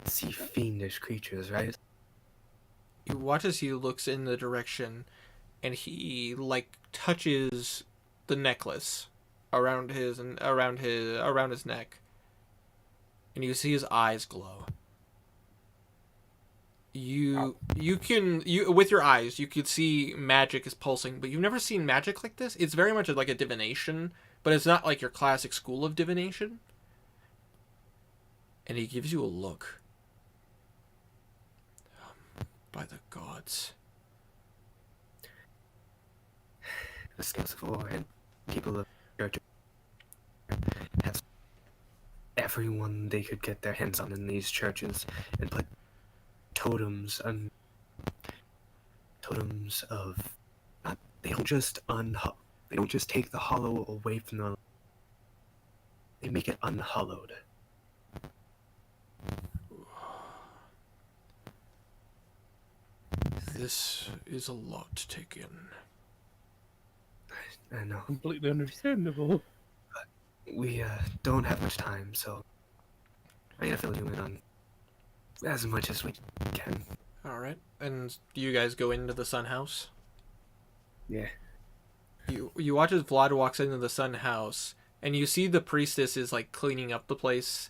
see fiendish creatures, right? You watch as he looks in the direction, and he touches the necklace around his neck, and you see his eyes glow. You with your eyes you could see magic is pulsing, but you've never seen magic like this. It's very much like a divination, but it's not like your classic school of divination. And he gives you a look. By the gods. The scales of war and people of church have everyone they could get their hands on in these churches and put totems of they don't just take the hollow away from the, they make it unhallowed. This is a lot to take in. I know. Completely understandable. We don't have much time, so I'm gonna fill you in on as much as we can. Alright. And you guys go into the sun house? Yeah. You watch as Vlad walks into the sun house, and you see the priestess is cleaning up the place,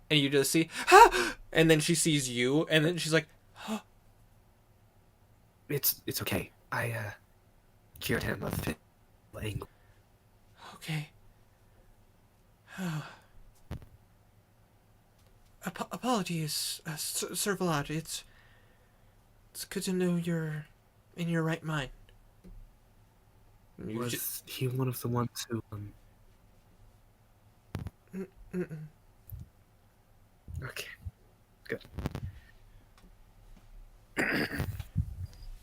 and you just see, ah! And then she sees you, and then she's like, ah. It's okay. I cured him of anger. Okay. Apologies, Sir Vlad. It's good to know you're in your right mind. Was he one of the ones who Okay. Good.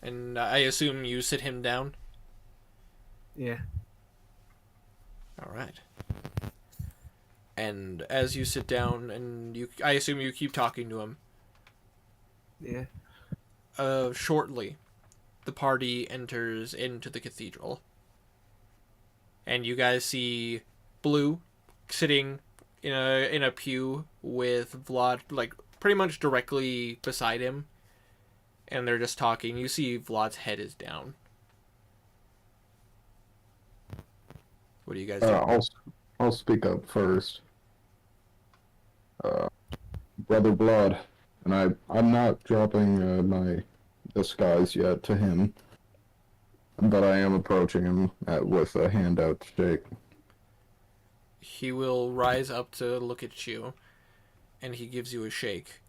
And I assume you sit him down? Yeah. Alright. And as you sit down, and I assume you keep talking to him. Yeah. Shortly, the party enters into the cathedral. And you guys see Blue sitting in a pew with Vlad, pretty much directly beside him. And they're just talking. You see Vlad's head is down. What do you guys do? I'll speak up first. Brother Blood, and I'm not dropping my disguise yet to him, but I am approaching him with a hand out to shake. He will rise up to look at you, and he gives you a shake.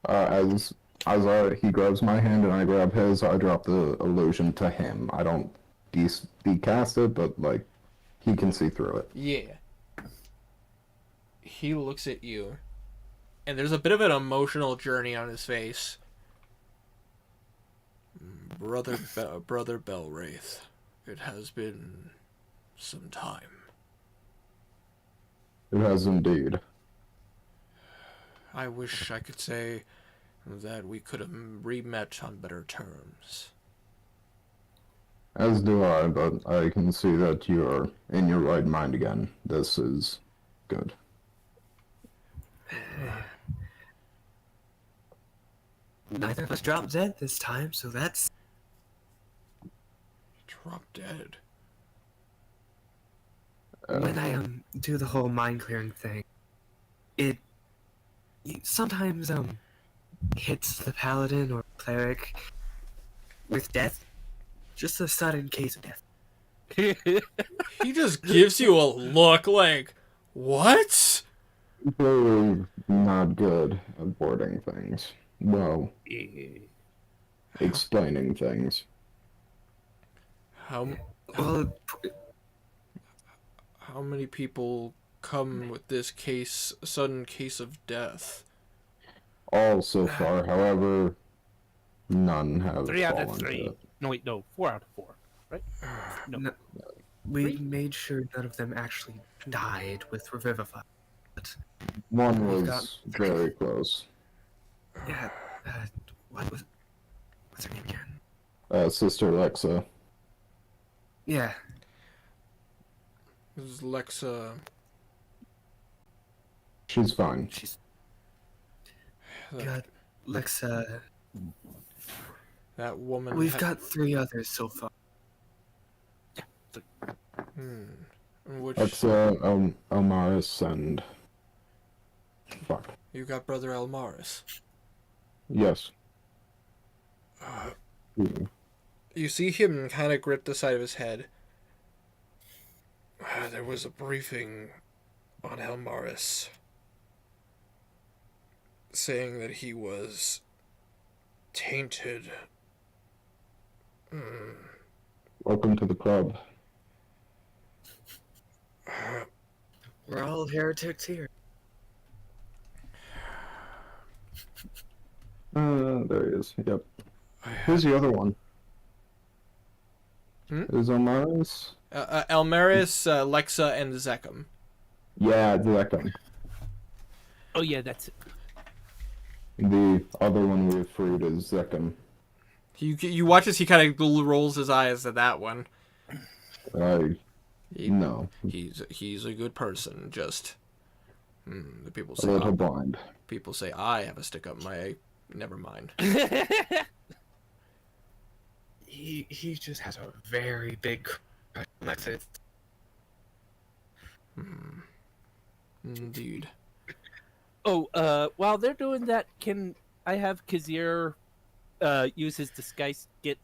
He grabs my hand and I grab his, I drop the illusion to him. I don't decast it, but he can see through it. Yeah. He looks at you, and there's a bit of an emotional journey on his face. Brother Belwraith, it has been some time. It has indeed. I wish I could say that we could have re-met on better terms. As do I, but I can see that you are in your right mind again. This is good. neither of us dropped dead this time, so that's Drop dead. when I do the whole mind clearing thing. It sometimes hits the paladin or cleric with death, just a sudden case of death. He just gives you a look like, what? They're not good at wording things. Well, explaining things. How Well, many people come with this sudden case of death? All so far, however, none have 3 out of fallen 3. to it. No, wait, no, 4 out of 4, right? No. we made sure none of them actually died with Revivify. But One We've was got- very close. yeah, what's her name again? Sister Lexa. Yeah, This is Lexa. She's fine. she's got Lexa. That woman. We've got 3 others so far. Which Lexa, Elmaris, and... Fuck. you got Brother Elmaris. Yes. You see him kind of grip the side of his head. There was a briefing on Elmaris saying that he was tainted. Welcome to the club. We're all heretics here. There he is. Yep. Who's the other one? Is Elmaris? Elmaris, Lexa, and Zekam. Yeah, Zekam. Oh, yeah, that's it. The other one we freed is Zekam. You watch as he kind of rolls his eyes at that one. No. He's a good person. Just the people A say little blind. people say I have a stick up my. Never mind. He just has a very big crush on Lexa. Indeed. Oh, while they're doing that, can I have Kazir use his disguise kit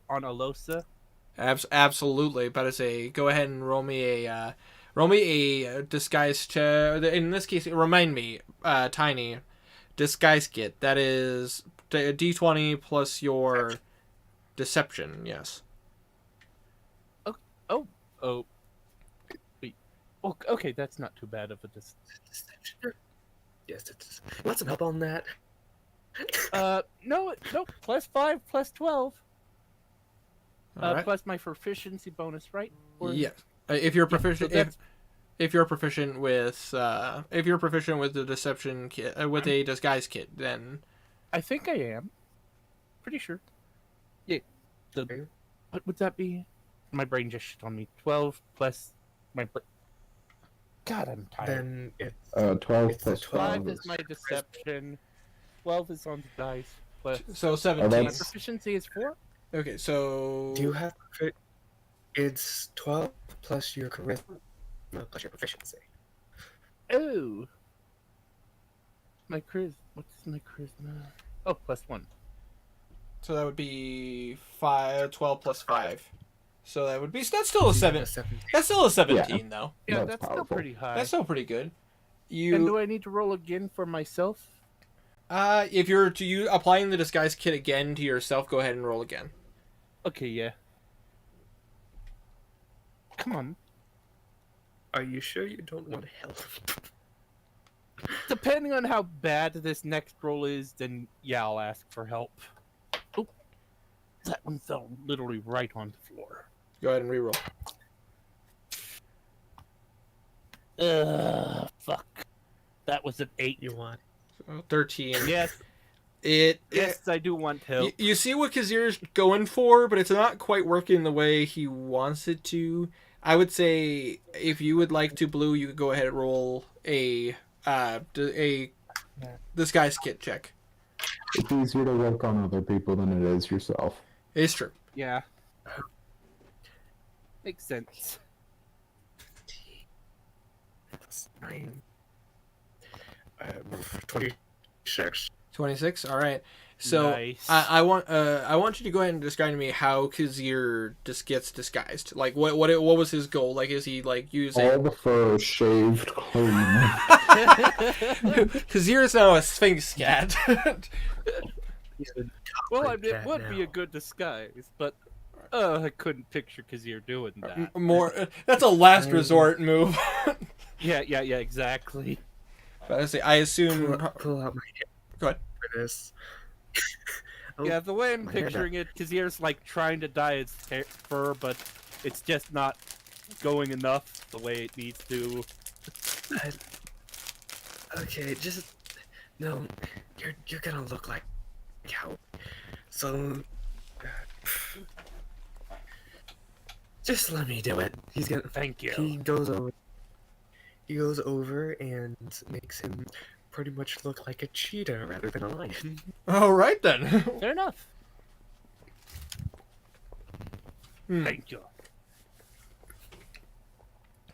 on Alosa? Absolutely. About to say, go ahead and roll me a disguise check. In this case, remind me, Tiny, disguise kit. That is D20 plus your deception. Yes. Oh, wait. Oh, okay, that's not too bad of a Deception. Yes, it's. Want some help on that? No, plus 5, plus 12. All right. Plus my proficiency bonus, right? Or- Yes. If you're proficient, so that's- if you're proficient with the deception kit with a disguise kit, then I think I am. Pretty sure. Yeah. What would that be? My brain just shit on me. 12 plus my. God, I'm tired. Then it's 12 It's plus a 5 5 is my deception. 12 is on the dice. Plus so Oh, 17. my that's- proficiency is 4. Okay, so do you have? It's 12 plus your charisma plus your proficiency. Oh. My what's my charisma? Oh, plus 1. so that would be 12 plus 5. So that would be that's still a 7. That's still a 17 though. Yeah, That's that's still powerful. pretty high. That's still pretty good. And do I need to roll again for myself? If you're applying the disguise kit again to yourself, go ahead and roll again. Okay, yeah. Come on. Are you sure you don't want help? Depending on how bad this next roll is, then yeah, I'll ask for help. Oh, that one fell literally right on the floor. Go ahead and reroll. Fuck. That was an 8. You want? So 13. Yes, It yes, I do want help. You see what Kazir's going for, but it's not quite working the way he wants it to. I would say if you would like to, Blue, you could go ahead and roll a disguise kit check. It's easier to work on other people than it is yourself. It's true. Yeah. Makes sense. 9. 26. 26. All right. So Nice. I want you to go ahead and describe to me how Kazir just gets disguised. Like what was his goal? Like is he like using All the fur is shaved clean. Kazir is now a Sphinx cat. Well, Like it that would be a now. good disguise, but I couldn't picture Kazir doing that. More that's a last resort move. Yeah, exactly. But I assume Pull out my hair Go ahead. for this. Oh, Yeah, the way I'm my hair picturing it, Kazir's like trying to dye his fur, but it's just not going enough the way it needs to. Okay, just no. You're gonna look like how. So, just let me do it. He's gonna. Thank you. He goes over. He goes over and makes him pretty much look like a cheetah rather than a lion. all right then. Fair enough. Hmm. Thank you.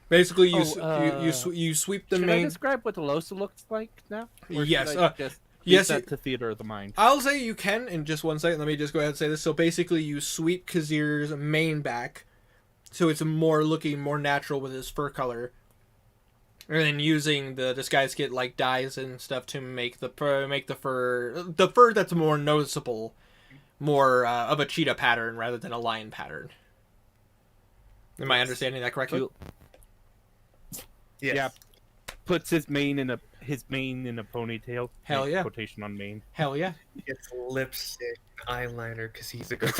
Basically, Oh, you sweep the Should I main. describe what the Losa looks like now? Or should Yes, I just yes, leave that to theater of the mind. I'll say you can in just 1 second. Let me just go ahead and say this. So basically, you sweep Kazir's mane back, so it's looking more natural with his fur color, and then using the disguise kit like dyes and stuff to make the fur that's more noticeable, more of a cheetah pattern rather than a lion pattern. Am I understanding that correctly? Cool. Yes. Yeah. Puts his mane in a ponytail. Hell Make yeah. Quotation on mane. Hell yeah. He gets lipstick, eyeliner, because he's a good.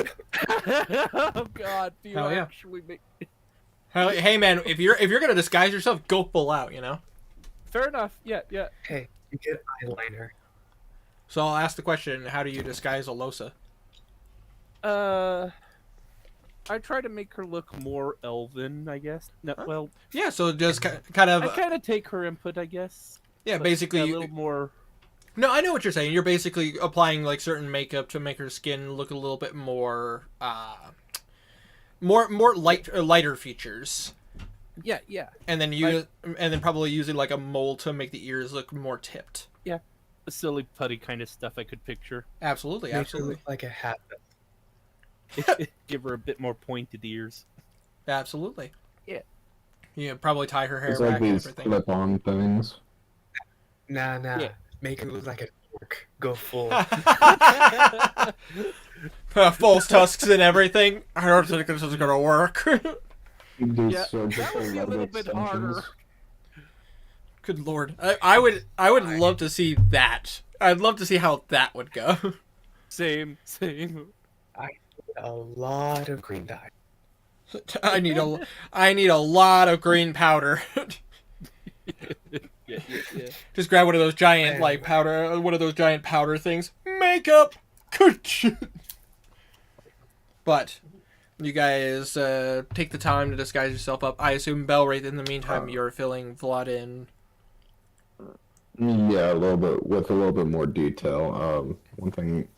Oh God! Do you Hell yeah. actually make? Hell, hey man, if you're gonna disguise yourself, go full out, you know. Fair enough. Yeah. Hey, you get eyeliner. So I'll ask the question: how do you disguise a Losa? I try to make her look more elven, I guess. No, well, Yeah, so just kind of I kind of take her input, I guess. yeah, but basically. a little more. No, I know what you're saying. You're basically applying like certain makeup to make her skin look a little bit more, lighter features, Yeah. and then probably using like a mold to make the ears look more tipped. A silly putty kind of stuff I could picture. Absolutely, Make her absolutely, look like a hat. Give her a bit more pointed ears. absolutely. Yeah. You probably tie her hair It's back like and these everything. clip-on things. Nah. Yeah. Make her look like a dork. Go full. False tusks and everything. I don't think this is gonna work. These Yeah, surgical that would be a little leather bit harder. extensions. Good lord, I would love to see that. I'd love to see how that would go. Same. A lot of green dye. I need a lot of green powder. Yeah. Just grab one of those giant powder things. Makeup. But you guys take the time to disguise yourself up. I assume Belwraith. In the meantime, you're filling Vlad in. Yeah, a little bit with a little bit more detail. One thing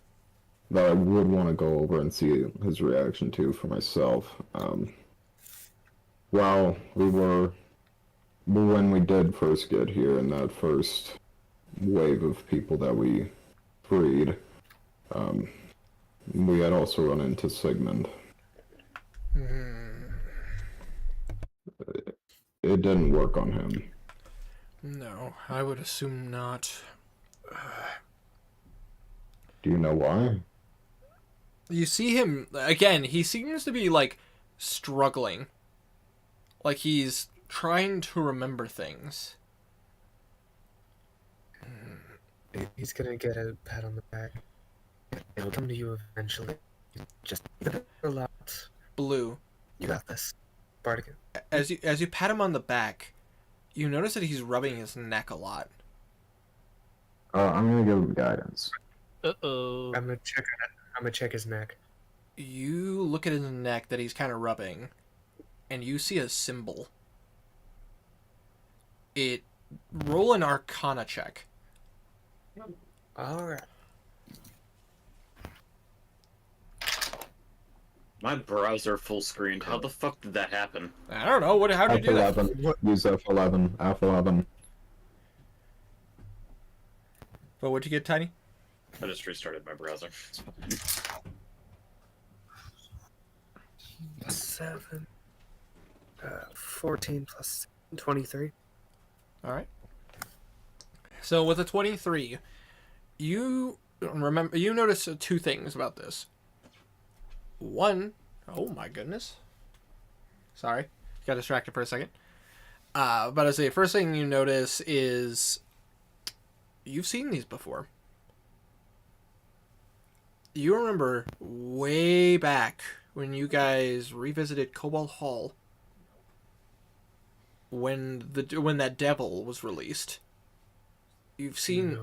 that I would want to go over and see his reaction to for myself. While when we did first get here in that first wave of people that we freed, we had also run into Sigmund. It didn't work on him. No, I would assume not. Do you know why? You see him again. He seems to be like struggling, like he's trying to remember things. He's gonna get a pat on the back. It'll come to you eventually. Just relax. Blue, You got this. Bardigan. as you pat him on the back, you notice that he's rubbing his neck a lot. I'm gonna give him guidance. Uh-oh. I'm gonna check his neck. You look at his neck that he's kind of rubbing, and you see a symbol. Roll an Arcana check. Alright. My browser full screened. How the fuck did that happen? I don't know. How did you do that? F11. Use F11. F11. But what'd you get, Tiny? I just restarted my browser. 7. 14 plus 23. All right. So with a 23, you notice two things about this. One, oh my goodness. Sorry, got distracted for a second. But I say, first thing you notice is you've seen these before. You remember way back when you guys revisited Cobalt Hall, when that devil was released. You've seen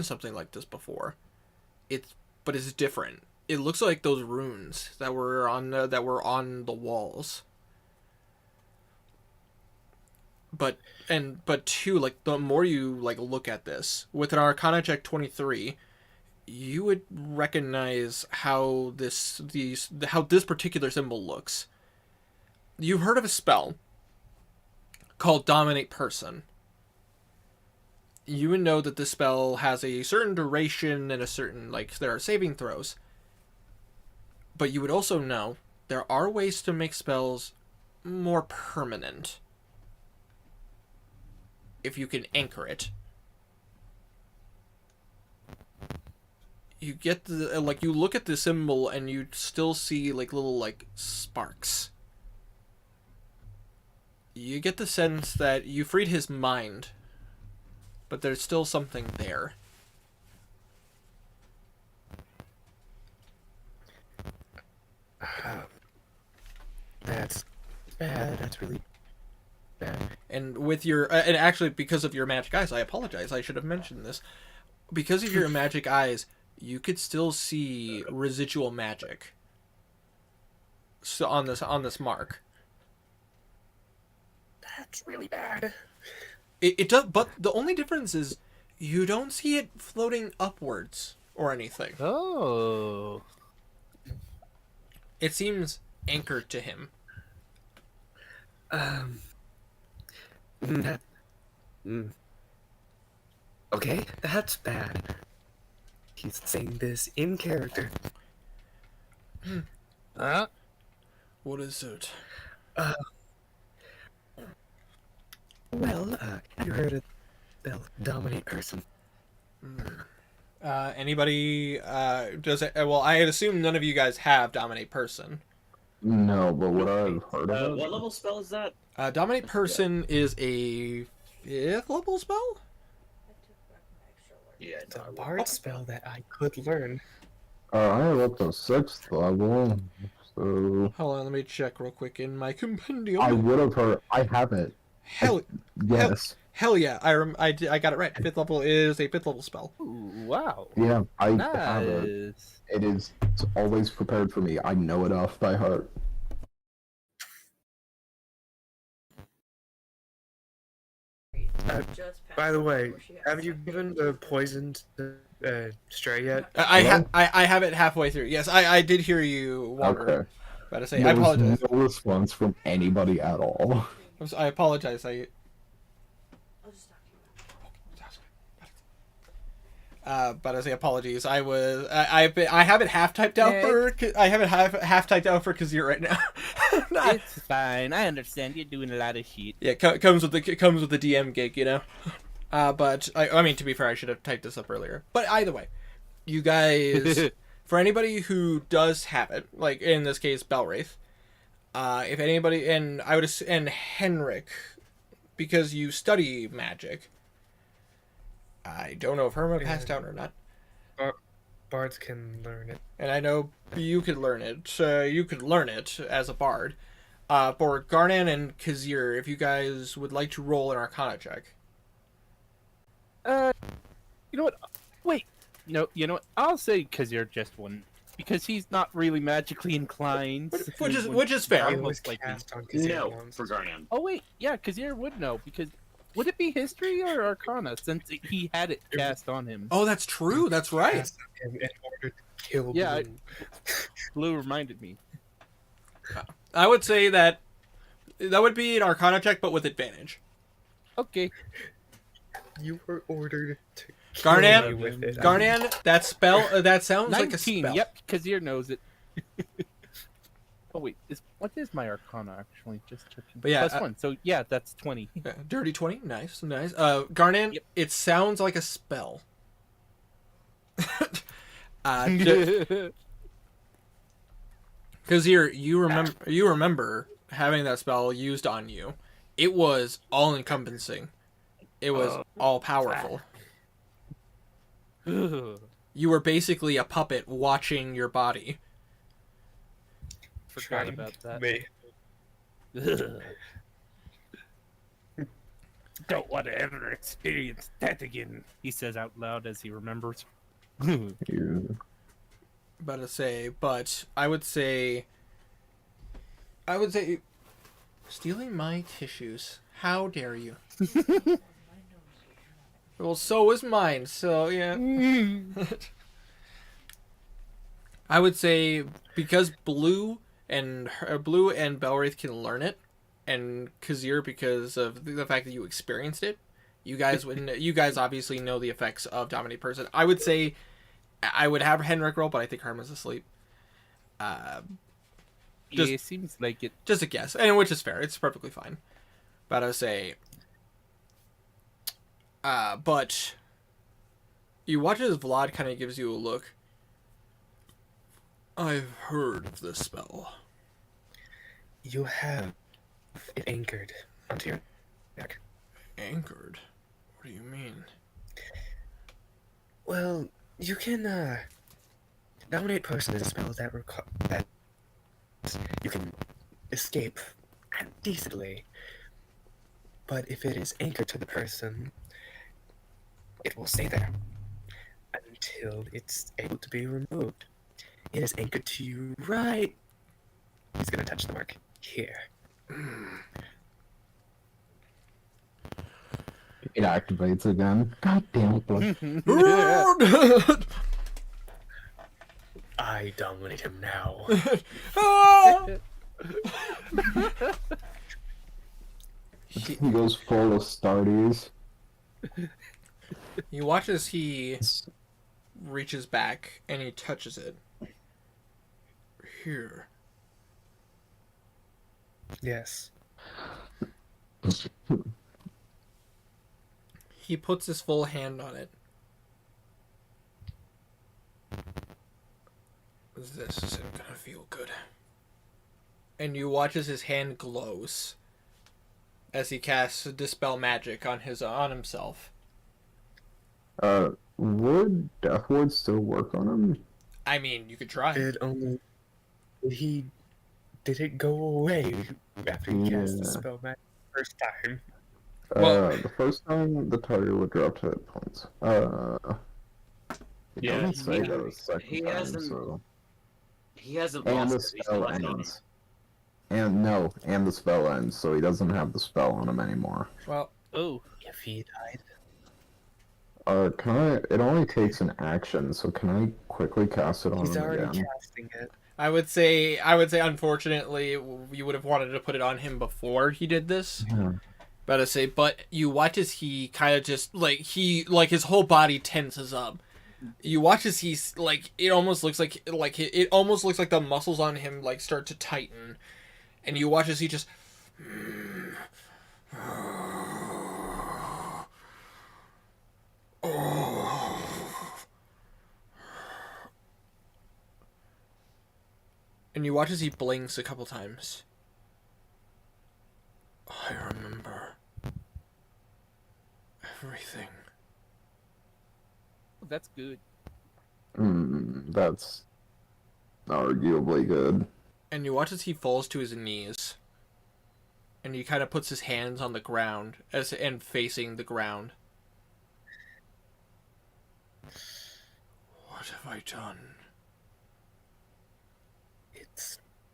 something like this before. But it's different. It looks like those runes that were on the walls. But two, like, the more you like look at this with an Arcana check 23, you would recognize how this particular symbol looks. You've heard of a spell called Dominate Person. You would know that this spell has a certain duration and a certain, like, there are saving throws. But you would also know there are ways to make spells more permanent if you can anchor it. You get you look at the symbol and you still see, like, little, like, sparks. You get the sense that you freed his mind, but there's still something there. That's bad. That's really bad. And with your and actually, because of your magic eyes, I apologize, I should have mentioned this. Because of your magic eyes, you could still see residual magic. So on this mark. That's really bad. It does, but the only difference is you don't see it floating upwards or anything. Oh. It seems anchored to him. Okay, that's bad. He's saying this in character. What is it? Well, have you heard of Bell Dominate Person? Anybody does it? Well, I assume none of you guys have Dominate Person. No, but what I've heard of What level spell is that? Dominate Person is a 5th level spell? Yeah, It's a bard spell that I could learn. I have up to 6th level, so Hold on, let me check real quick in my compendium. I would have heard. I have it. Hell yeah, I got it right. 5th level is a 5th level spell. Ooh, wow. Yeah, I have it. Nice. It's always prepared for me. I know it off by heart. By the way, have you given the poison to Stray yet? I have it halfway through. Yes, I did hear you wander. Okay. But I say, There I apologize. was no response from anybody at all. I apologize. But I say apologies. I have it half typed out for Kazir right now. It's fine. I understand you're doing a lot of shit. Yeah, comes with the DM gig, you know. But I mean, to be fair, I should have typed this up earlier. But either way, you guys, for anybody who does have it, like in this case, Belwraith, if anybody, and Henrik, because you study magic. I don't know if Herma passed down or not. Bards can learn it. And I know you could learn it. You could learn it as a bard. For Garnan and Kazir, if you guys would like to roll an Arcana check. You know what? Wait. You know what? I'll say Kazir just wouldn't, because he's not really magically inclined. Which is fair. I was Most likely. cast on Kazir No, once. for Garnan. Oh wait, yeah, Kazir would know, because would it be history or Arcana, since he had it cast on him? Oh, that's true. That's right. Cast on him in order to Kill Yeah, Blue. Blue reminded me. I would say that would be an Arcana check, but with advantage. Okay. You were ordered to kill Garnan, me with it. Garnan, that spell, that sounds like a 19. spell. Yep, Kazir knows it. Oh wait, what is my Arcana actually? Just checking. But yeah, +1. So yeah, that's 20. Yeah, dirty 20, nice, nice. Garnan, Yep. it sounds like a spell. Because you remember having that spell used on you. It was all encompassing. It was all powerful. Ugh. You were basically a puppet watching your body. Forgot Trying about that. Me. Ugh. Don't want to ever experience that again. He says out loud as he remembers. About to say, but I would say, stealing my tissues. How dare you? Well, so was mine. So yeah. I would say because Blue and Belwraith can learn it, and Kazir because of the fact that you experienced it. You guys obviously know the effects of Dominate Person. I would say I would have Henrik roll, but I think Karma's asleep. Just- It seems like it. Just a guess, and which is fair. It's perfectly fine. But I would say, but you watch as Vlad kind of gives you a look. I've heard of this spell. You have it anchored onto your neck. Anchored? What do you mean? Well, you can Dominate Person is a spell that you can escape decently. But if it is anchored to the person, it will stay there until it's able to be removed. It is anchored to you right. He's gonna touch the mark here. It activates again. God damn it, Blue. I dominate him now. He goes full of Stardies. You watch as he reaches back and he touches it. Here. Yes. He puts his full hand on it. This isn't gonna feel good. And you watch as his hand glows as he casts Dispel Magic on himself. Would Death Ward still work on him? I mean, you could try. Did it go away after he cast the Yeah. spell back first time? Well- The first time the target would drop to hit points. It Yeah, doesn't say he- that the second he time, hasn't so... He hasn't And the lost it. He's spell still on him. ends. And the spell ends, so he doesn't have the spell on him anymore. Well, Oh, If he died. It only takes an action, so can I quickly cast it on He's him already again? casting it. I would say, unfortunately, you would have wanted to put it on him before he did this. Yeah. But you watch as he kind of just, his whole body tenses up. You watch as he's, it almost looks like the muscles on him, start to tighten. And you watch as he just... And you watch as he blinks a couple times. I remember everything. that's good. That's arguably good. And you watch as he falls to his knees. And he kind of puts his hands on the ground and facing the ground. What have I done?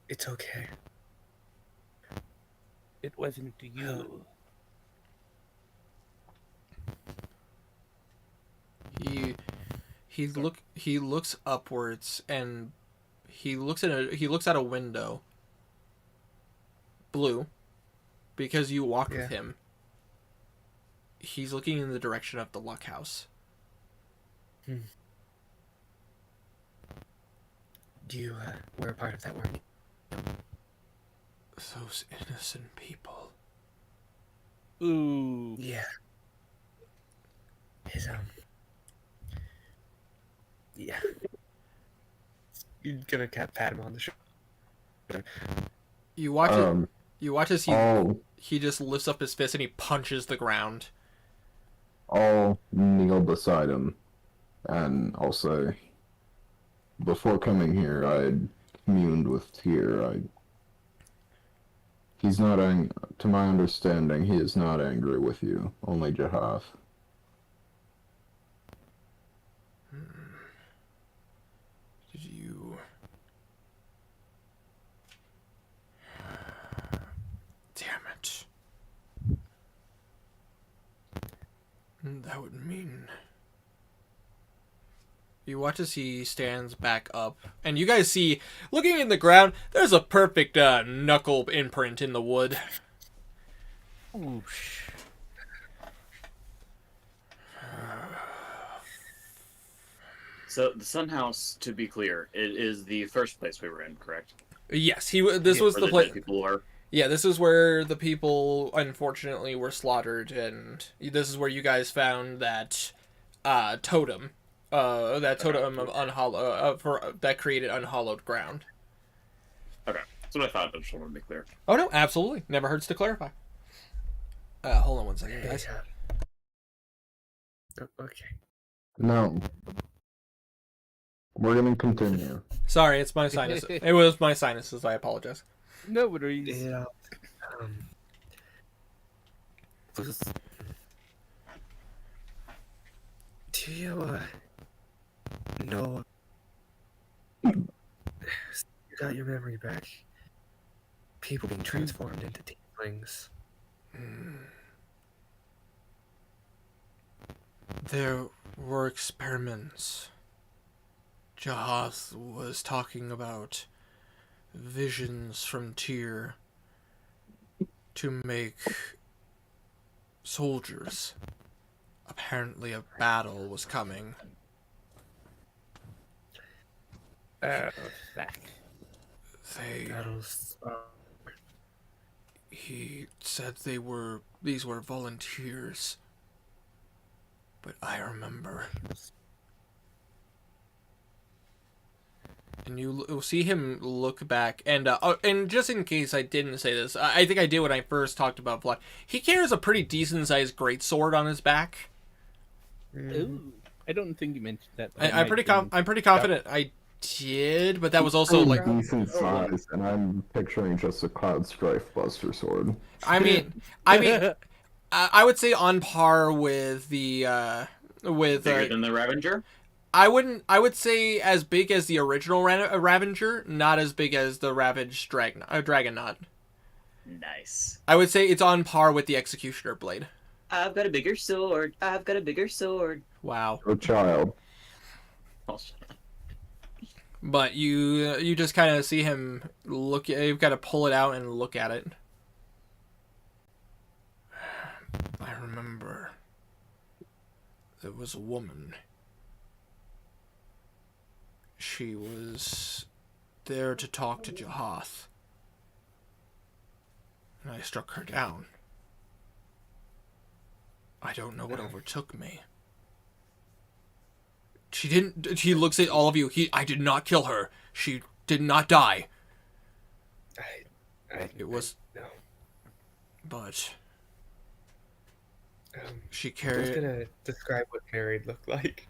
It's okay. It wasn't you. He looks upwards and he looks at a window. Blue, because you walked with him. He's looking in the direction of the Luck House. Do you were a part of that work? Those innocent people. Ooh. Yeah. His yeah. You're gonna pat him on the shoulder. You watch it. You watch as I'll he just lifts up his fist and he punches the ground. I'll kneel beside him, and I'll say, before coming here, I'd communed with Tyr. He's not to my understanding, he is not angry with you, only Jahath. Did you... Damn it. That would mean... You watch as he stands back up, and you guys see, looking in the ground, there's a perfect knuckle imprint in the wood. Oosh. So the Sun House, to be clear, it is the first place we were in, correct? Yes, this was Where the dead place. people were. Yeah, this is where the people unfortunately were slaughtered, and this is where you guys found that totem. That totem of that created unhallowed ground. Okay, that's what I thought. I just wanted to be clear. Oh no, absolutely, never hurts to clarify. Hold on one second, guys. Okay. No. We're gonna continue. Sorry, it's my sinus. It was my sinuses. I apologize. No worries. Yeah. Was... Do you know? You got your memory back. People being transformed into tieflings. There were experiments. Jahath was talking about visions from Tyr to make soldiers. Apparently a battle was coming. Back. Battles. He said these were volunteers. But I remember. And you'll see him look back, and just in case I didn't say this, I think I did when I first talked about Vlad. He carries a pretty decent-sized greatsword on his back. Ooh. I don't think you mentioned that. I'm pretty confident I did, but that was also like decent size, and I'm picturing just a Cloud Strife Buster sword. I mean, I would say on par with the Bigger than the Ravager? I would say as big as the original Ravager, not as big as the Ravaged Dragonaut. Nice. I would say it's on par with the Executioner blade. I've got a bigger sword. I've got a bigger sword. Wow. Your child. But you just kind of see him look. You've got to pull it out and look at it. I remember there was a woman. She was there to talk to Jahath, and I struck her down. I don't know what overtook me. She didn't. He looks at all of you. I did not kill her. She did not die. It was. No. But she I was carried. gonna describe what married looked like.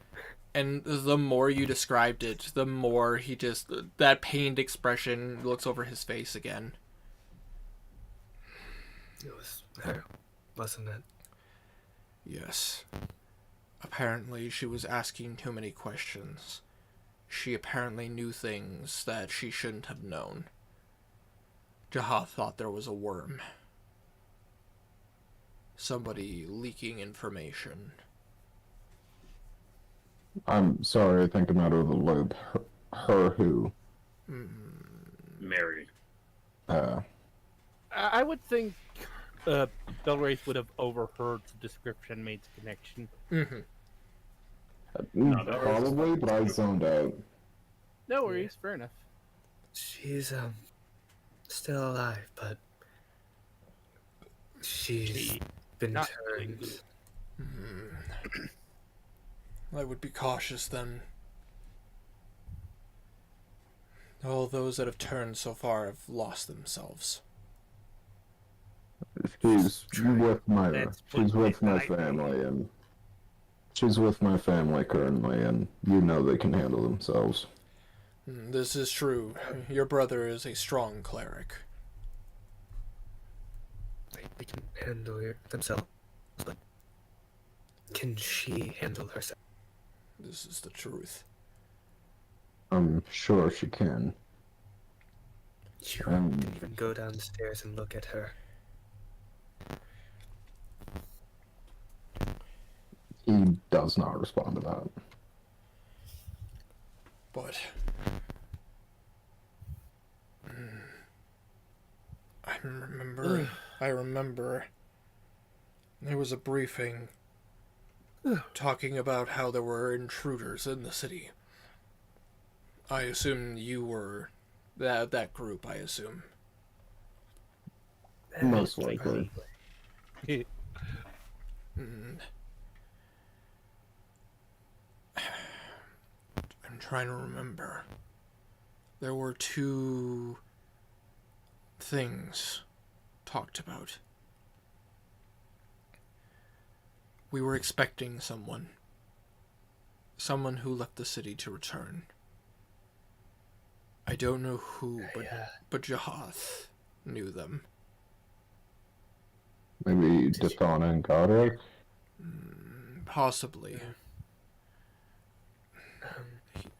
And the more you described it, the more he just that pained expression looks over his face again. It was her, wasn't it? Yes. Apparently, she was asking too many questions. She apparently knew things that she shouldn't have known. Jahath thought there was a worm. Somebody leaking information. I'm sorry, I think I'm out of the loop. Her who? Mary. I would think Belwraith would have overheard the description, made the connection. Mm-hmm. No, that was- Probably, but I zoned out. No worries, fair enough. She's still alive, but she's been Not turned. good. I would be cautious then. All those that have turned so far have lost themselves. She's with my Let's she's put with it my lightly. family, and she's with my family currently, and you know they can handle themselves. This is true. Your brother is a strong cleric. They can handle themselves, but can she handle herself? This is the truth. I'm sure she can. You Um, didn't even go downstairs and look at her. He does not respond to that. But I remember there was a briefing talking about how there were intruders in the city. I assume you were that group, I assume. Most likely. Mm. I'm trying to remember. There were two things talked about. We were expecting someone. Someone who left the city to return. I don't know who, but Jahath knew them. Maybe Dithana and Godric? Possibly.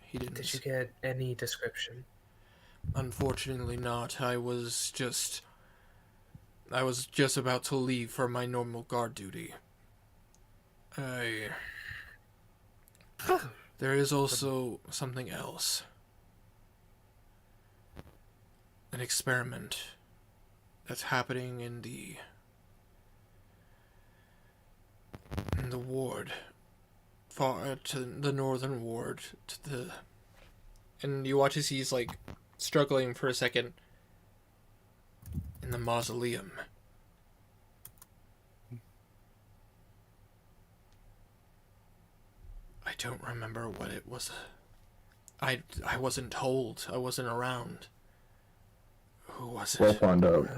He didn't. Did you get any description? Unfortunately not. I was just about to leave for my normal guard duty. There is also something else. An experiment that's happening in the ward, far to the northern ward, and you watch as he's like struggling for a second in the mausoleum. I don't remember what it was. I wasn't told. I wasn't around. Who was We'll it? find out.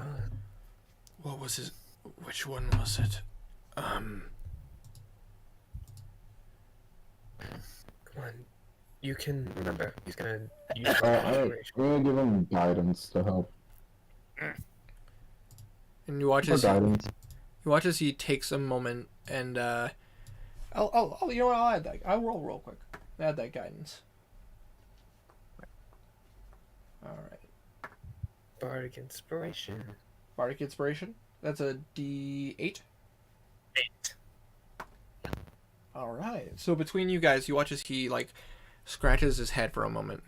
What was it? Which one was it? Come on. You can remember. He's gonna use I'm inspiration. gonna give him guidance to help. And you watch Or as guidance. he takes a moment and I'll you know what, I'll add that. I'll roll real quick. Add that guidance. Alright. Bardic inspiration. Bardic Inspiration. That's a D8. 8. Alright. So between you guys, you watch as he like scratches his head for a moment.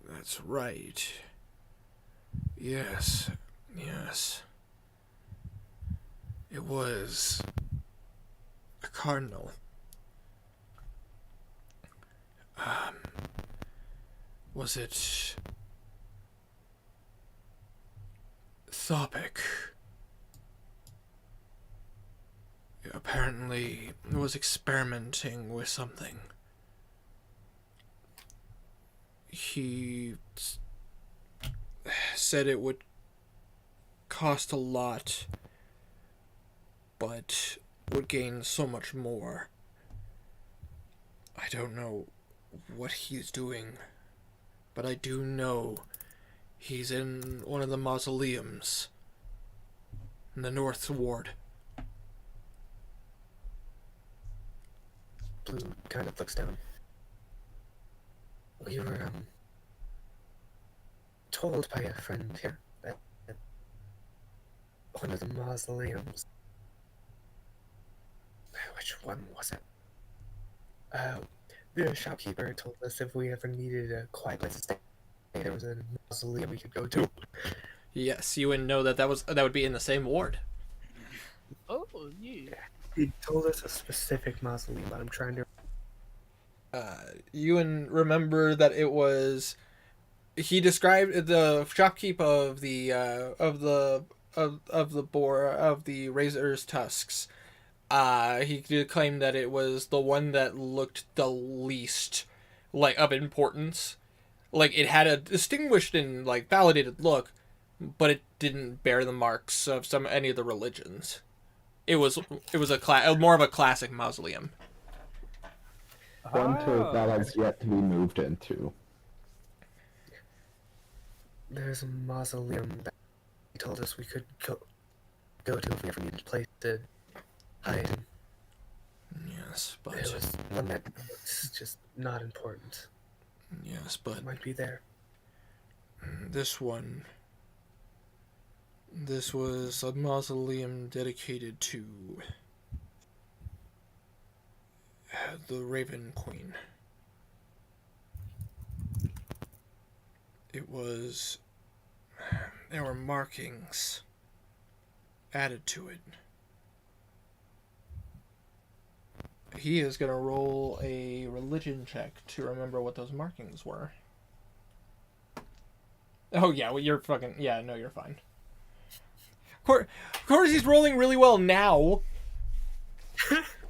That's right. Yes. Yes. It was a cardinal. Was it Thopic? Apparently was experimenting with something. He said it would cost a lot, but would gain so much more. I don't know what he's doing, but I do know he's in one of the mausoleums in the North Ward. Blue kind of looks down. We were told by a friend here that one of the mausoleums Which one was it? The shopkeeper told us if we ever needed a quiet place to stay, there was a mausoleum we could go to. Yes, you wouldn't know that would be in the same ward. Oh, yeah. He told us a specific mausoleum, but I'm trying to. Ewan remember that it was. He described the shopkeep of the razor's tusks. He did claim that it was the one that looked the least like of importance. Like it had a distinguished and like validated look, but it didn't bear the marks of any of the religions. It was more of a classic mausoleum. One that has yet to be moved into. There's a mausoleum that he told us we could go to if we ever needed a place to hide. Yes, It was one that was just not important. Yes, but It might be there. this was a mausoleum dedicated to the Raven Queen. There were markings added to it. He is going to roll a religion check to remember what those markings were. Oh, yeah, well, you're fucking... Yeah, no, you're fine. Of course he's rolling really well now.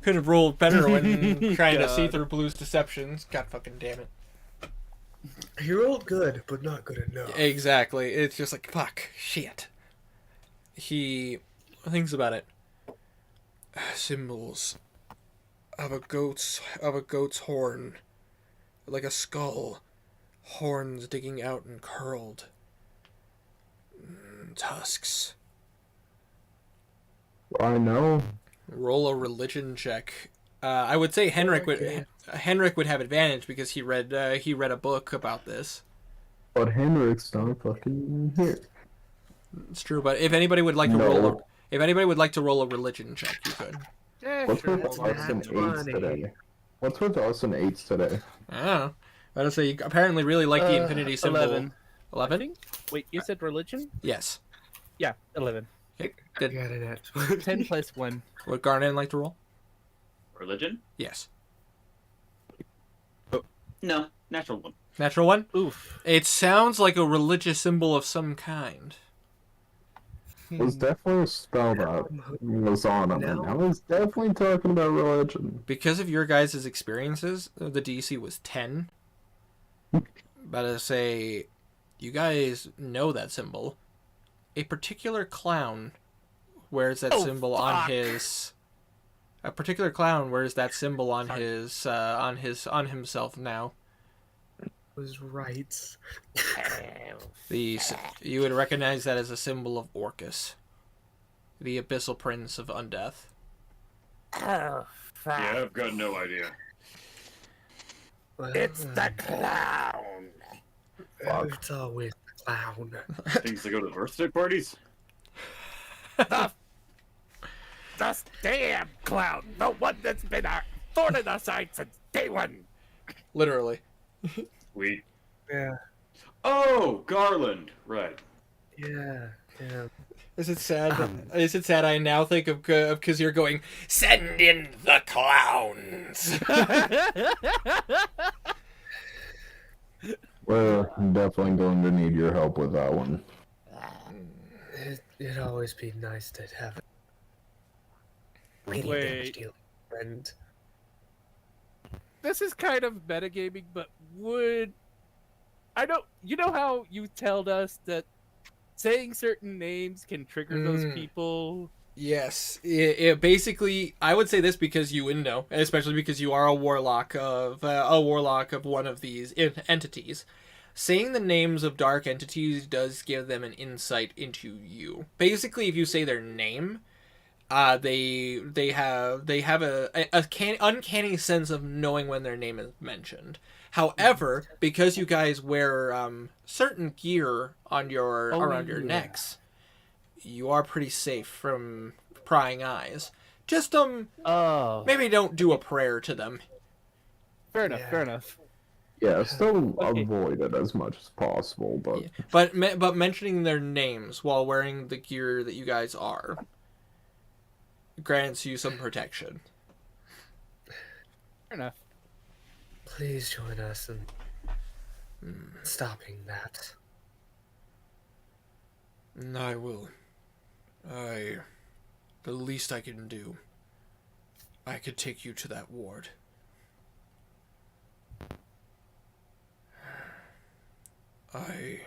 Could have rolled better when trying to see through Blue's deceptions. God fucking damn it. He rolled good, but not good enough. Exactly. It's just like, fuck, shit. He thinks about it. Symbols of a goat's horn, like a skull, horns digging out and curled, tusks. I know. Roll a religion check. I would say Henrik would have advantage because he read a book about this. But Henrik's not fucking here. It's true, but if anybody would like to roll a religion check, you could. Yeah, What's sure. with us and eights today? What's with us and eights today? I don't know. I would say you apparently really like the infinity symbol. 11. 11? Wait, you said religion? Yes. Yeah, 11. Okay, I good. got it at 10 plus 1. Would Garnet like to roll? Religion? Yes. No, natural one. Natural one? Oof. It sounds like a religious symbol of some kind. It was definitely a spell that was on him, and I was definitely talking about religion. Because of your guys' experiences, the DC was 10. But to say, you guys know that symbol. A particular clown wears that symbol on his... A particular clown wears that symbol on on himself now. was right. You would recognize that as a symbol of Orcus, the abyssal prince of undeath. Oh, fuck. Yeah, I've got no idea. Well, It's the clown. It's always the clown. Things to go to the birthday parties? The damn clown. The one that's been our thorn in the side since day one. Literally. We. Yeah, Oh, Garland. Right. yeah. Is it sad? Is it sad? I now think of because you're going. Send in the clowns. We're definitely going to need your help with that one. It'd always be nice to have a radiant damage Wait. dealing friend. This is kind of metagaming, but would... I don't... You know how you told us that saying certain names can trigger those people? Yes, it basically, I would say this because you would know, especially because you are a warlock of one of these entities. Saying the names of dark entities does give them an insight into you. Basically, if you say their name, they have a uncanny sense of knowing when their name is mentioned. However, because you guys wear certain gear on around your necks, you are pretty safe from prying eyes. Just Oh, maybe don't do a prayer to them. fair enough. Yeah. Fair enough. Yeah, still Okay. avoid it as much as possible, but Yeah. But mentioning their names while wearing the gear that you guys are grants you some protection. Fair enough. Please join us in stopping that. I will. The least I can do. I could take you to that ward. I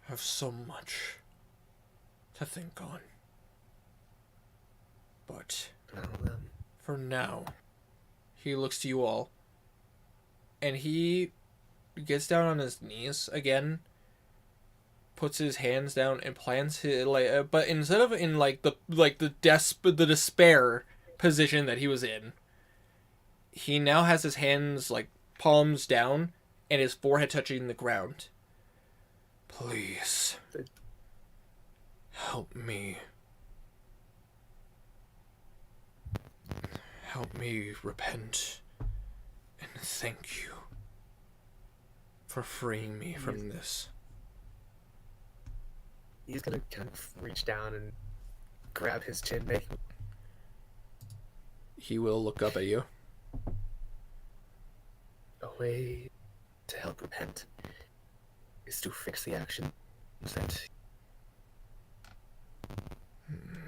have so much to think on. But Well, for now, he looks to you all, and he gets down on his knees again, puts his hands down and plants his but instead of in the despair position that he was in, he now has his hands like palms down and his forehead touching the ground. Please help me. Help me repent and thank you for freeing me from this. he's gonna kind of reach down and grab his chin, make He will look up at you. a way to help repent is to fix the action that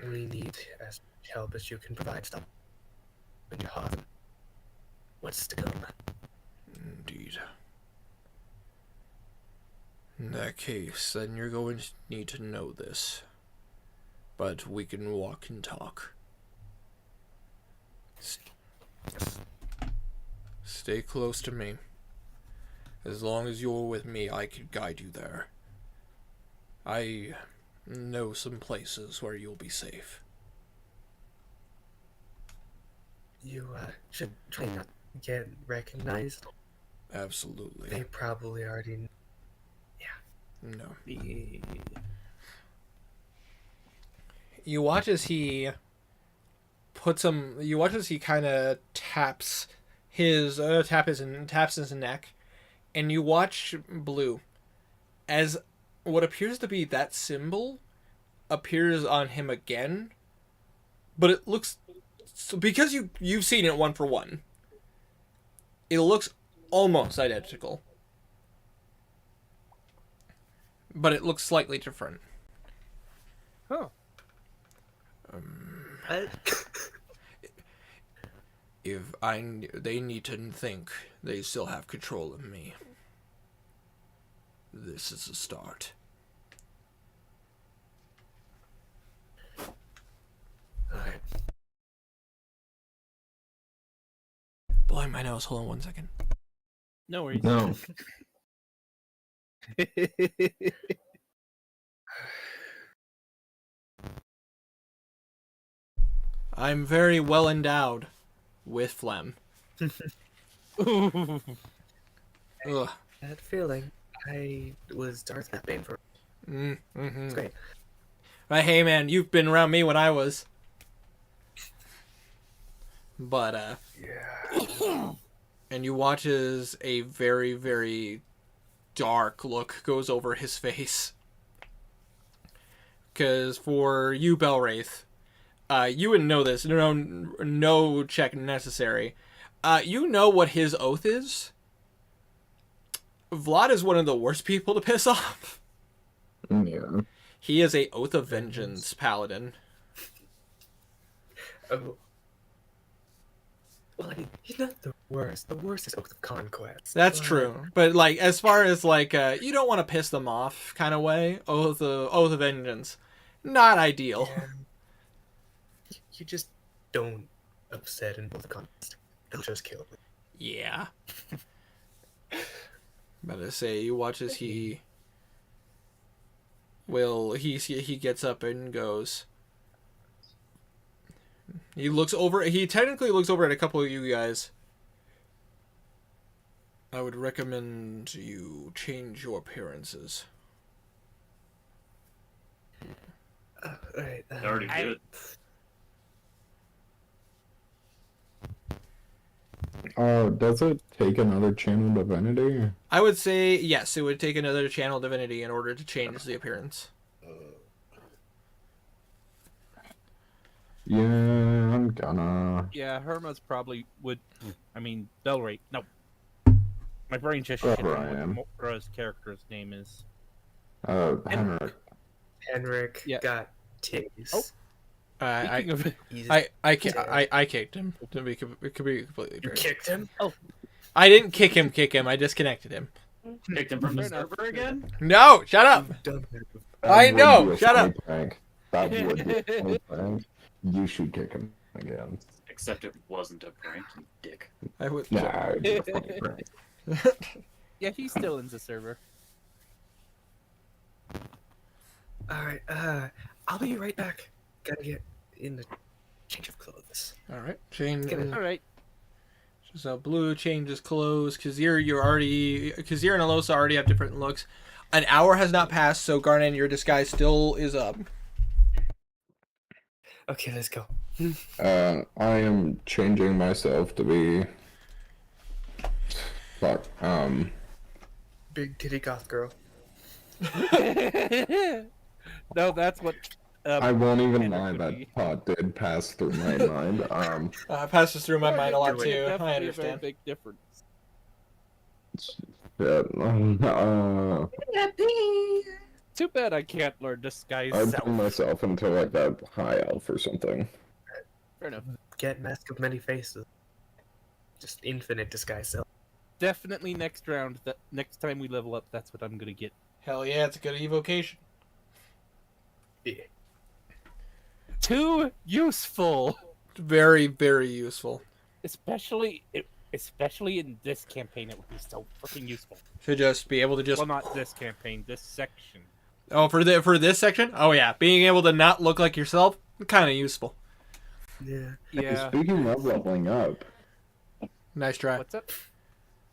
we need as much help as you can provide. Stop in your heart. What's to come? Indeed. In that case, then you're going to need to know this. But we can walk and talk. Stay close to me. As long as you're with me, I can guide you there. I know some places where you'll be safe. You should try not to get recognized. Absolutely. They probably already. No. You watch as he puts him. You watch as he kind of taps his taps his neck, and you watch Blue as what appears to be that symbol appears on him again, but it looks because you've seen it one for one. It looks almost identical, but it looks slightly different. Huh. If they need to think they still have control of me. This is a start. Alright. Blowing my nose. Hold on 1 second. No worries. no. I'm very well endowed with phlegm. Ooh. Ugh. That feeling. I was Darth Bane for. Mm-hmm. It's great. But hey, man, you've been around me when I was. But Yeah. and you watch as a very, very dark look goes over his face. Because for you, Belwraith, you wouldn't know this. No check necessary. You know what his oath is? Vlad is one of the worst people to piss off. Yeah. He is a Oath of Vengeance paladin. Oh. Well, I mean, he's not the worst. The worst is Oath of Conquest. That's But- true. But like as far as like you don't want to piss them off kind of way, Oath of Vengeance. Not ideal. Yeah. You just don't upset in Oath of Conquest. They'll just kill me. Yeah. But I say you watch as he gets up and goes. He technically looks over at a couple of you guys. I would recommend you change your appearances. Alright. I already did. Does it take another channel divinity? I would say yes. It would take another channel divinity in order to change the appearance. Yeah, I'm gonna. Yeah, Herma's probably would. I mean, Belray. No. My brain just Oh, shit on Ryan. what Mora's character's name is. Henrik. Henrik Yeah. got titties. Oh. I Speaking of, He's I dead. kicked him. To be completely You fair. kicked him? I didn't kick him. I disconnected him. Kicked him from the Fair enough. server again? No, shut up. Dumb. I That would know, be a shut funny up. Prank. That would be a funny prank. You should kick him again. Except it wasn't a prank, you dick. I would. Nah, it'd be a funny prank. yeah, he's still in the server. Alright, I'll be right back. Gotta get in the change of clothes. All right, change. Get All right. So Blue changes clothes. Kazir and Alosa already have different looks. An hour has not passed, so Garnan, your disguise still is up. Okay, let's go. I am changing myself to be. Fuck. Big titty goth girl. no, that's what. I won't even Henrik lie, would that be. thought did pass through my mind. Passes through my mind a lot do it. too. Definitely I a very understand. big difference. Yeah, Too bad I can't learn disguise. I'd self. turn myself into like that high elf or something. Fair enough. Get mask of many faces. Just infinite disguise self. Definitely next round. That next time we level up, that's what I'm gonna get. Hell yeah, it's a good evocation. Yeah. Too useful, Very, very useful. especially in this campaign. It would be so freaking useful. To just be able to just. Well, not this campaign. This section. Oh, for this section? Oh yeah, being able to not look like yourself, kind of useful. Yeah. Yeah. Speaking of leveling up, Nice try. What's up?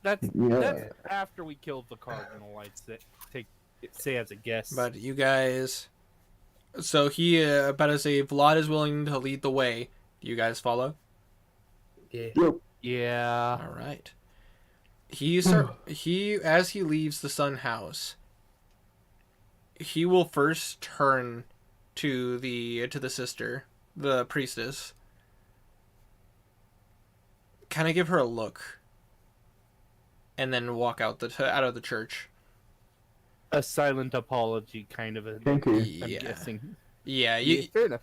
That's yeah, after we killed the cardinal. I'd say as a guess. But you guys. So he about to say Vlad is willing to lead the way. Do you guys follow? Yeah. yeah. All right. He as he leaves the Sun House, he will first turn to the sister, the priestess. Kind of give her a look, and then walk out of the church. A silent apology, kind of. thank you. I'm Yeah, guessing. yeah. Yeah, fair enough.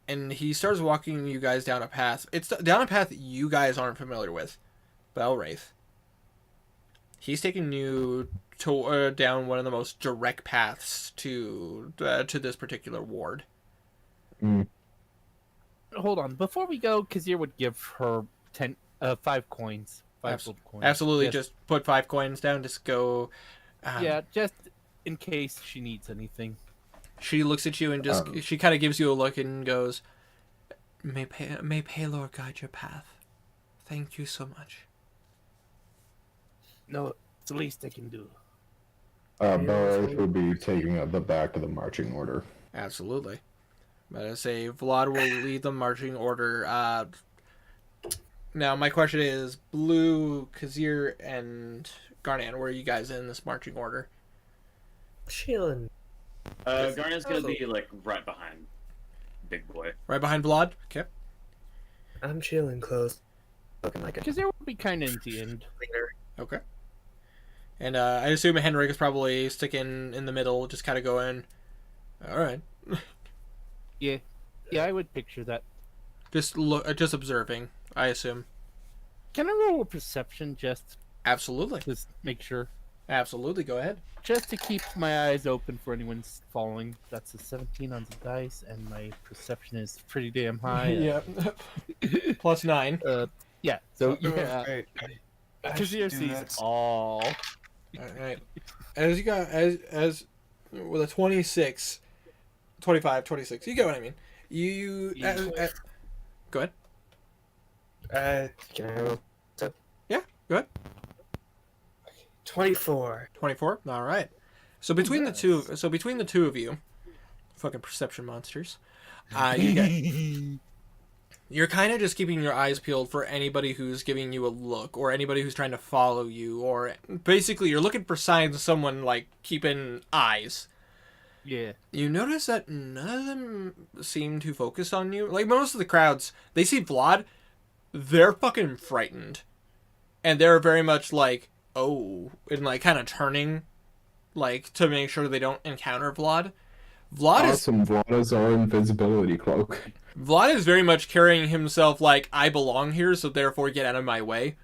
And he starts walking you guys down a path. It's down a path you guys aren't familiar with, Belwraith. He's taking you to down one of the most direct paths to this particular ward. Hold on, before we go, Kazir would give her 5 coins, 5 gold coins. Absolutely, just put 5 coins down. Just go. Yeah, just in case she needs anything. She looks at you and just she kind of gives you a look and goes, "May Paylor guide your path. Thank you so much." No, it's the least I can do. Barroth would be taking up the back of the marching order. Absolutely. But I say Vlad will lead the marching order. Now my question is, Blue, Kazir, and Garnan, where are you guys in this marching order? Chilling. Garnet's gonna be like right behind Big Boy. Right behind Vlad? Okay. I'm chilling close. Looking like a Kazir would be kind of in the end. cleaner. Okay. And I assume Henrik is probably sticking in the middle, just kind of going, all right. Yeah, I would picture that. Just observing, I assume. Can I roll a perception just Absolutely. to make sure? Absolutely, go ahead. Just to keep my eyes open for anyone following. That's a 17 on the dice, and my perception is pretty damn high. Yeah. Plus 9. Yeah. So yeah, Right. Kazir sees all. All right. As you got as with a 26, 25, 26. You get what I mean. You go ahead. Can I roll? Yeah, go ahead. 24. 24. All right. So between the two of you, fucking perception monsters. You're kind of just keeping your eyes peeled for anybody who's giving you a look, or anybody who's trying to follow you, or basically you're looking for signs of someone, like, keeping eyes. Yeah. You notice that none of them seem to focus on you. Like, most of the crowds, they see Vlad, they're fucking frightened. And they're very much like, oh, and, like, kind of turning, like, to make sure they don't encounter Vlad. Awesome, Vlad is our invisibility cloak. Vlad is very much carrying himself like, I belong here, so therefore get out of my way.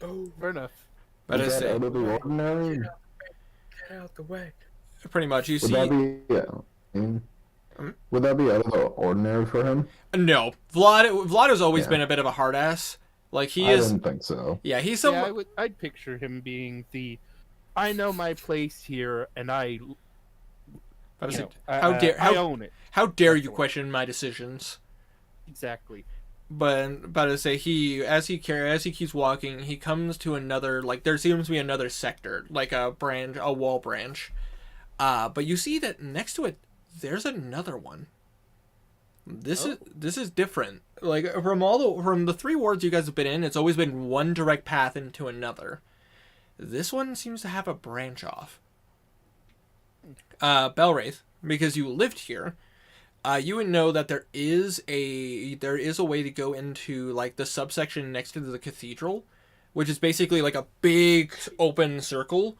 Oh, Fair enough. But Is it's that out of the ordinary? get out the way. pretty much, you Would see... that be would that be out of the ordinary for him? No. Vlad has always been a bit of a hard ass. Like, he I is... didn't think so. Yeah, he's Yeah, some... I'd picture him being I know my place here, and I own it. How dare you question my decisions? Exactly. But to say as he keeps walking, he comes to another, like, there seems to be another sector, like a wall branch. But you see that next to it, there's another one. This is different. Like, from the 3 wards you guys have been in, it's always been one direct path into another. This one seems to have a branch off. Belwraith, because you lived here, you would know that there is a way to go into, like, the subsection next to the cathedral, which is basically like a big open circle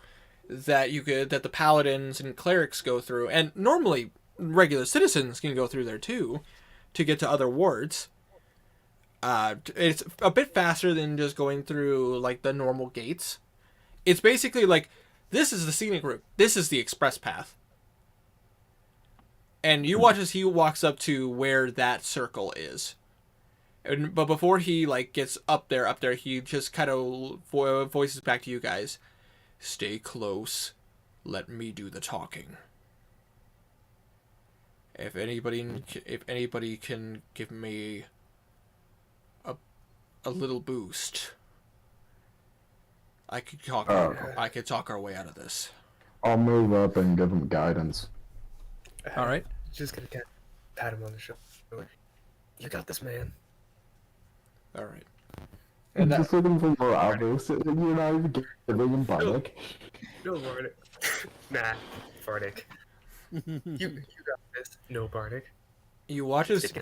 that the paladins and clerics go through, and normally regular citizens can go through there too to get to other wards. It's a bit faster than just going through, like, the normal gates. It's basically like, this is the scenic route, this is the express path. And you watch as he walks up to where that circle is. But before he, like, gets up there, he just kind of voices back to you guys. Stay close. Let me do the talking. If anybody can give me a little boost, I could talk our way out of this. I'll move up and give him guidance. All right. Just gonna pat him on the shoulder. You got this, man. All right. I'm just looking for more obvious. You're not even giving him Bardic. No Bardic. Nah, Bardic. You got this. No Bardic. You watch as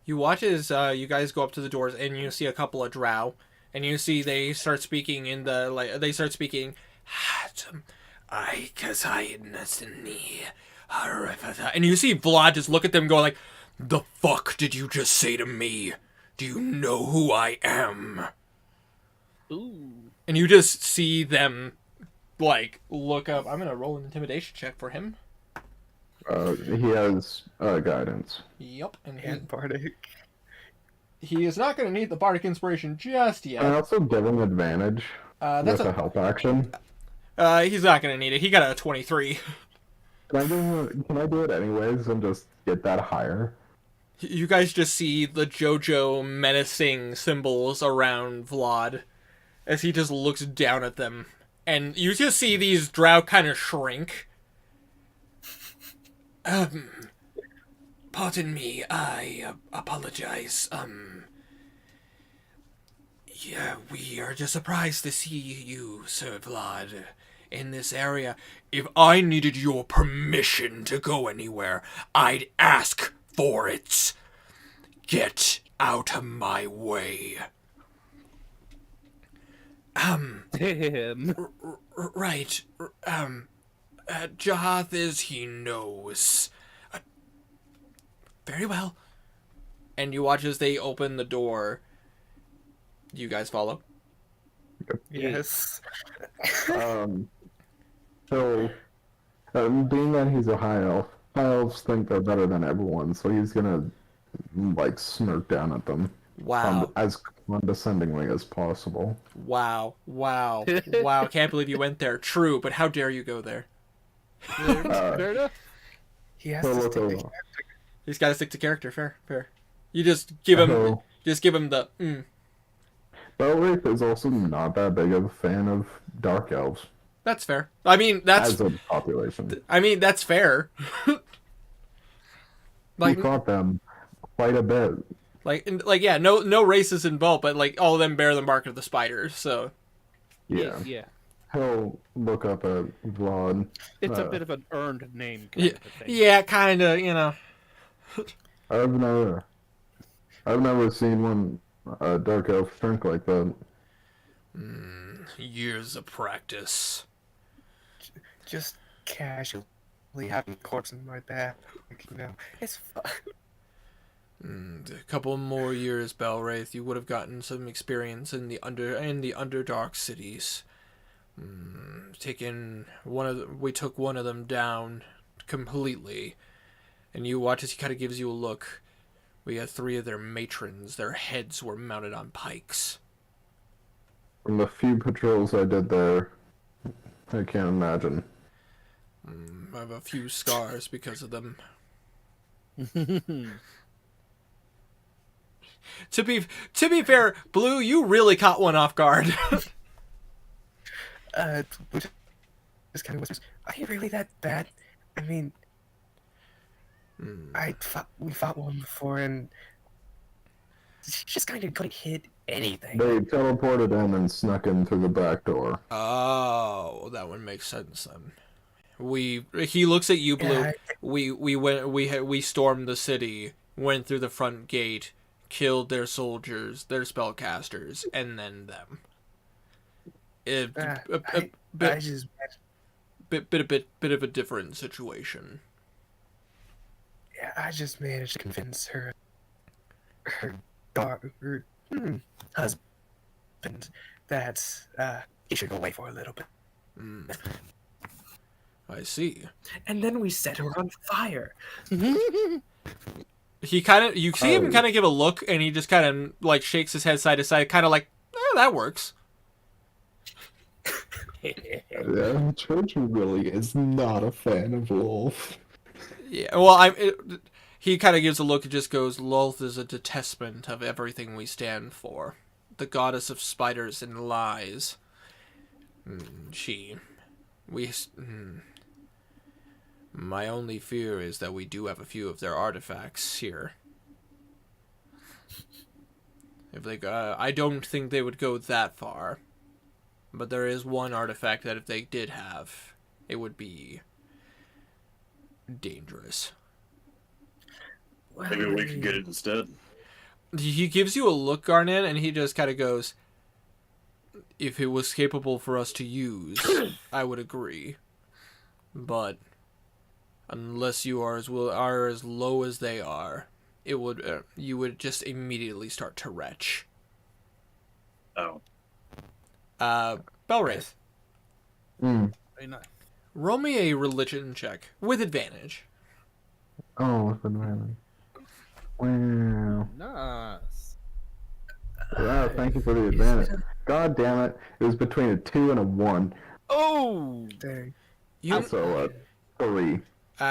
you guys go up to the doors, and you see a couple of drow, and you see they start speaking and you see Vlad just look at them and go like, the fuck did you just say to me? Do you know who I am? Ooh. And you just see them, like, look up. I'm gonna roll an intimidation check for him. He has guidance. Yep, and And Bardic. he is not gonna need the bardic inspiration just I yet. also give him advantage That's with a help action. he's not gonna need it. He got a 23. Can I do it anyways and just get that higher? You guys just see the JoJo menacing symbols around Vlad as he just looks down at them. And you just see these drow kind of shrink. Pardon me, I apologize. Yeah, we are just surprised to see you, Sir Vlad, in this area. If I needed your permission to go anywhere, I'd ask for it. Get out of my way. Damn. Right. Jahath is, he knows. Very well. And you watch as they open the door. You guys follow? Yes. So, being that he's a high elf, high elves think they're better than everyone, so he's gonna, like, smirk down at them. Wow. As condescendingly as possible. Wow. Can't believe you went there. True, but how dare you go there? Fair enough. He has So to look stick over. to He's got to stick to character. Fair. You just give him the Belwraith is also not that big of a fan of dark elves. That's fair. I mean, as a population. that's fair. We fought them quite a bit. Yeah, no races involved, but like all of them bear the mark of the spiders. So Yeah. Yeah. He'll look up at Vlad. It's a bit of an earned name kind yeah, of a thing. yeah, kind of. You know. I've never seen one dark elf shrink like that. Years of practice. Just casually having corpse in my back, you know, it's fun. A couple more years, Belwraith, you would have gotten some experience in the Underdark cities. We took one of them down completely, and you watch as he kind of gives you a look. We had 3 of their matrons. Their heads were mounted on pikes. From the few patrols I did there, I can't imagine. I have a few scars because of them. To be fair, Blue, you really caught one off guard. Just kind of whispers, "Are you really that bad? I mean, we fought one before, and she just kind of couldn't hit anything." They teleported in and snuck in through the back door. Oh, that one makes sense then. He looks at you, Blue. Yeah, We stormed the city, went through the front gate, killed their soldiers, their spellcasters, and then them. Bit of a different situation. Yeah, I just managed to convince her husband that he should go away for a little bit. I see. And then we set her on fire. He you see him kind of give a look, and he just kind of like shakes his head side to side, kind of like, that works. Yeah, Church really is not a fan of Lolth. Yeah, well, he kind of gives a look and just goes, Lolth is a detestment of everything we stand for. The goddess of spiders and lies. My only fear is that we do have a few of their artifacts here. If they I don't think they would go that far. But there is one artifact that if they did have, it would be dangerous. Maybe we could get it instead. He gives you a look, Garnet, and he just kind of goes, if it was capable for us to use, I would agree. But unless you are as low as they are, it would you would just immediately start to retch. Oh. Belwraith, Very nice. roll me a religion check with advantage. Oh, with advantage. Wow. Nice. Wow, thank you for the advantage. God damn it. It was between a 2 and a 1. Oh! Dang. So, 3.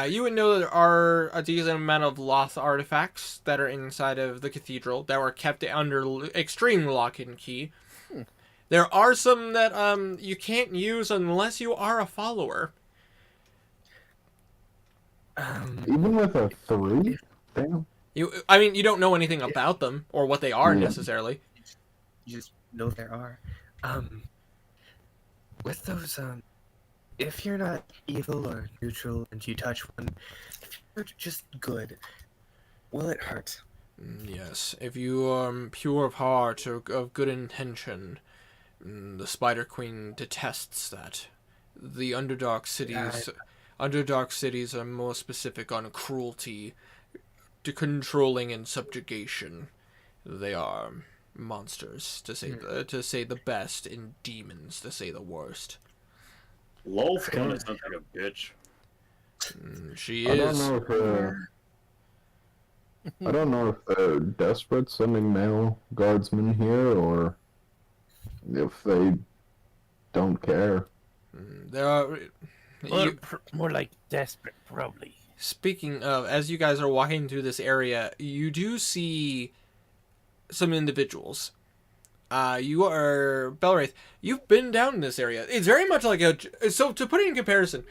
You would know that there are a decent amount of Loth artifacts that are inside of the cathedral that were kept under extreme lock and key. There are some that you can't use unless you are a follower. Even with a 3? Damn. You don't know anything about them or what they are necessarily. You just know there are. With those, if you're not evil or neutral and you touch one, if you're just good, will it hurt? Yes, if you are pure of heart or of good intention, the Spider Queen detests that. The Underdark cities are more specific on cruelty, to controlling and subjugation. They are monsters, to say the best, and demons, to say the worst. Lolth kind of sounds like a bitch. She I don't is. know if they're desperate sending male guardsmen here, or if they don't care. There are. More like desperate, probably. Speaking of, as you guys are walking through this area, you do see some individuals. you are Belwraith. You've been down in this area. It's very much like so to put it in comparison,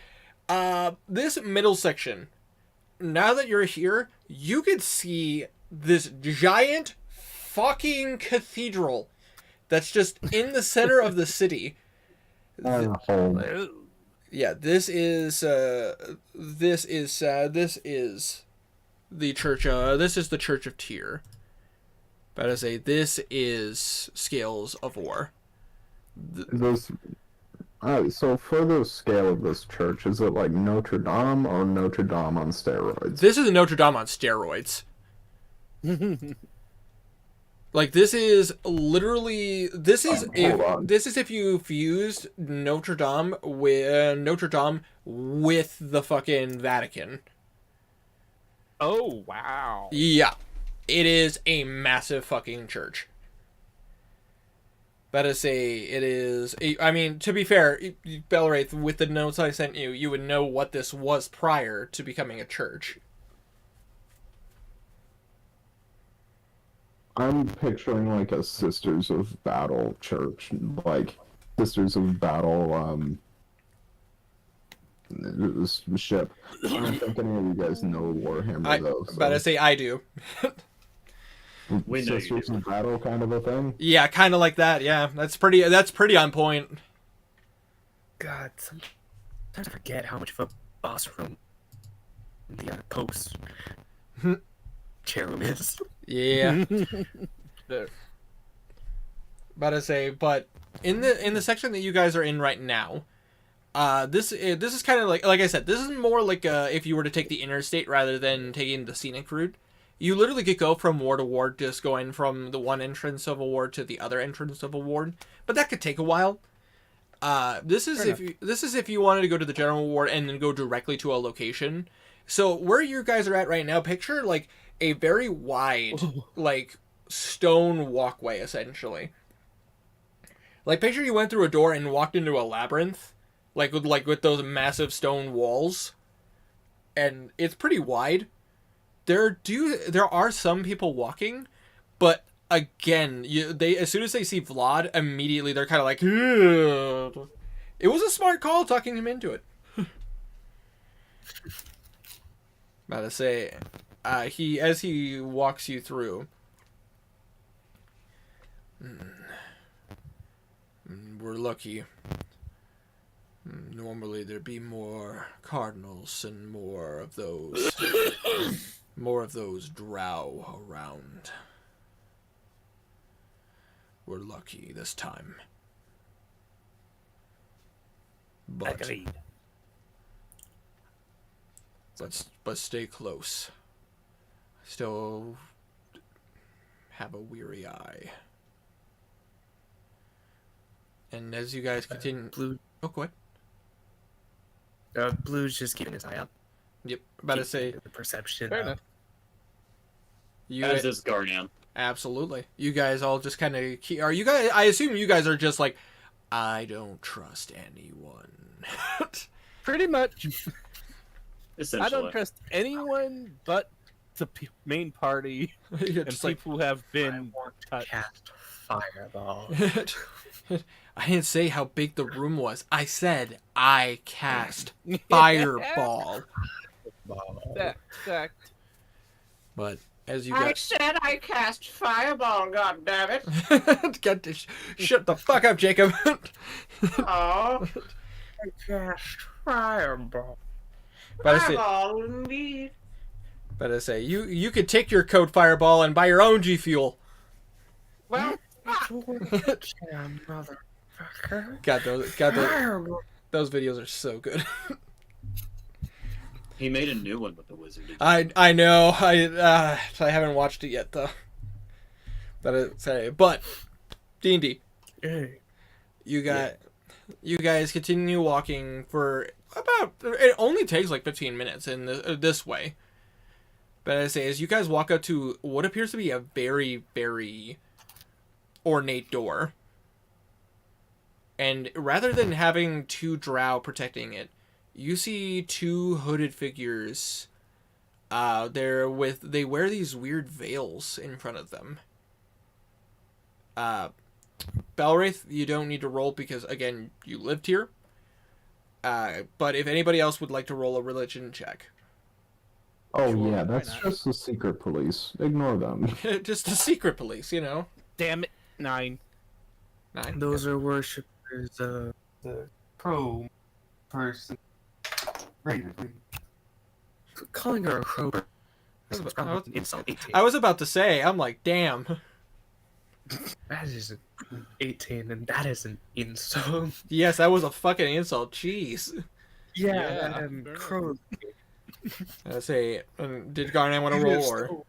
this middle section, now that you're here, you could see this giant fucking cathedral that's just in the center of the city. Yeah, this is the church. This is the Church of Tyr. But I say this is Scales of War. So for the scale of this church, is it like Notre Dame or Notre Dame on steroids? This is Notre Dame on steroids. Like this is literally this is if you fused Notre Dame with the fucking Vatican. Oh wow! Yeah, it is a massive fucking church. But I mean, to be fair, Belwraith, with the notes I sent you, you would know what this was prior to becoming a church. I'm picturing like a Sisters of Battle church, like Sisters of Battle ship. I don't think any of you guys know Warhammer though. So. But I say I do. We know you Sisters do. of Battle kind of a thing. Yeah, kind of like that. Yeah, that's pretty on point. God, sometimes I forget how much of a boss room the post chair room is. Yeah. But in the section that you guys are in right now, this is kind of like I said, this is more like if you were to take the interstate rather than taking the scenic route. You literally could go from ward to ward, just going from the one entrance of a ward to the other entrance of a ward, but that could take a while. This is if you wanted to go to the general ward and then go directly to a location. So where you guys are at right now, picture like a very wide, like stone walkway, essentially. Like picture you went through a door and walked into a labyrinth, with those massive stone walls, and it's pretty wide. There are some people walking, but again, as soon as they see Vlad, immediately they're kind of like, ugh. It was a smart call talking him into it. About to say, as he walks you through, we're lucky. Normally there'd be more cardinals and more of those drow around. We're lucky this time. But Agreed. but stay close. Still have a weary eye. And as you guys continue, Blue, oh, go ahead. Blue's just keeping his eye out. Yep, about to say The perception. Fair enough. you. As is Garnian. Absolutely. You guys all just kind of are you guys? I assume you guys are just like, I don't trust anyone. Pretty much. Essentially. I don't trust anyone but the main party You're and just like, people who have I been want to touched. cast fireball. I didn't say how big the room was. I said I cast fireball. Exact. But as you I guys, said I cast fireball, goddammit. shut the fuck up, Jacob. Oh, I cast fireball. But I say, fireball indeed. you could take your code fireball and buy your own G Fuel. Well, Damn motherfucker. Fireball. Those videos are so good. He made a new one with the wizard. I know. I haven't watched it yet though. But D&D. Hey. You guys continue walking for about. It only takes like 15 minutes in this way. But I say, as you guys walk up to what appears to be a very, very ornate door, and rather than having two drow protecting it, you see two hooded figures. They wear these weird veils in front of them. Belwraith, you don't need to roll because, again, you lived here. But if anybody else would like to roll a religion check. Oh Sure, yeah, why that's not? just the secret police. Ignore them. Just the secret police, you know. Damn it. 9. 9. Those are worshippers of The pro person. Raven Queen. calling her a crow. I was- Probably an insult. 18. I was about to say, I'm like, damn. That is an 18, and that is an insult. Yes, that was a fucking insult. Jeez. Yeah, fair crow. I say, did Garnet want to roll or?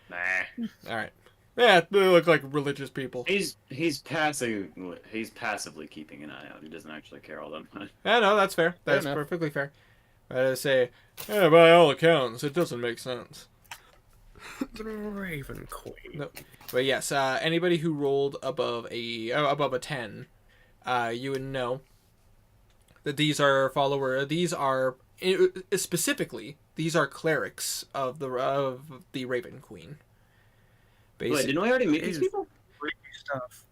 Nah. All right. Yeah, they look like religious people. He's passively keeping an eye out. He doesn't actually care all that much. Yeah, no, that's fair. That's enough. perfectly fair. I say, yeah, by all accounts, it doesn't make sense. The Raven Queen. No. But yes, anybody who rolled above a 10, you would know that these are specifically these are clerics of the Raven Queen. Wait, didn't we already meet these people? Stuff.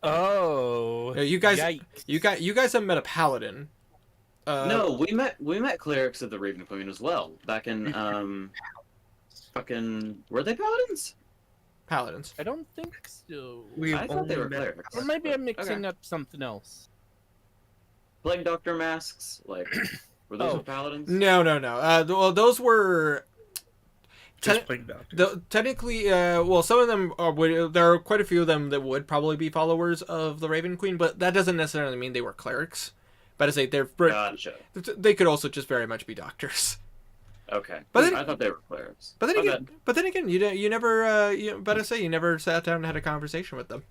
Oh. You guys, Yikes. you guys have met a paladin. No, we met clerics of the Raven Queen as well back in fucking were they paladins? Paladins. I don't think so. We've I thought they were only met- clerics. Or maybe I'm mixing Okay. up something else. Plague Doctor masks, like were those Oh. the paladins? No. Well, those were. Just Plague Doctor. Technically, well, some of them there are quite a few of them that would probably be followers of the Raven Queen, but that doesn't necessarily mean they were clerics. But I say Gotcha. they could also just very much be doctors. Okay. But then- I thought they were clerics. But then My again, bad. you never but I say you never sat down and had a conversation with them.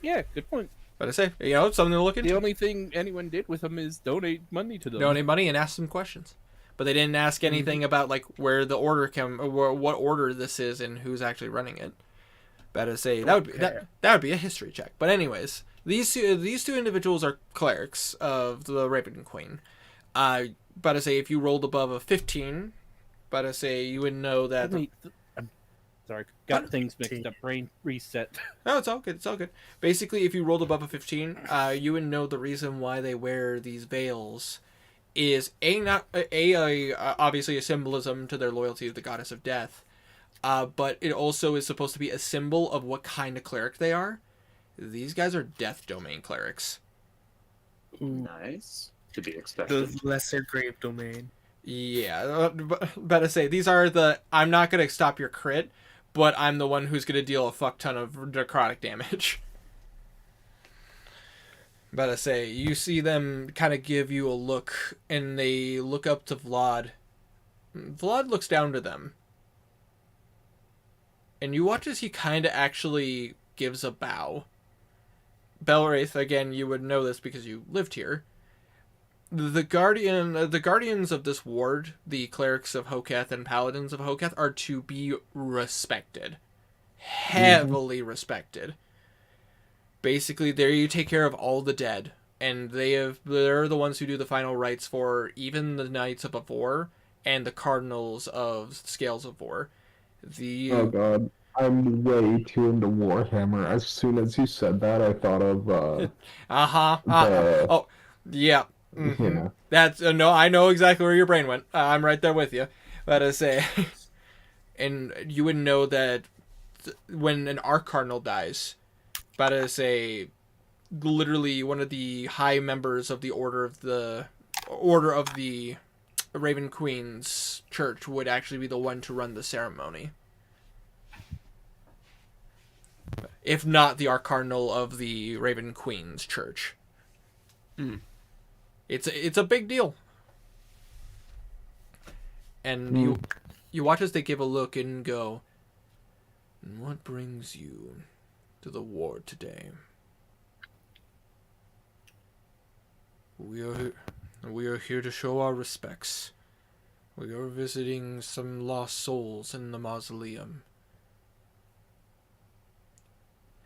Yeah, good point. But I say it's something to look The into. only thing anyone did with them is donate money to them. Donate money and ask some questions. But they didn't ask anything about like where the order what order this is and who's actually running it. But I say that would be a history check. But anyways, these two individuals are clerics of the Raven Queen. But I say if you rolled above a 15, but I say you would know that. I'm sorry, got things mixed up. Brain reset. No, it's all good. It's all good. Basically, if you rolled above a 15, you would know the reason why they wear these veils is obviously a symbolism to their loyalty to the goddess of death, but it also is supposed to be a symbol of what kind of cleric they are. These guys are death domain clerics. Nice. To be expected. The lesser grave domain. Yeah, but I say these are I'm not gonna stop your crit, but I'm the one who's gonna deal a fuck ton of necrotic damage. But I say, you see them kind of give you a look, and they look up to Vlad. Vlad looks down to them. And you watch as he kind of actually gives a bow. Belwraith, again, you would know this because you lived here. The guardians of this ward, the clerics of Hoketh and paladins of Hoketh, are to be respected. Heavily respected. Basically, there you take care of all the dead, and they're the ones who do the final rites for even the Knights of Avor and the Cardinals of Scales of Vor. Oh god, I'm way too into Warhammer. As soon as you said that, I thought of Oh, yeah. Mm-hmm. yeah. That's no, I know exactly where your brain went. I'm right there with you. But I say, and you would know that when an Arch Cardinal dies, but I say, literally one of the high members of the Order of the Raven Queen's church would actually be the one to run the ceremony. If not the Arch Cardinal of the Raven Queen's church. It's a big deal. And you watch as they give a look and go, what brings you to the ward today? We are here to show our respects. We are visiting some lost souls in the mausoleum.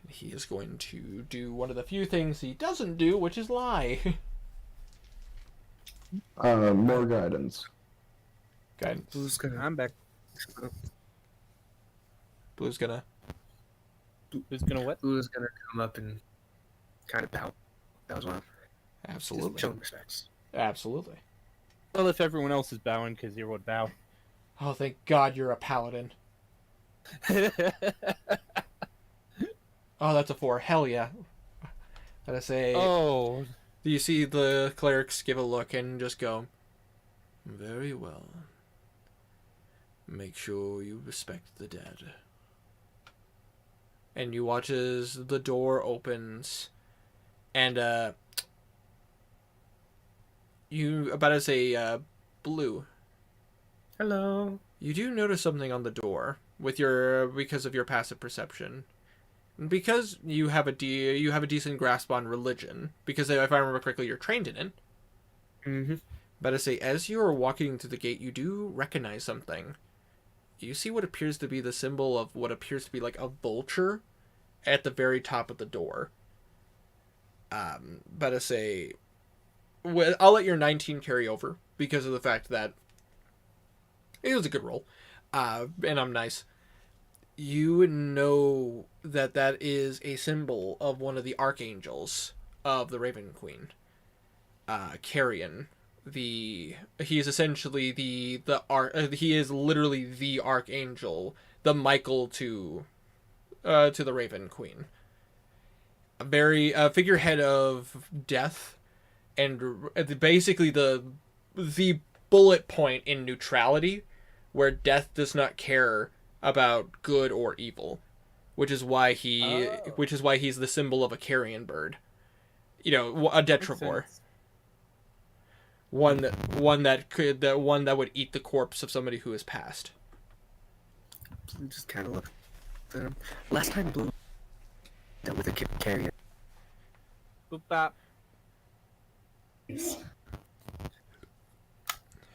He is going to do one of the few things he doesn't do, which is lie. More guidance. Guidance. I'm back. Blue's gonna. Who's gonna what? Who's gonna come up and kind of bow. That was one. Absolutely. Just showing respects. Absolutely. Well, if everyone else is bowing, because you would bow. Oh, thank God you're a paladin. Oh, that's a 4. Hell yeah. Gotta say, Oh, you see the clerics give a look and just go, very well. Make sure you respect the dead. And you watch as the door opens, and you about to say, Blue. Hello. You do notice something on the door with your because of your passive perception. Because you have a decent grasp on religion, because if I remember correctly, you're trained in it. Mm-hmm. But I say, as you are walking through the gate, you do recognize something. You see what appears to be the symbol of what appears to be like a vulture at the very top of the door. But I say, well, I'll let your 19 carry over because of the fact that it was a good roll, and I'm nice. You know that that is a symbol of one of the archangels of the Raven Queen, Carrion. He is essentially he is literally the archangel, the Michael to the Raven Queen. A very figurehead of death, and basically the bullet point in neutrality, where death does not care about good or evil, which is why he's the symbol of a carrion bird. You know, a detrivore. One that would eat the corpse of somebody who has passed. Just kind of look at him. Last time Blue dealt with a carrion. boop bop.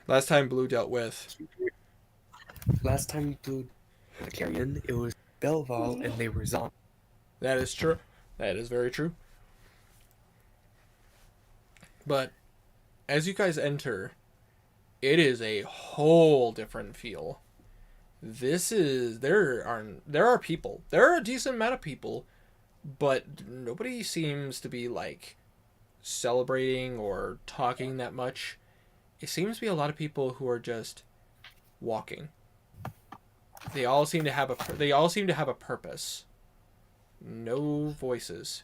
Last time Blue dealt with. Last time Blue the carrion, it was Belval, and they were zombies. That is true. That is very true. But as you guys enter, it is a whole different feel. There are people. There are a decent amount of people, but nobody seems to be like celebrating or talking that much. It seems to be a lot of people who are just walking. They all seem to have a purpose. No voices.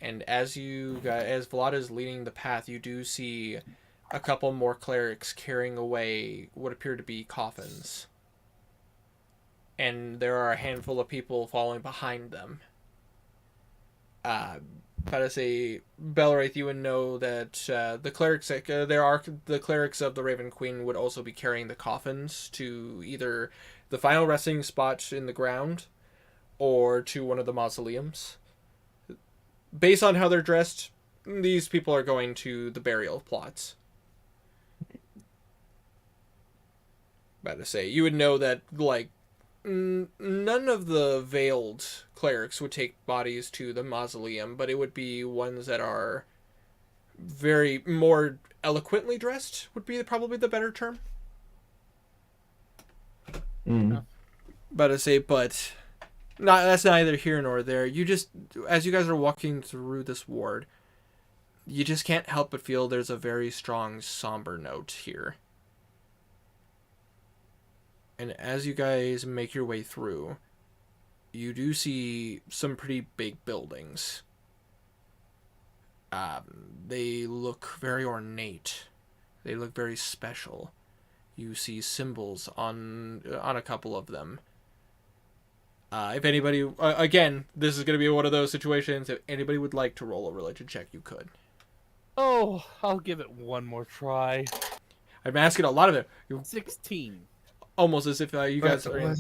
And as Vlad is leading the path, you do see a couple more clerics carrying away what appear to be coffins. And there are a handful of people following behind them. But as a Belwraith, you would know that the clerics of the Raven Queen would also be carrying the coffins to either the final resting spot in the ground or to one of the mausoleums. Based on how they're dressed, these people are going to the burial plots. But to say, you would know that, like, none of the veiled clerics would take bodies to the mausoleum, but it would be ones that are very more eloquently dressed, would be probably the better term. But to say, that's neither here nor there. You just, as you guys are walking through this ward, you just can't help but feel there's a very strong somber note here. And as you guys make your way through, you do see some pretty big buildings. They look very ornate. They look very special. You see symbols on a couple of them. If anybody, again, this is going to be one of those situations. If anybody would like to roll a religion check, you could. Oh, I'll give it one more try. I'm asking a lot of it. 16. Almost as if you guys are in.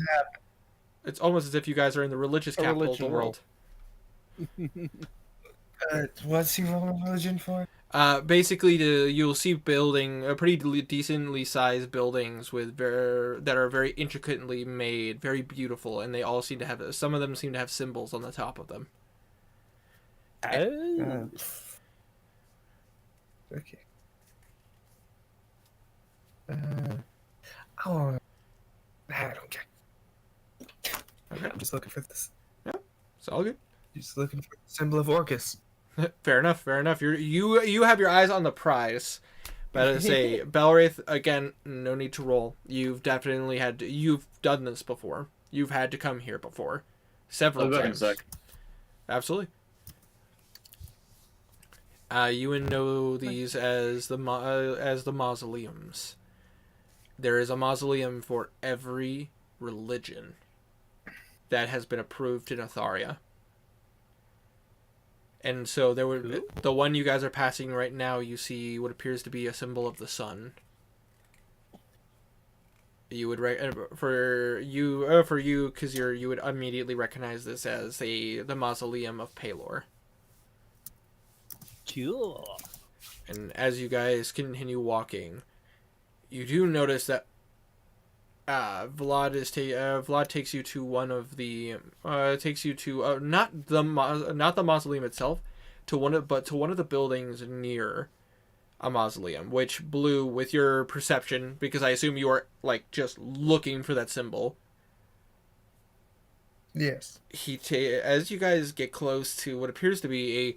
It's almost as if you guys are in the religious capital of the world. What's he rolling religion for? Basically, you'll see pretty decently sized buildings that are very intricately made, very beautiful, and they all seem to have, some of them seem to have symbols on the top of them. Okay. Oh, I don't care. Okay, I'm just looking for this. Yeah, it's all good. Just looking for the symbol of Orcus. Fair enough. Fair enough. You have your eyes on the prize. But I say, Belwraith, again, no need to roll. You've definitely you've done this before. You've had to come here before. Several I'll be back in a times. sec. Absolutely. You would know these as the mausoleums. There is a mausoleum for every religion that has been approved in Atharia. And so there would the one you guys are passing right now. You see what appears to be a symbol of the sun. You would for you because you would immediately recognize this as the mausoleum of Pelor. Cool. And as you guys continue walking, you do notice that Vlad takes you to one of the not the mausoleum itself, to one of the buildings near a mausoleum, which Blue, with your perception, because I assume you are like just looking for that symbol. Yes. As you guys get close to what appears to be a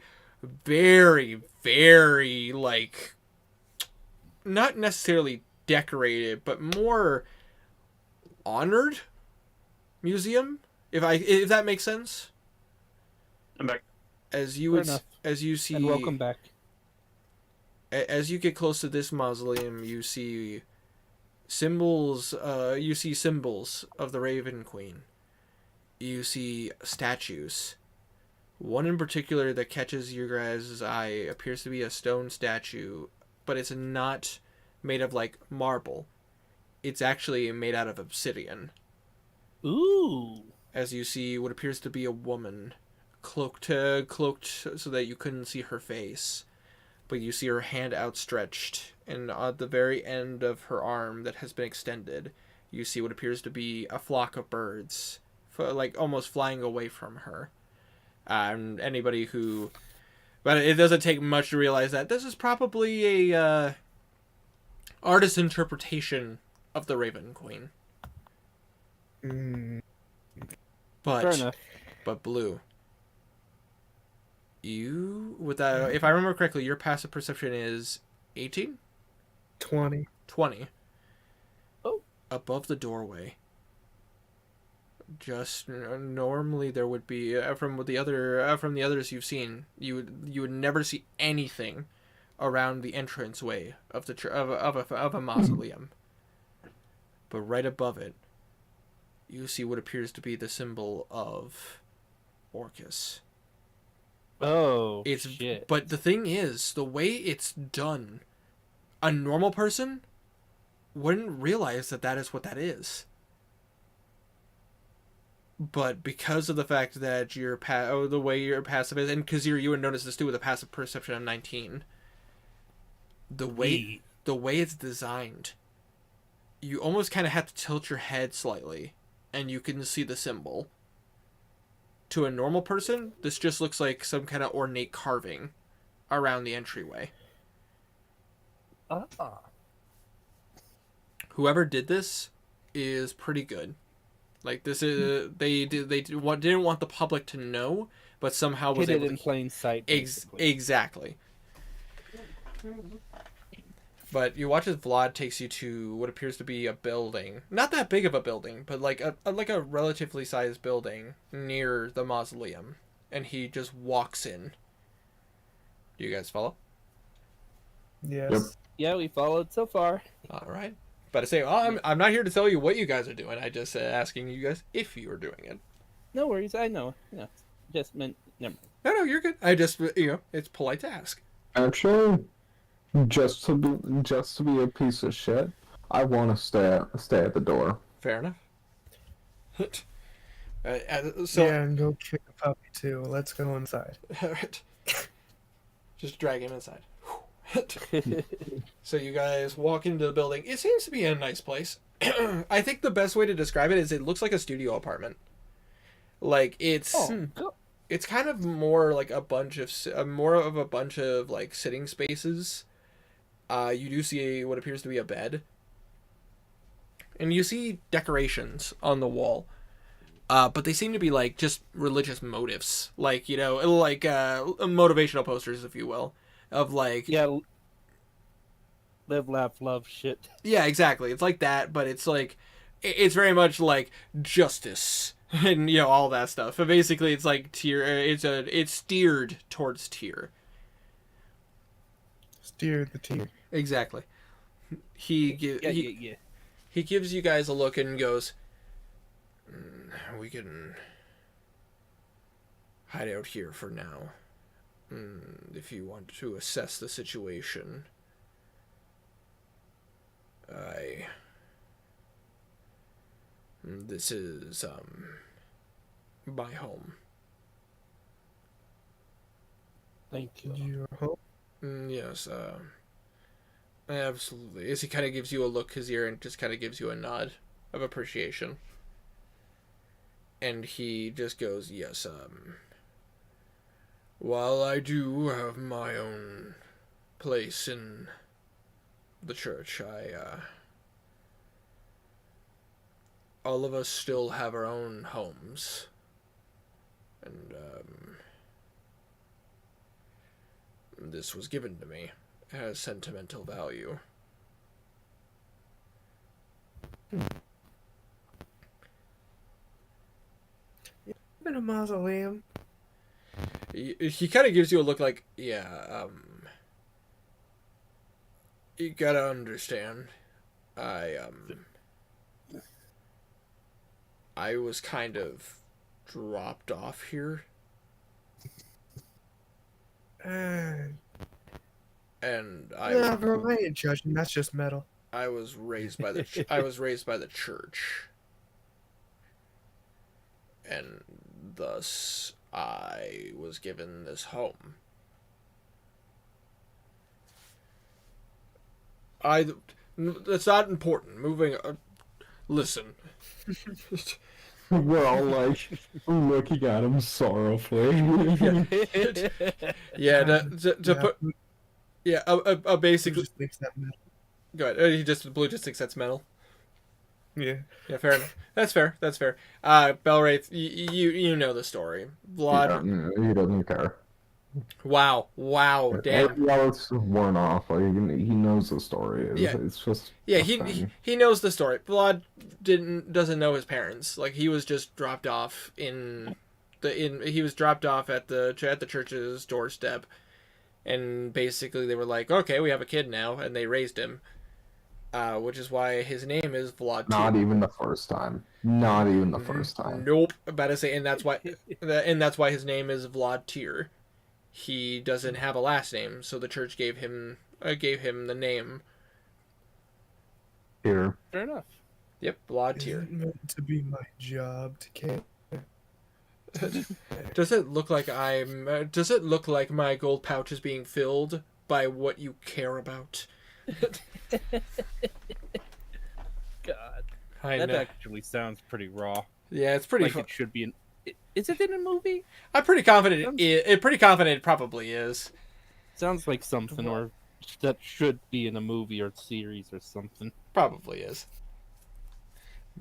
very, very, like, not necessarily decorated, but more honored museum, if that makes sense. I'm back. As you Fair would, enough. as you see, And welcome back. as you get close to this mausoleum, you see symbols. You see symbols of the Raven Queen. You see statues. One in particular that catches your guys' eye appears to be a stone statue, but it's not made of like marble. It's actually made out of obsidian. Ooh. As you see what appears to be a woman, cloaked so that you couldn't see her face, but you see her hand outstretched, and at the very end of her arm that has been extended, you see what appears to be a flock of birds, like almost flying away from her. And anybody who, but it doesn't take much to realize that this is probably a artist's interpretation of the Raven Queen. Mm, Fair enough. But Blue, you with that, if I remember correctly, your passive perception is 18? 20. 20. Oh. Above the doorway. Just normally there would be from the others you've seen, you would never see anything around the entranceway of the of a mausoleum. But right above it, you see what appears to be the symbol of Orcus. Oh, It's shit. But the thing is, the way it's done, a normal person wouldn't realize that is what that is. But because of the fact that the way your passive is, and because you would notice this too with a passive perception of 19, the way it's designed, you almost kind of have to tilt your head slightly, and you can see the symbol. To a normal person, this just looks like some kind of ornate carving around the entryway. Whoever did this is pretty good. Like, this is they didn't want the public to know, but somehow was Hid able it in to plain sight. basically. exactly. But you watch as Vlad takes you to what appears to be a building, not that big of a building, but like a relatively sized building near the mausoleum, and he just walks in. Do you guys follow? Yes. Yep. Yeah, we followed so far. All right. But I say, I'm not here to tell you what you guys are doing. I just asking you guys if you are doing it. No worries, I know. No, just meant never mind. No, you're good. I just, it's polite to ask. Actually, just to be a piece of shit, I want to stay at the door. Fair enough. Yeah, and go kick a puppy too. Let's go inside. All right. Just drag him inside. So you guys walk into the building. It seems to be a nice place. I think the best way to describe it is it looks like a studio apartment. Like it's Cool. it's kind of more like a bunch of like sitting spaces. You do see what appears to be a bed, and you see decorations on the wall. But they seem to be like just religious motives, like like motivational posters, if you will, of like Yeah. Live, laugh, love, shit. yeah, exactly. It's like that, but it's like it's very much like justice and all that stuff. But basically, it's like tier. It's steered towards tier. Steer the team. Exactly. He gives you guys a look and goes, we can hide out here for now. If you want to assess the situation. This is my home. Thank you. Your home? Yes, absolutely. As he kind of gives you a look his ear and just kind of gives you a nod of appreciation. And he just goes, yes, while I do have my own place in the church, all of us still have our own homes. And, this was given to me. It has sentimental value. In a mausoleum. He kind of gives you a look like, yeah, you gotta understand, I was kind of dropped off here, and Yeah, bro, I ain't judging. That's just metal. I was raised by the church, and thus I was given this home. That's not important. Moving. Listen. We're all like looking at him sorrowfully. Yeah. To put. Yeah. Basically. Just thinks that metal. Go ahead. Blue just thinks that's metal. Yeah. Yeah, fair enough. That's fair. That's fair. Belwraith, you know the story. Vlad. Yeah, he doesn't care. Wow. Damn. Yeah, it's worn off. Like, he knows the story. Yeah. It's just Yeah, a he thing. he knows the story. Vlad doesn't know his parents. Like he was just dropped off he was dropped off at the church's doorstep, and basically they were like, okay, we have a kid now, and they raised him. Which is why his name is Vlad. Not even the first time. Not even the first time. Nope. About to say, and that's why his name is Vlad Tyr. He doesn't have a last name, so the church gave him the name. Here. Fair enough. Yep, Vlad Is Tyr. it meant to be my job to care? Does it look like Does it look like my gold pouch is being filled by what you care about? God, I that know. actually sounds pretty raw. Yeah, it's pretty. Like it should be in. Is it in a movie? I'm pretty confident. It probably is. Sounds like something, or that should be in a movie or series or something. Probably is.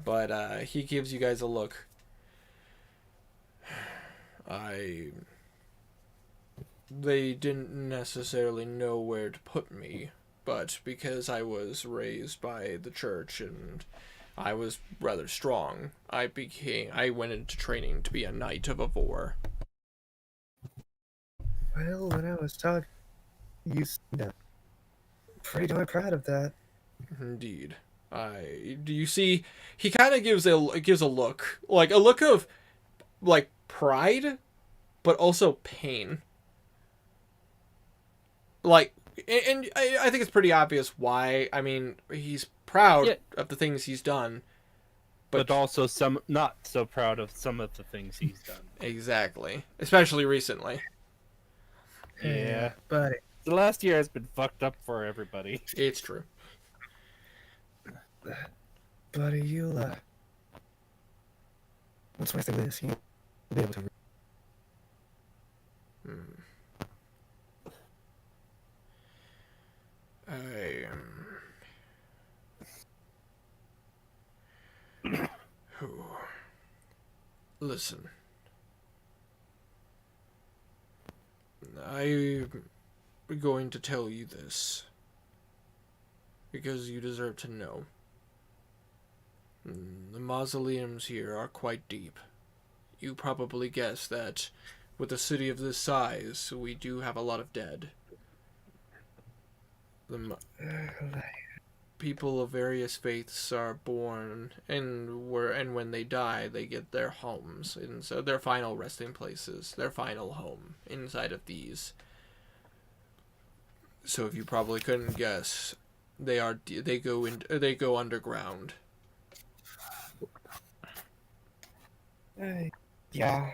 But he gives you guys a look. They didn't necessarily know where to put me, but because I was raised by the church and I was rather strong, I went into training to be a knight of Avor. Well, when I was talking, you seemed pretty darn proud of that. Indeed. Do you see? He kind of gives a look, like a look of, like pride, but also pain. Like, and I think it's pretty obvious why. I mean, he's proud of the things he's done, But also some not so proud of some of the things he's done. Exactly, especially recently. Yeah, buddy. The last year has been fucked up for everybody. It's true. Buddy, you'll once I say this, you'll be able to. Listen. I'm going to tell you this. Because you deserve to know. The mausoleums here are quite deep. You probably guess that with a city of this size, we do have a lot of dead. People of various faiths are born, and when they die, they get their homes, and so their final resting places, their final home inside of these. So if you probably couldn't guess, they go underground. Yeah.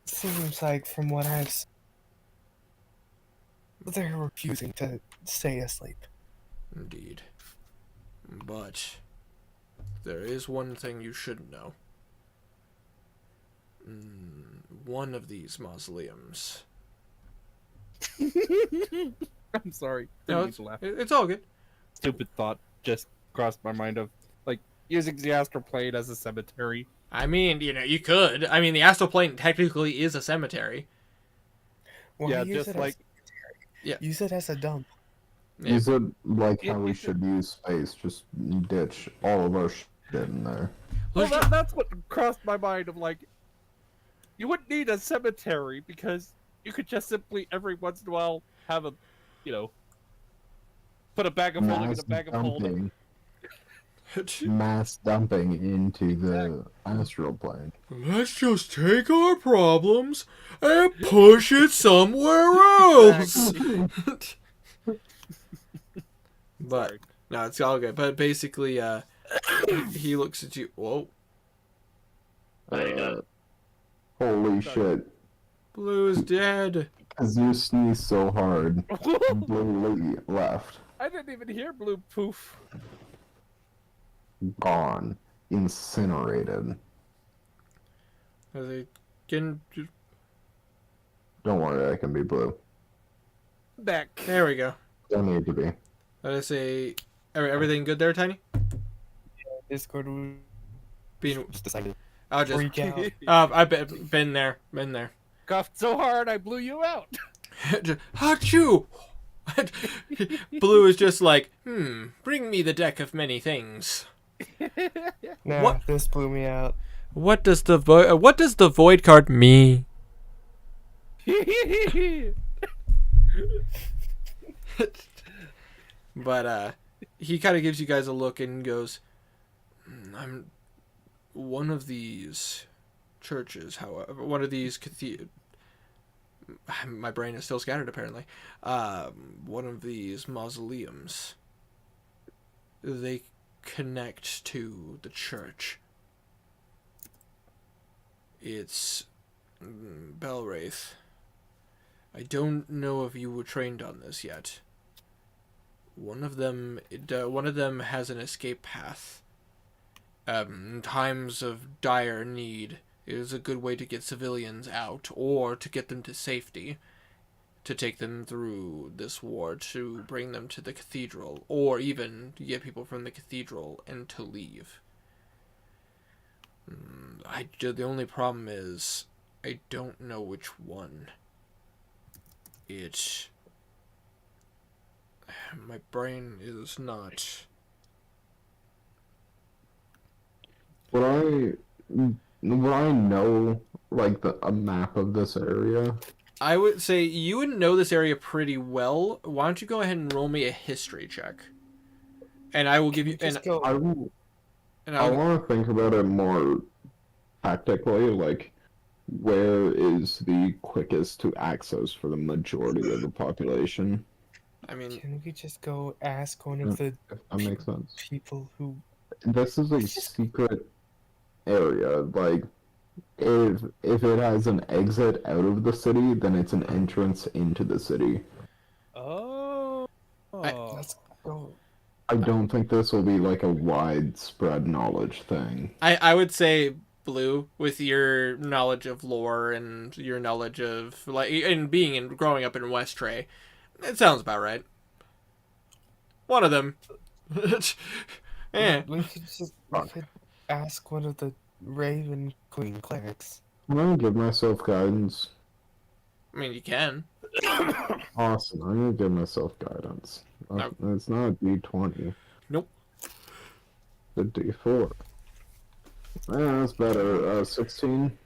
Seems like from what I've seen, they're refusing to stay asleep. Indeed. But there is one thing you should know. One of these mausoleums. I'm sorry. No, Didn't mean to laugh. it's all good. Stupid thought just crossed my mind of like using the astral plane as a cemetery. I mean, you could. I mean, the astral plane technically is a cemetery. Well, Yeah, use just it like- as a cemetery. Yeah. Use it as a dump. Yeah. Is it like how we It- should use space? Just ditch all of our shit in there. Well, that's what crossed my mind of like, you wouldn't need a cemetery because you could just simply every once in a while have a, put a bag of holding in Mass a bag of holding. dumping, mass dumping into the astral plane. Let's just take our problems and push it somewhere else. But Sorry. no, it's all good. But basically, he looks at you. Whoa, Holy Sorry. shit! Blue is dead. Because you sneezed so hard, Blue left, I didn't even hear blue poof. gone, incinerated. Are they getting? Don't worry, I can be Blue. Back. There we go. Don't need to be. I say, everything good there, Tiny? Discord Being, just decided I'll to just. freak out. I've been there. Been there. Coughed so hard I blew you out. Achoo! Blue is just like, bring me the deck of many things. Nah, What? this blew me out. What does the void card mean? But he kind of gives you guys a look and goes, I'm one of these churches, however, one of these my brain is still scattered apparently. One of these mausoleums, they connect to the church. It's Belwraith. I don't know if you were trained on this yet. One of them has an escape path. In times of dire need, it is a good way to get civilians out, or to get them to safety, to take them through this war, to bring them to the cathedral, or even to get people from the cathedral and to leave. The only problem is, I don't know which one. My brain is not. Would I know like a map of this area? I would say you would know this area pretty well. Why don't you go ahead and roll me a history check, and I will give you. Just go. I want to think about it more tactically, like where is the quickest to access for the majority of the population? I mean, Can we just go ask one of the If that makes sense. people who? This is a secret area. Like, if it has an exit out of the city, then it's an entrance into the city. Oh. Let's go. I don't think this will be like a widespread knowledge thing. I would say Blue, with your knowledge of lore and your knowledge of and growing up in Westray, it sounds about right. One of them. Eh. We could ask one of the Raven Queen clerics. I'm gonna give myself guidance. I mean, you can. Awesome. I'm gonna give myself guidance. No. It's not a D20. Nope. The D4. Yeah, that's better. 16.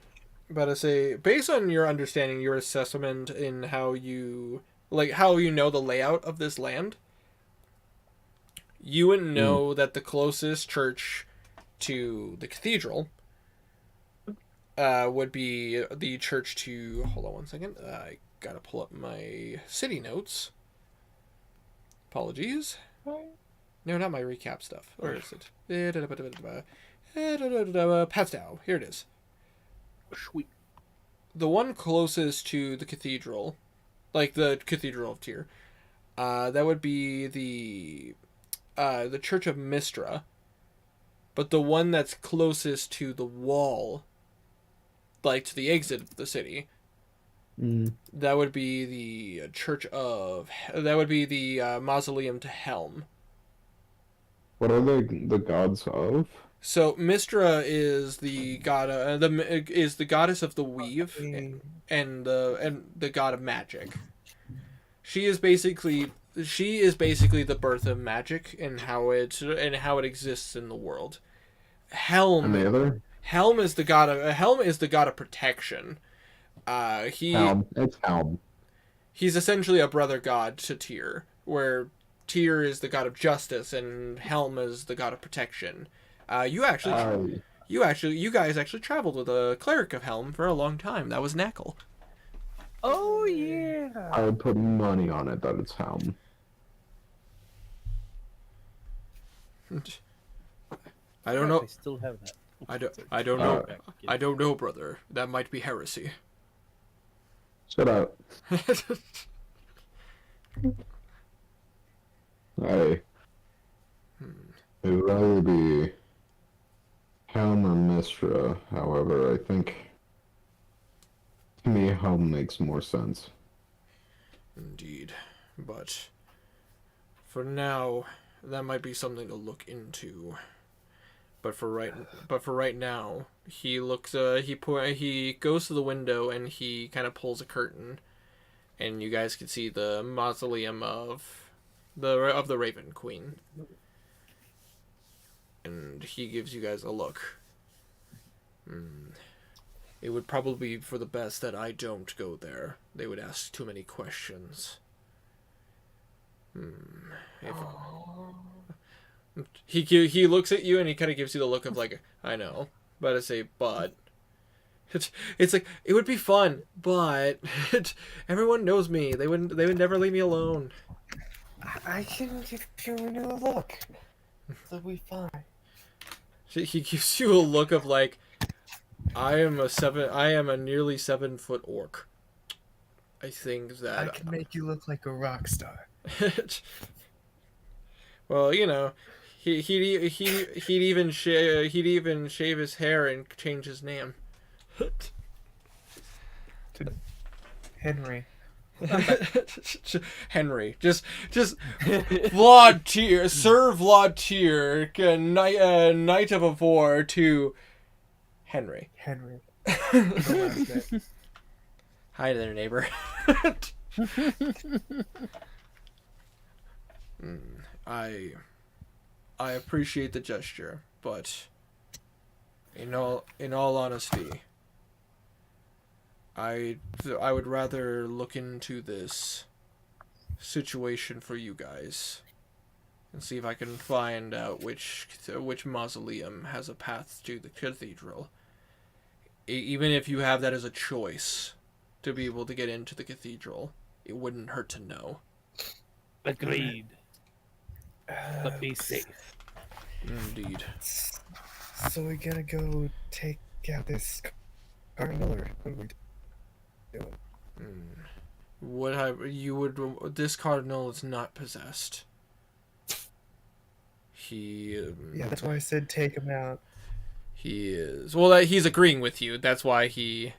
But I say, based on your understanding, your assessment in how you know the layout of this land, you would know that the closest church to the cathedral would be the church to. Hold on one second. I gotta pull up my city notes. Apologies. No, not my recap stuff. Where is it? Padstow. Here it is. Sweet. The one closest to the cathedral, like the Cathedral of Tyr, that would be the Church of Mistra. But the one that's closest to the wall, like to the exit of the city, that would be the Mausoleum to Helm. What are the gods of? So Mistra is the god is the goddess of the weave and the god of magic. She is basically the birth of magic and how it exists in the world. Helm. And the other? Helm is the god of protection. Helm. It's Helm. He's essentially a brother god to Tyr, where Tyr is the god of justice and Helm is the god of protection. You guys actually traveled with a cleric of Helm for a long time. That was Knackle. Oh yeah. I would put money on it that it's Helm. I don't know. I still have that. I don't know. I don't know, brother. That might be heresy. Shut up. Hey. It would either be Helm or Mistra. However, I think to me Helm makes more sense. Indeed, but for now, that might be something to look into. But for right now, he looks. He goes to the window and he kind of pulls a curtain, and you guys can see the mausoleum of the Raven Queen. And he gives you guys a look. It would probably be for the best that I don't go there. They would ask too many questions. He looks at you and he kind of gives you the look of like, I know, but I say, but it's like it would be fun, but everyone knows me. They would never leave me alone. I can give you a new look. It'll be fine. He gives you a look of like, I am a nearly 7-foot orc. I think that I can make you look like a rock star. Well, you know, he'd even shave his hair and change his name. Henry. Henry, just Vlad Tyr, Sir Vlad Tyr, Knight of Avor to Henry. Henry. Hi there, neighbor. I appreciate the gesture, but in all honesty, I would rather look into this situation for you guys and see if I can find out which mausoleum has a path to the cathedral. Even if you have that as a choice to be able to get into the cathedral, it wouldn't hurt to know. Agreed. But be safe. Indeed. So we gotta go take out this cardinal, or what are we doing? This cardinal is not possessed. Yeah, that's why I said take him out. He is. Well, he's agreeing with you. That's why he.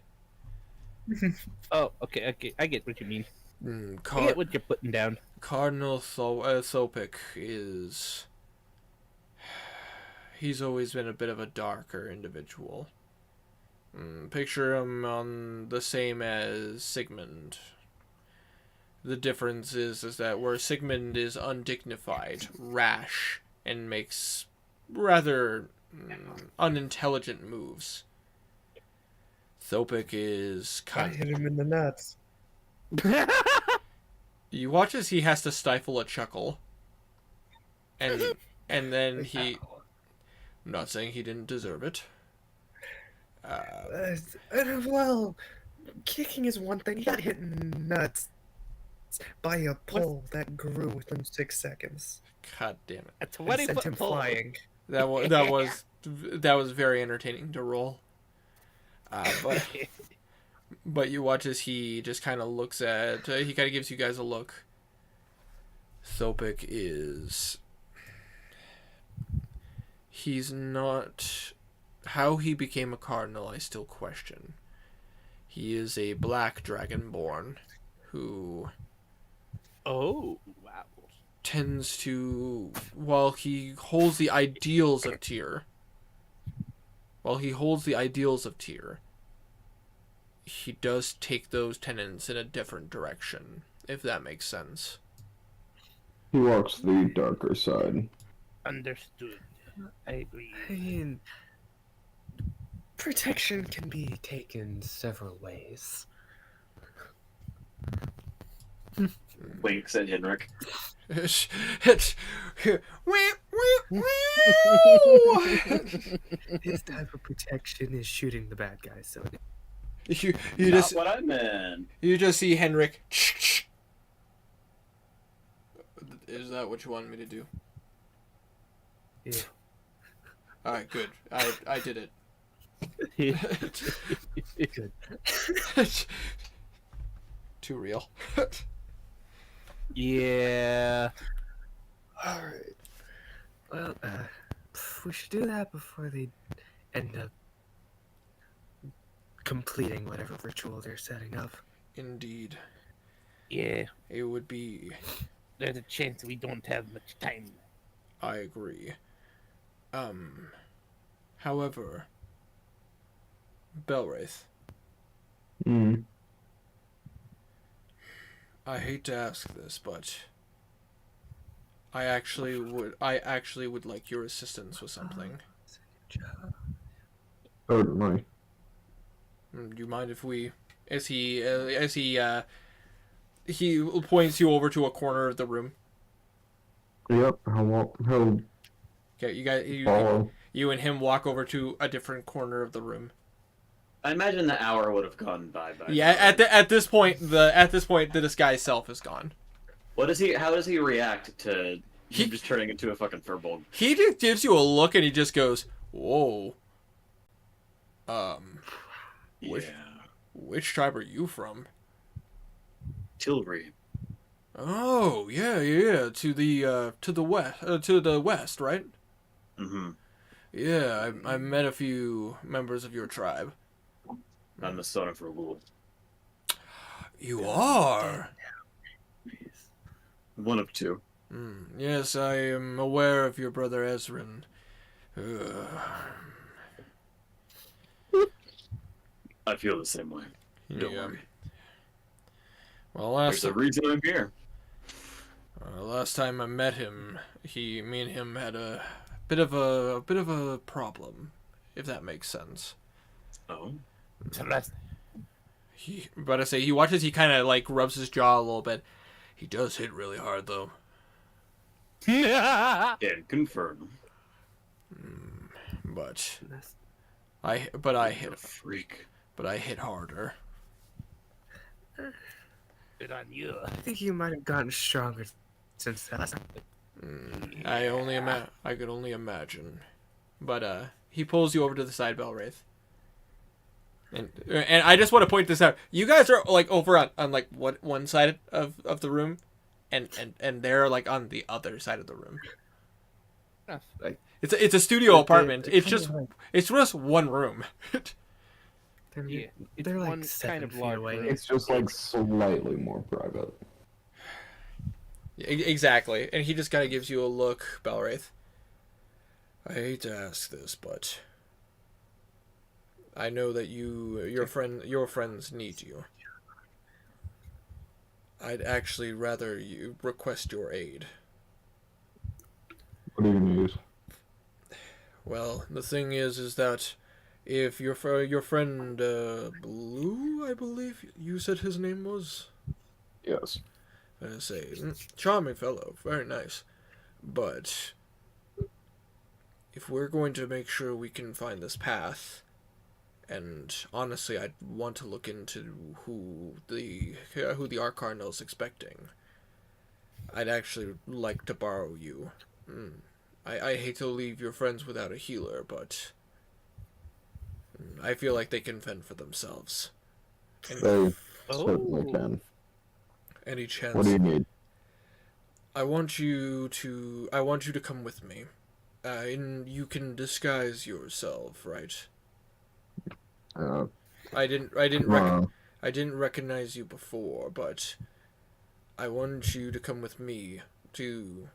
Oh, okay. I get what you mean. I get what you're putting down. Cardinal Thopic is. he's always been a bit of a darker individual. Picture him on the same as Sigmund. The difference is that where Sigmund is undignified, rash, and makes rather unintelligent moves, Thopik is I kind. hit him in the nuts. You watch as he has to stifle a chuckle, and then he. I'm not saying he didn't deserve it. Well, kicking is one thing. He got hit in the nuts by a pole that grew within 6 seconds. God damn it! A And 20 sent foot him pole. flying. That was very entertaining to roll. But you watch as he just kind of looks at. He kind of gives you guys a look. Thopik is. He's not. How he became a cardinal, I still question. He is a black dragonborn who Oh, wow. tends to, while he holds the ideals of Tyr, he does take those tenets in a different direction, if that makes sense. He walks the darker side. Understood. I agree. I mean, protection can be taken several ways. Winks at Henrik. His type of protection is shooting the bad guys, so you Not just what I meant. you just see Henrik. Is that what you wanted me to do? yeah. All right, good. I did it. Good. Too real. Yeah. Alright. Well, we should do that before they end up completing whatever ritual they're setting up. Indeed, Yeah. it would be. There's a chance we don't have much time. I agree. However, Belwraith, Mm. I hate to ask this, but I actually would like your assistance with something. Certainly. Do you mind if we, he points you over to a corner of the room. Yep. He'll Okay, you guys, follow. you and him walk over to a different corner of the room. I imagine the hour would have gone by. Yeah, at this point, the disguise self is gone. What does he? How does he react to He- him just turning into a fucking furbolg? He just gives you a look and he just goes, "Whoa. Which- Yeah. Which tribe are you from?" Tilbury. Oh, yeah, to the west, right? Mm-hmm. Yeah, I met a few members of your tribe. I'm the son of Ragul. You are. One of two. Yes, I am aware of your brother Ezrin. I feel the same way. Don't Yeah. worry. Well, There's a reason I'm here. last time I met him, me and him had a bit of a problem, if that makes sense. Oh. But I say he watches. He kind of like rubs his jaw a little bit. He does hit really hard though. Can confirm. But That's I You're a freak. hit harder. Good on you. I think you might have gotten stronger since that last time. I could only imagine. But he pulls you over to the side, Belwraith. And I just want to point this out. You guys are like over on like one side of the room, and they're like on the other side of the room. Like, It's a studio apartment. they're It's kinda just like- it's just one room. They're, Yeah, it's they're like one 7 kind of feet large away. room. It's just like slightly more private. Exactly. And he just kind of gives you a look, Belwraith. I hate to ask this, but I know that your friends need you. I'd actually rather you request your aid. What do you need? Well, the thing is that if your friend Blue, I believe you said his name was. Yes. I say, charming fellow, very nice, but if we're going to make sure we can find this path, and honestly, I'd want to look into who the Arcardinal's expecting. I'd actually like to borrow you. I hate to leave your friends without a healer, but I feel like they can fend for themselves. They certainly can. Any chance? What do you need? I want you to come with me. And you can disguise yourself, right? I didn't recognize you before, but I want you to come with me to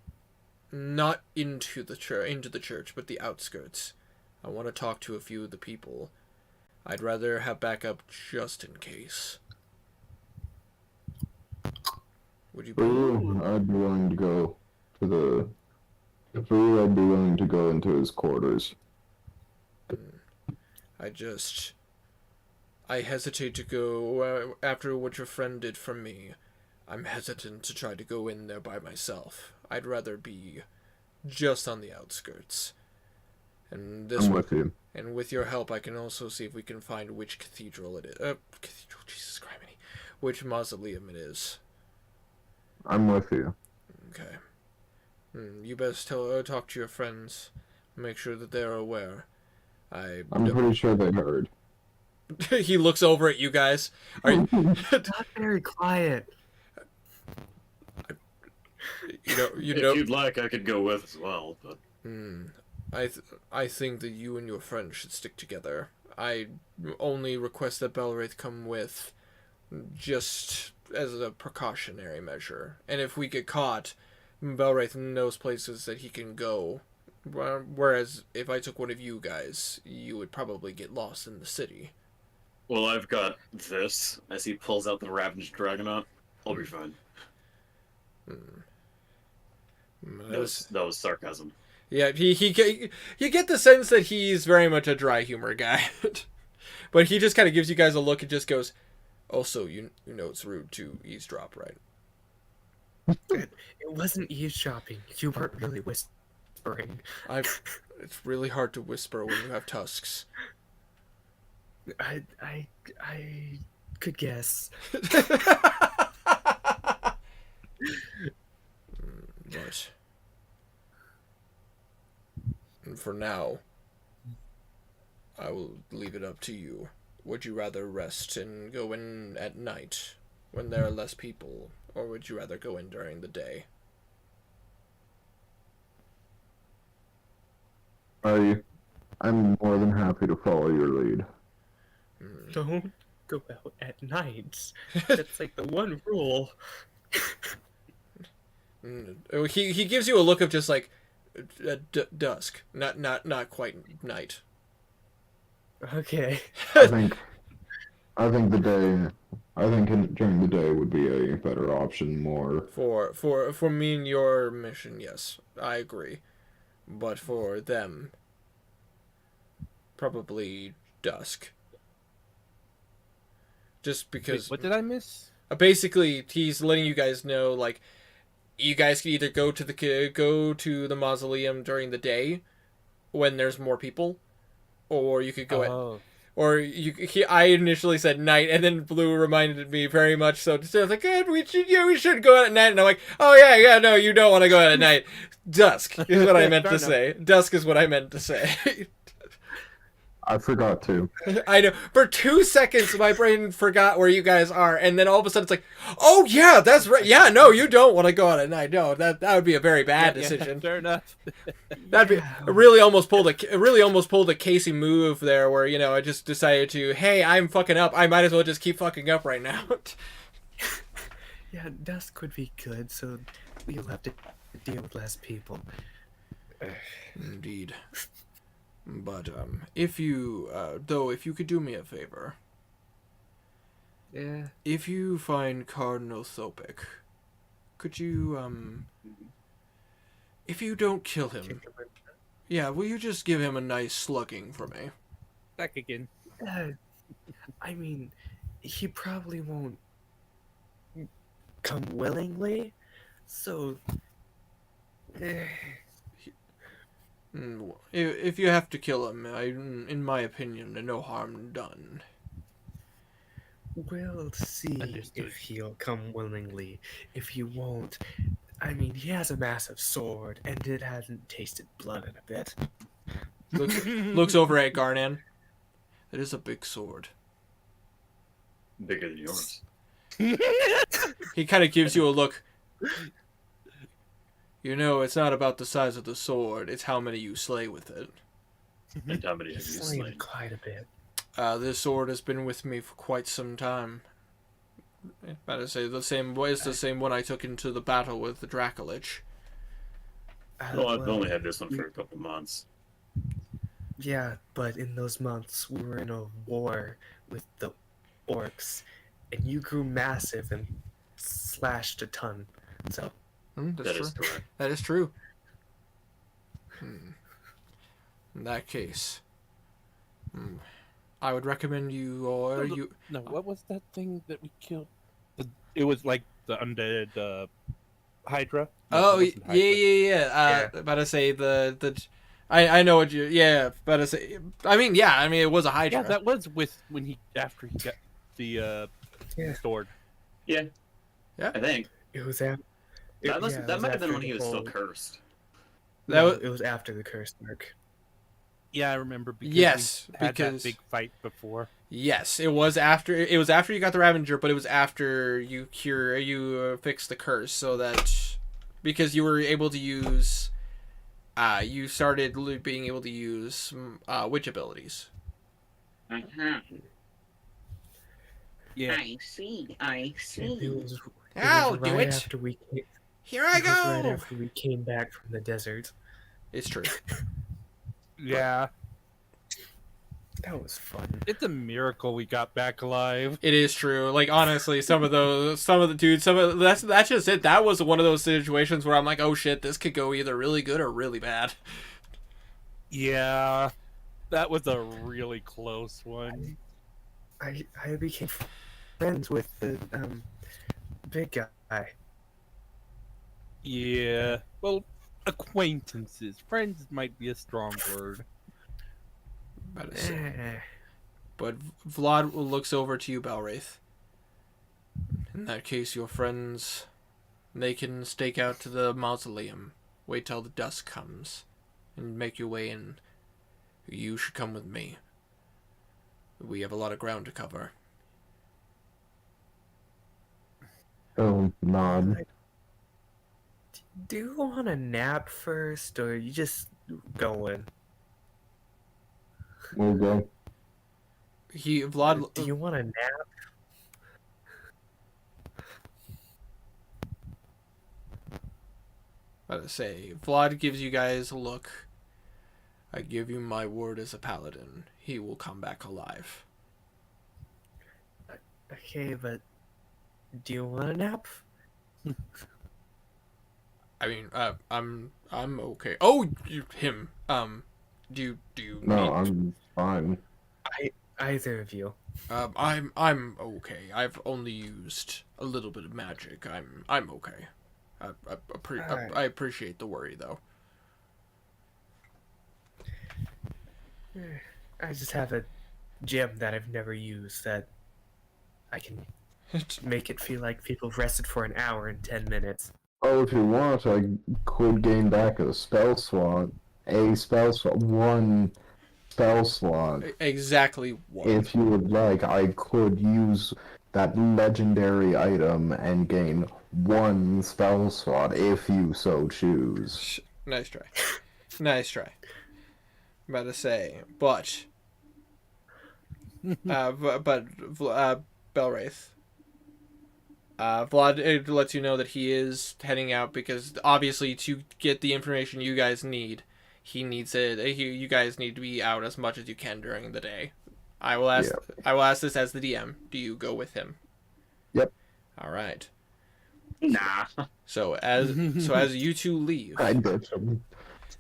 not into the church, but the outskirts. I want to talk to a few of the people. I'd rather have backup just in case. Would you be? I'd be willing to go to I'd be willing to go into his quarters. I hesitate to go after what your friend did for me. I'm hesitant to try to go in there by myself. I'd rather be just on the outskirts. And I'm with you. And with your help, I can also see if we can find which cathedral it is. Cathedral, Jesus Christ, which mausoleum it is. I'm with you. Okay. You best talk to your friends. Make sure that they're aware. I'm pretty sure they heard. He looks over at you guys. Are you... Not very quiet. If you'd like, I could go with as well, but... I think that you and your friend should stick together. I only request that Belwraith come with just as a precautionary measure. And if we get caught, Belwraith knows places that he can go. Whereas if I took one of you guys, you would probably get lost in the city. Well, I've got this. As he pulls out the Ravaged Dragonaut, I'll be fine. That was sarcasm. Yeah, you get the sense that he's very much a dry humor guy. But he just kind of gives you guys a look and just goes, also, you know it's rude to eavesdrop, right? It wasn't eavesdropping. You weren't really whispering. It's really hard to whisper when you have tusks. I could guess. But for now, I will leave it up to you. Would you rather rest and go in at night when there are less people, or would you rather go in during the day? I'm more than happy to follow your lead. Don't go out at night. That's like the one rule. He gives you a look of just like dusk, not quite night. Okay. I think during the day would be a better option. More for me and your mission, yes, I agree. But for them, probably dusk. Just because. Wait, what did I miss? Basically, he's letting you guys know, like, you guys can either go to the mausoleum during the day, when there's more people, or you could go I initially said night, and then Blue reminded me very much so. So I was like, "Good, we should go out at night." And I'm like, "Oh yeah, no, you don't want to go out at night. Dusk is what I meant to say. Dusk is what I meant to say." I forgot to. I know. For 2 seconds, my brain forgot where you guys are, and then all of a sudden it's like, "Oh yeah, that's right. Yeah, no, you don't want to go out at night. No, that would be a very bad decision." Yeah, fair enough. That'd be really almost pulled a Casey move there, where I just decided to, hey, I'm fucking up. I might as well just keep fucking up right now. Yeah, dusk would be good, so we'll have to deal with less people. Indeed. But if you if you could do me a favor, Yeah. if you find Cardinal Thopic, could you if you don't kill him, yeah, will you just give him a nice slugging for me? Back again. I mean, he probably won't come willingly, so. If you have to kill him, in my opinion, no harm done. We'll see Understood. if he'll come willingly. If he won't, I mean, he has a massive sword, and it hasn't tasted blood in a bit. Looks over at Garnan. It is a big sword. Bigger than yours. He kind of gives you a look. You know, it's not about the size of the sword, it's how many you slay with it. And how many have you Slain slain? quite a bit. This sword has been with me for quite some time. About to say the same one I took into the battle with the Dracolich. Well, I've only had this one for a couple months. Yeah, but in those months, we were in a war with the orcs, and you grew massive and slashed a ton. So, That's That true. is correct. That is true. In that case, I would recommend you or you. No, what was that thing that we killed? It was like the undead Hydra. No, it Oh wasn't Hydra. yeah. About to say the. I know what you. Yeah, about to say. I mean, it was a Hydra. Yeah, that was with after he got the Yeah. sword. Yeah. Yeah. I think. it was after. That might have been when he was still cursed. That It was after the curse mark. Yeah, I remember. Because Yes, we had because- that big fight before. Yes, it was after. It was after you got the Ravager, but it was after you fixed the curse, so that because you were able to use, you started being able to use witch abilities. Yeah. I see. I It see. was, I'll was do right it. After we came, Here I it was right go. after we came back from the desert. It's true. Yeah, That was fun. it's a miracle we got back alive. It is true. Like honestly, some of the dudes, that's just it. That was one of those situations where I'm like, oh shit, this could go either really good or really bad. Yeah, that was a really close one. I became friends with the big guy. Yeah, well, acquaintances. Friends might be a strong word. About to say. Eh. But Vlad looks over to you, Balwraith. In that case, your friends, they can stake out to the mausoleum. Wait till the dusk comes, and make your way in. You should come with me. We have a lot of ground to cover. Oh, nod. Do you want a nap first, or you just going? We'll go. Vlad. Do you want a nap? About to say, Vlad gives you guys a look. I give you my word as a paladin. He will come back alive. Okay, but do you want a nap? I mean, I'm okay. Oh, him. Do you No, need- I'm fine. Either of you. I'm okay. I've only used a little bit of magic. I'm okay. Alright. I appreciate the worry though. I just have a gem that I've never used that I can make it feel like people rested for an hour in 10 minutes. Oh, if you want, I could gain back a spell slot. One spell slot. Exactly what. If you would like, I could use that legendary item and gain one spell slot if you so choose. Nice try. Nice try. I'm about to say, but Belwraith. Vlad lets you know that he is heading out because obviously to get the information you guys need, he needs it. You guys need to be out as much as you can during the day. I will ask this as the DM. Do you go with him? Yep. All right. Nah. So as you two leave. I did some.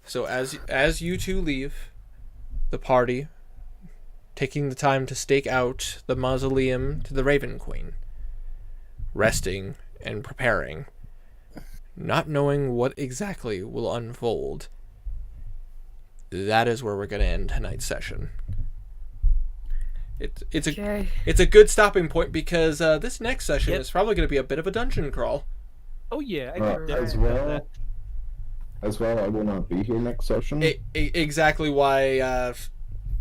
So as you two leave the party, taking the time to stake out the mausoleum to the Raven Queen, resting and preparing, not knowing what exactly will unfold, that is where we're going to end tonight's session. It's a good stopping point because this next session is probably going to be a bit of a dungeon crawl. Oh yeah, I think As well, I will not be here next session. Exactly why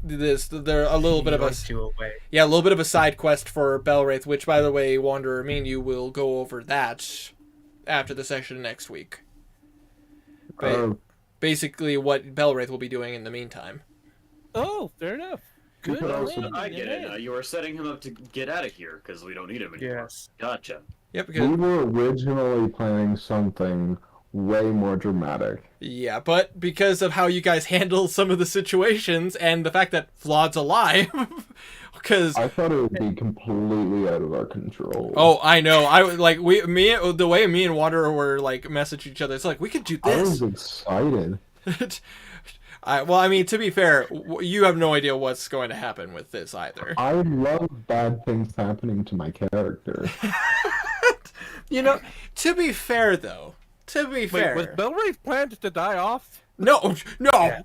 they're a little bit of a away. a little bit of a side quest for Belwraith, which, by the way, Wanderer, me and you will go over that after the session next week. Basically, what Belwraith will be doing in the meantime. Oh, fair enough. Good. I get it. You were setting him up to get out of here because we don't need him anymore. Yes. Gotcha. Yep. We Because, were originally planning something way more dramatic. yeah, but because of how you guys handle some of the situations and the fact that Flawed's alive, because I thought it would be completely out of our control. oh, I know, the way me and Wanderer were like message each other, it's like we could do I this. was excited. Well, I mean, to be fair, you have no idea what's going to happen with this either. I love bad things happening to my character. You know, to be fair, though, Wait, was Belwraith planned to die off? no,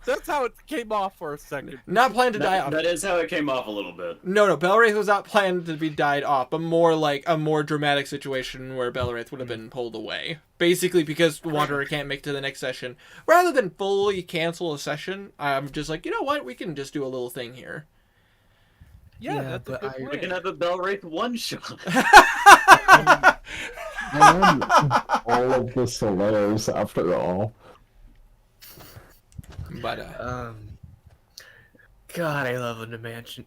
That's how it came off for a second. not planned to die off. That is how it came off a little bit. No, Belwraith was not planned to be died off, but more like a more dramatic situation where Belwraith would have been pulled away. Basically, because Wanderer can't make it to the next session. Rather than fully cancel a session, I'm just like, you know what, we can just do a little thing here. Yeah, Yeah, that's a but good I- plan. We can have a Belwraith one-shot. I am all of the Solaires after all. But God, I love a dimension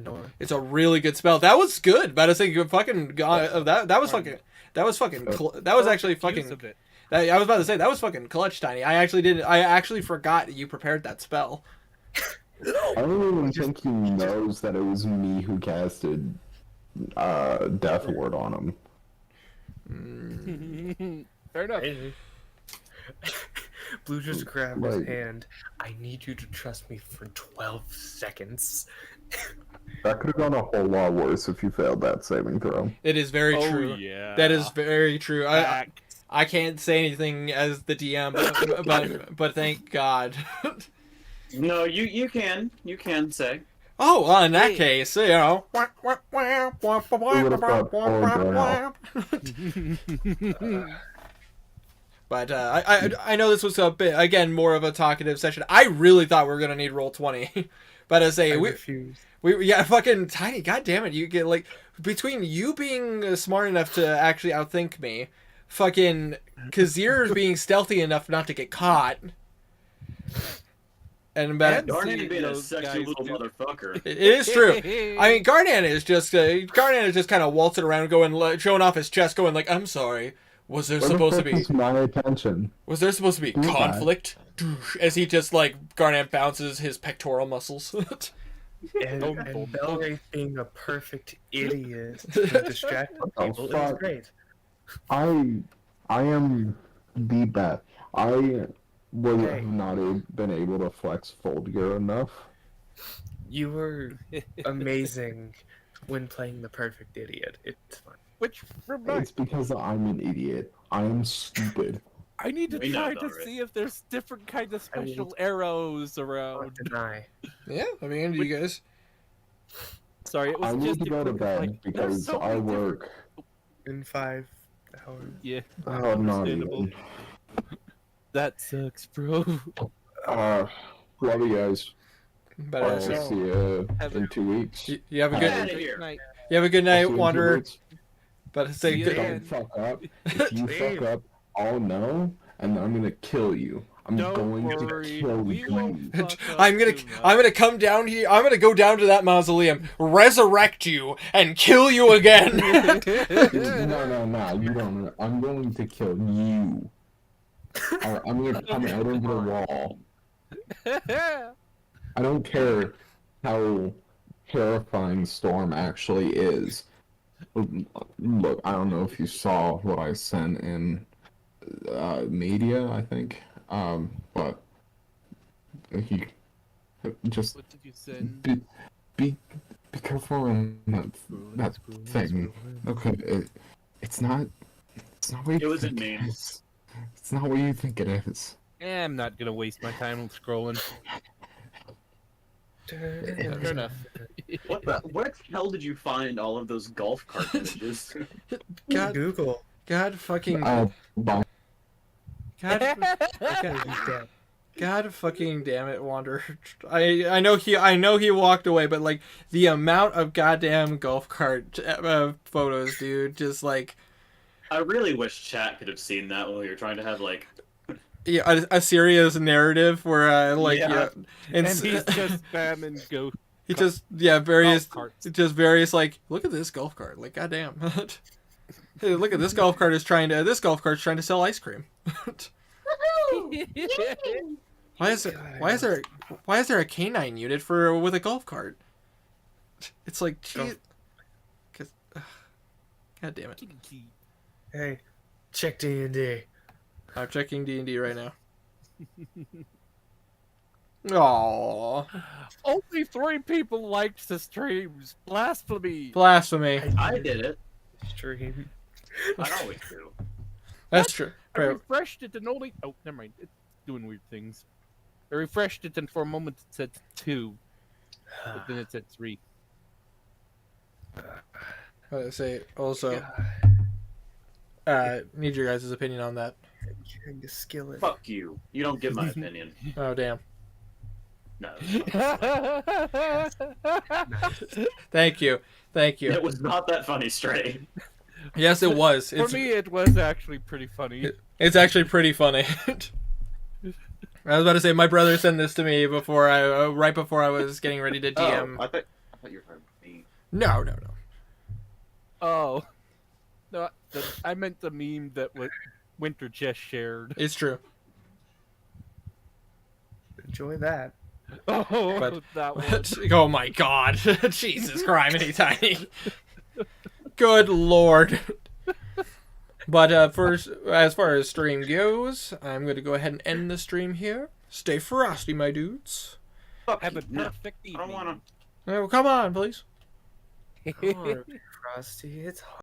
door. it's a really good spell. That was good. But I was thinking, fucking god, that was actually Use fucking. of it. I was about to say that was fucking clutch, Tiny. I actually forgot you prepared that spell. I don't even think he knows that it was me who casted Death Ward on him. Fair enough. Hey. Blue just grabbed his Like- hand. I need you to trust me for 12 seconds. That could have gone a whole lot worse if you failed that saving throw. It is very true. Yeah. That is very true. Fact. I can't say anything as the DM, but thank God. No, you can say. Oh, well, in that case, you know. But I know this was a bit, again, more of a talkative session. I really thought we were gonna need roll 20, but I say I we refuse. yeah, fucking Tiny. God damn it, you get like between you being smart enough to actually outthink me, fucking Kazir being stealthy enough not to get caught. And Darn being a those sexy guys little do- motherfucker. it is true. I mean, Garnan is just kind of waltzing around, going showing off his chest, going like, "I'm sorry. Was there Where supposed the to fuck be? is my attention? Was there supposed to be Do that. conflict?" As he just like Garnan bounces his pectoral muscles. And Don't- Belwraith being a perfect idiot to distract What the people is fuck? great. I am the best. I would Hey. have not been able to flex Fold Gear enough. You were amazing when playing the perfect idiot. It's fun. Which reminds It's because I'm an idiot. I am stupid. I need to We know try that, to right? see if there's different kind of I will- special arrows Don't around. deny. Yeah, I mean, you guys. Sorry, it was I need just to go to different, bed like, there's because so I many different- work. In 5 hours. Yeah, Oh, not understandable. even. That sucks, bro. Love you guys. But I'll so, see you Have in 2 weeks. you have a Get good outta here. Night. you have a good I'll night, see you in 2 Wanderer. weeks. But say See you good. then. Don't fuck up. If you fuck up, I'll know, and I'm gonna kill you. I'm Don't going worry, to kill we you. won't fuck up I'm too much. gonna come down here. I'm gonna go down to that mausoleum, resurrect you, and kill you again. No, you don't know. I'm going to kill you. I'm gonna come out of the wall. I don't care how terrifying Storm actually is. Look, I don't know if you saw what I sent in media, I think. But he just What did you send? be careful in that thing. Okay, it's not what It you wasn't think me. it is. It's not what you think it is. I'm not gonna waste my time scrolling. Fair enough. What the hell did you find all of those golf cart images? God, Google. God fucking, Bye. God fucking damn it, Wander. I know he walked away, but like the amount of goddamn golf cart photos, dude, just like I really wish chat could have seen that when we were trying to have like. yeah, a serious narrative where Yeah. And he's just spamming go. he just various golf carts. just various like look at this golf cart, like goddamn. Hey, look at this golf cart is trying to sell ice cream. Why is there a canine unit with a golf cart? It's like gee, cause, God damn it. Hey, check D&D. I'm checking D&D right now. Aww. Only 3 people liked the streams. Blasphemy. Blasphemy. I did it. Stream. I always do. That's true. I refreshed it and only. Oh, never mind. It's doing weird things. I refreshed it and for a moment it said 2, but then it said 3. I say also. Need your guys' opinion on that. Carrying the skillet. Fuck you. You don't get my opinion. Oh damn. No. Thank you. It was not that funny, Stray. Yes, it was. For me, it was actually pretty funny. It's actually pretty funny. I was about to say my brother sent this to me right before I was getting ready to DM. Oh, I thought you were talking about me. No. Oh. No, I meant the meme that Winter just shared. It's true. Enjoy that. Oh, But- that one. Oh my god. Jesus Christ, tiny. Good lord. But first, as far as stream goes, I'm going to go ahead and end the stream here. Stay frosty, my dudes. Fuck Have you. a No, perfect I don't evening. want to. Oh, come on, please. Come on, Frosty. It's hard.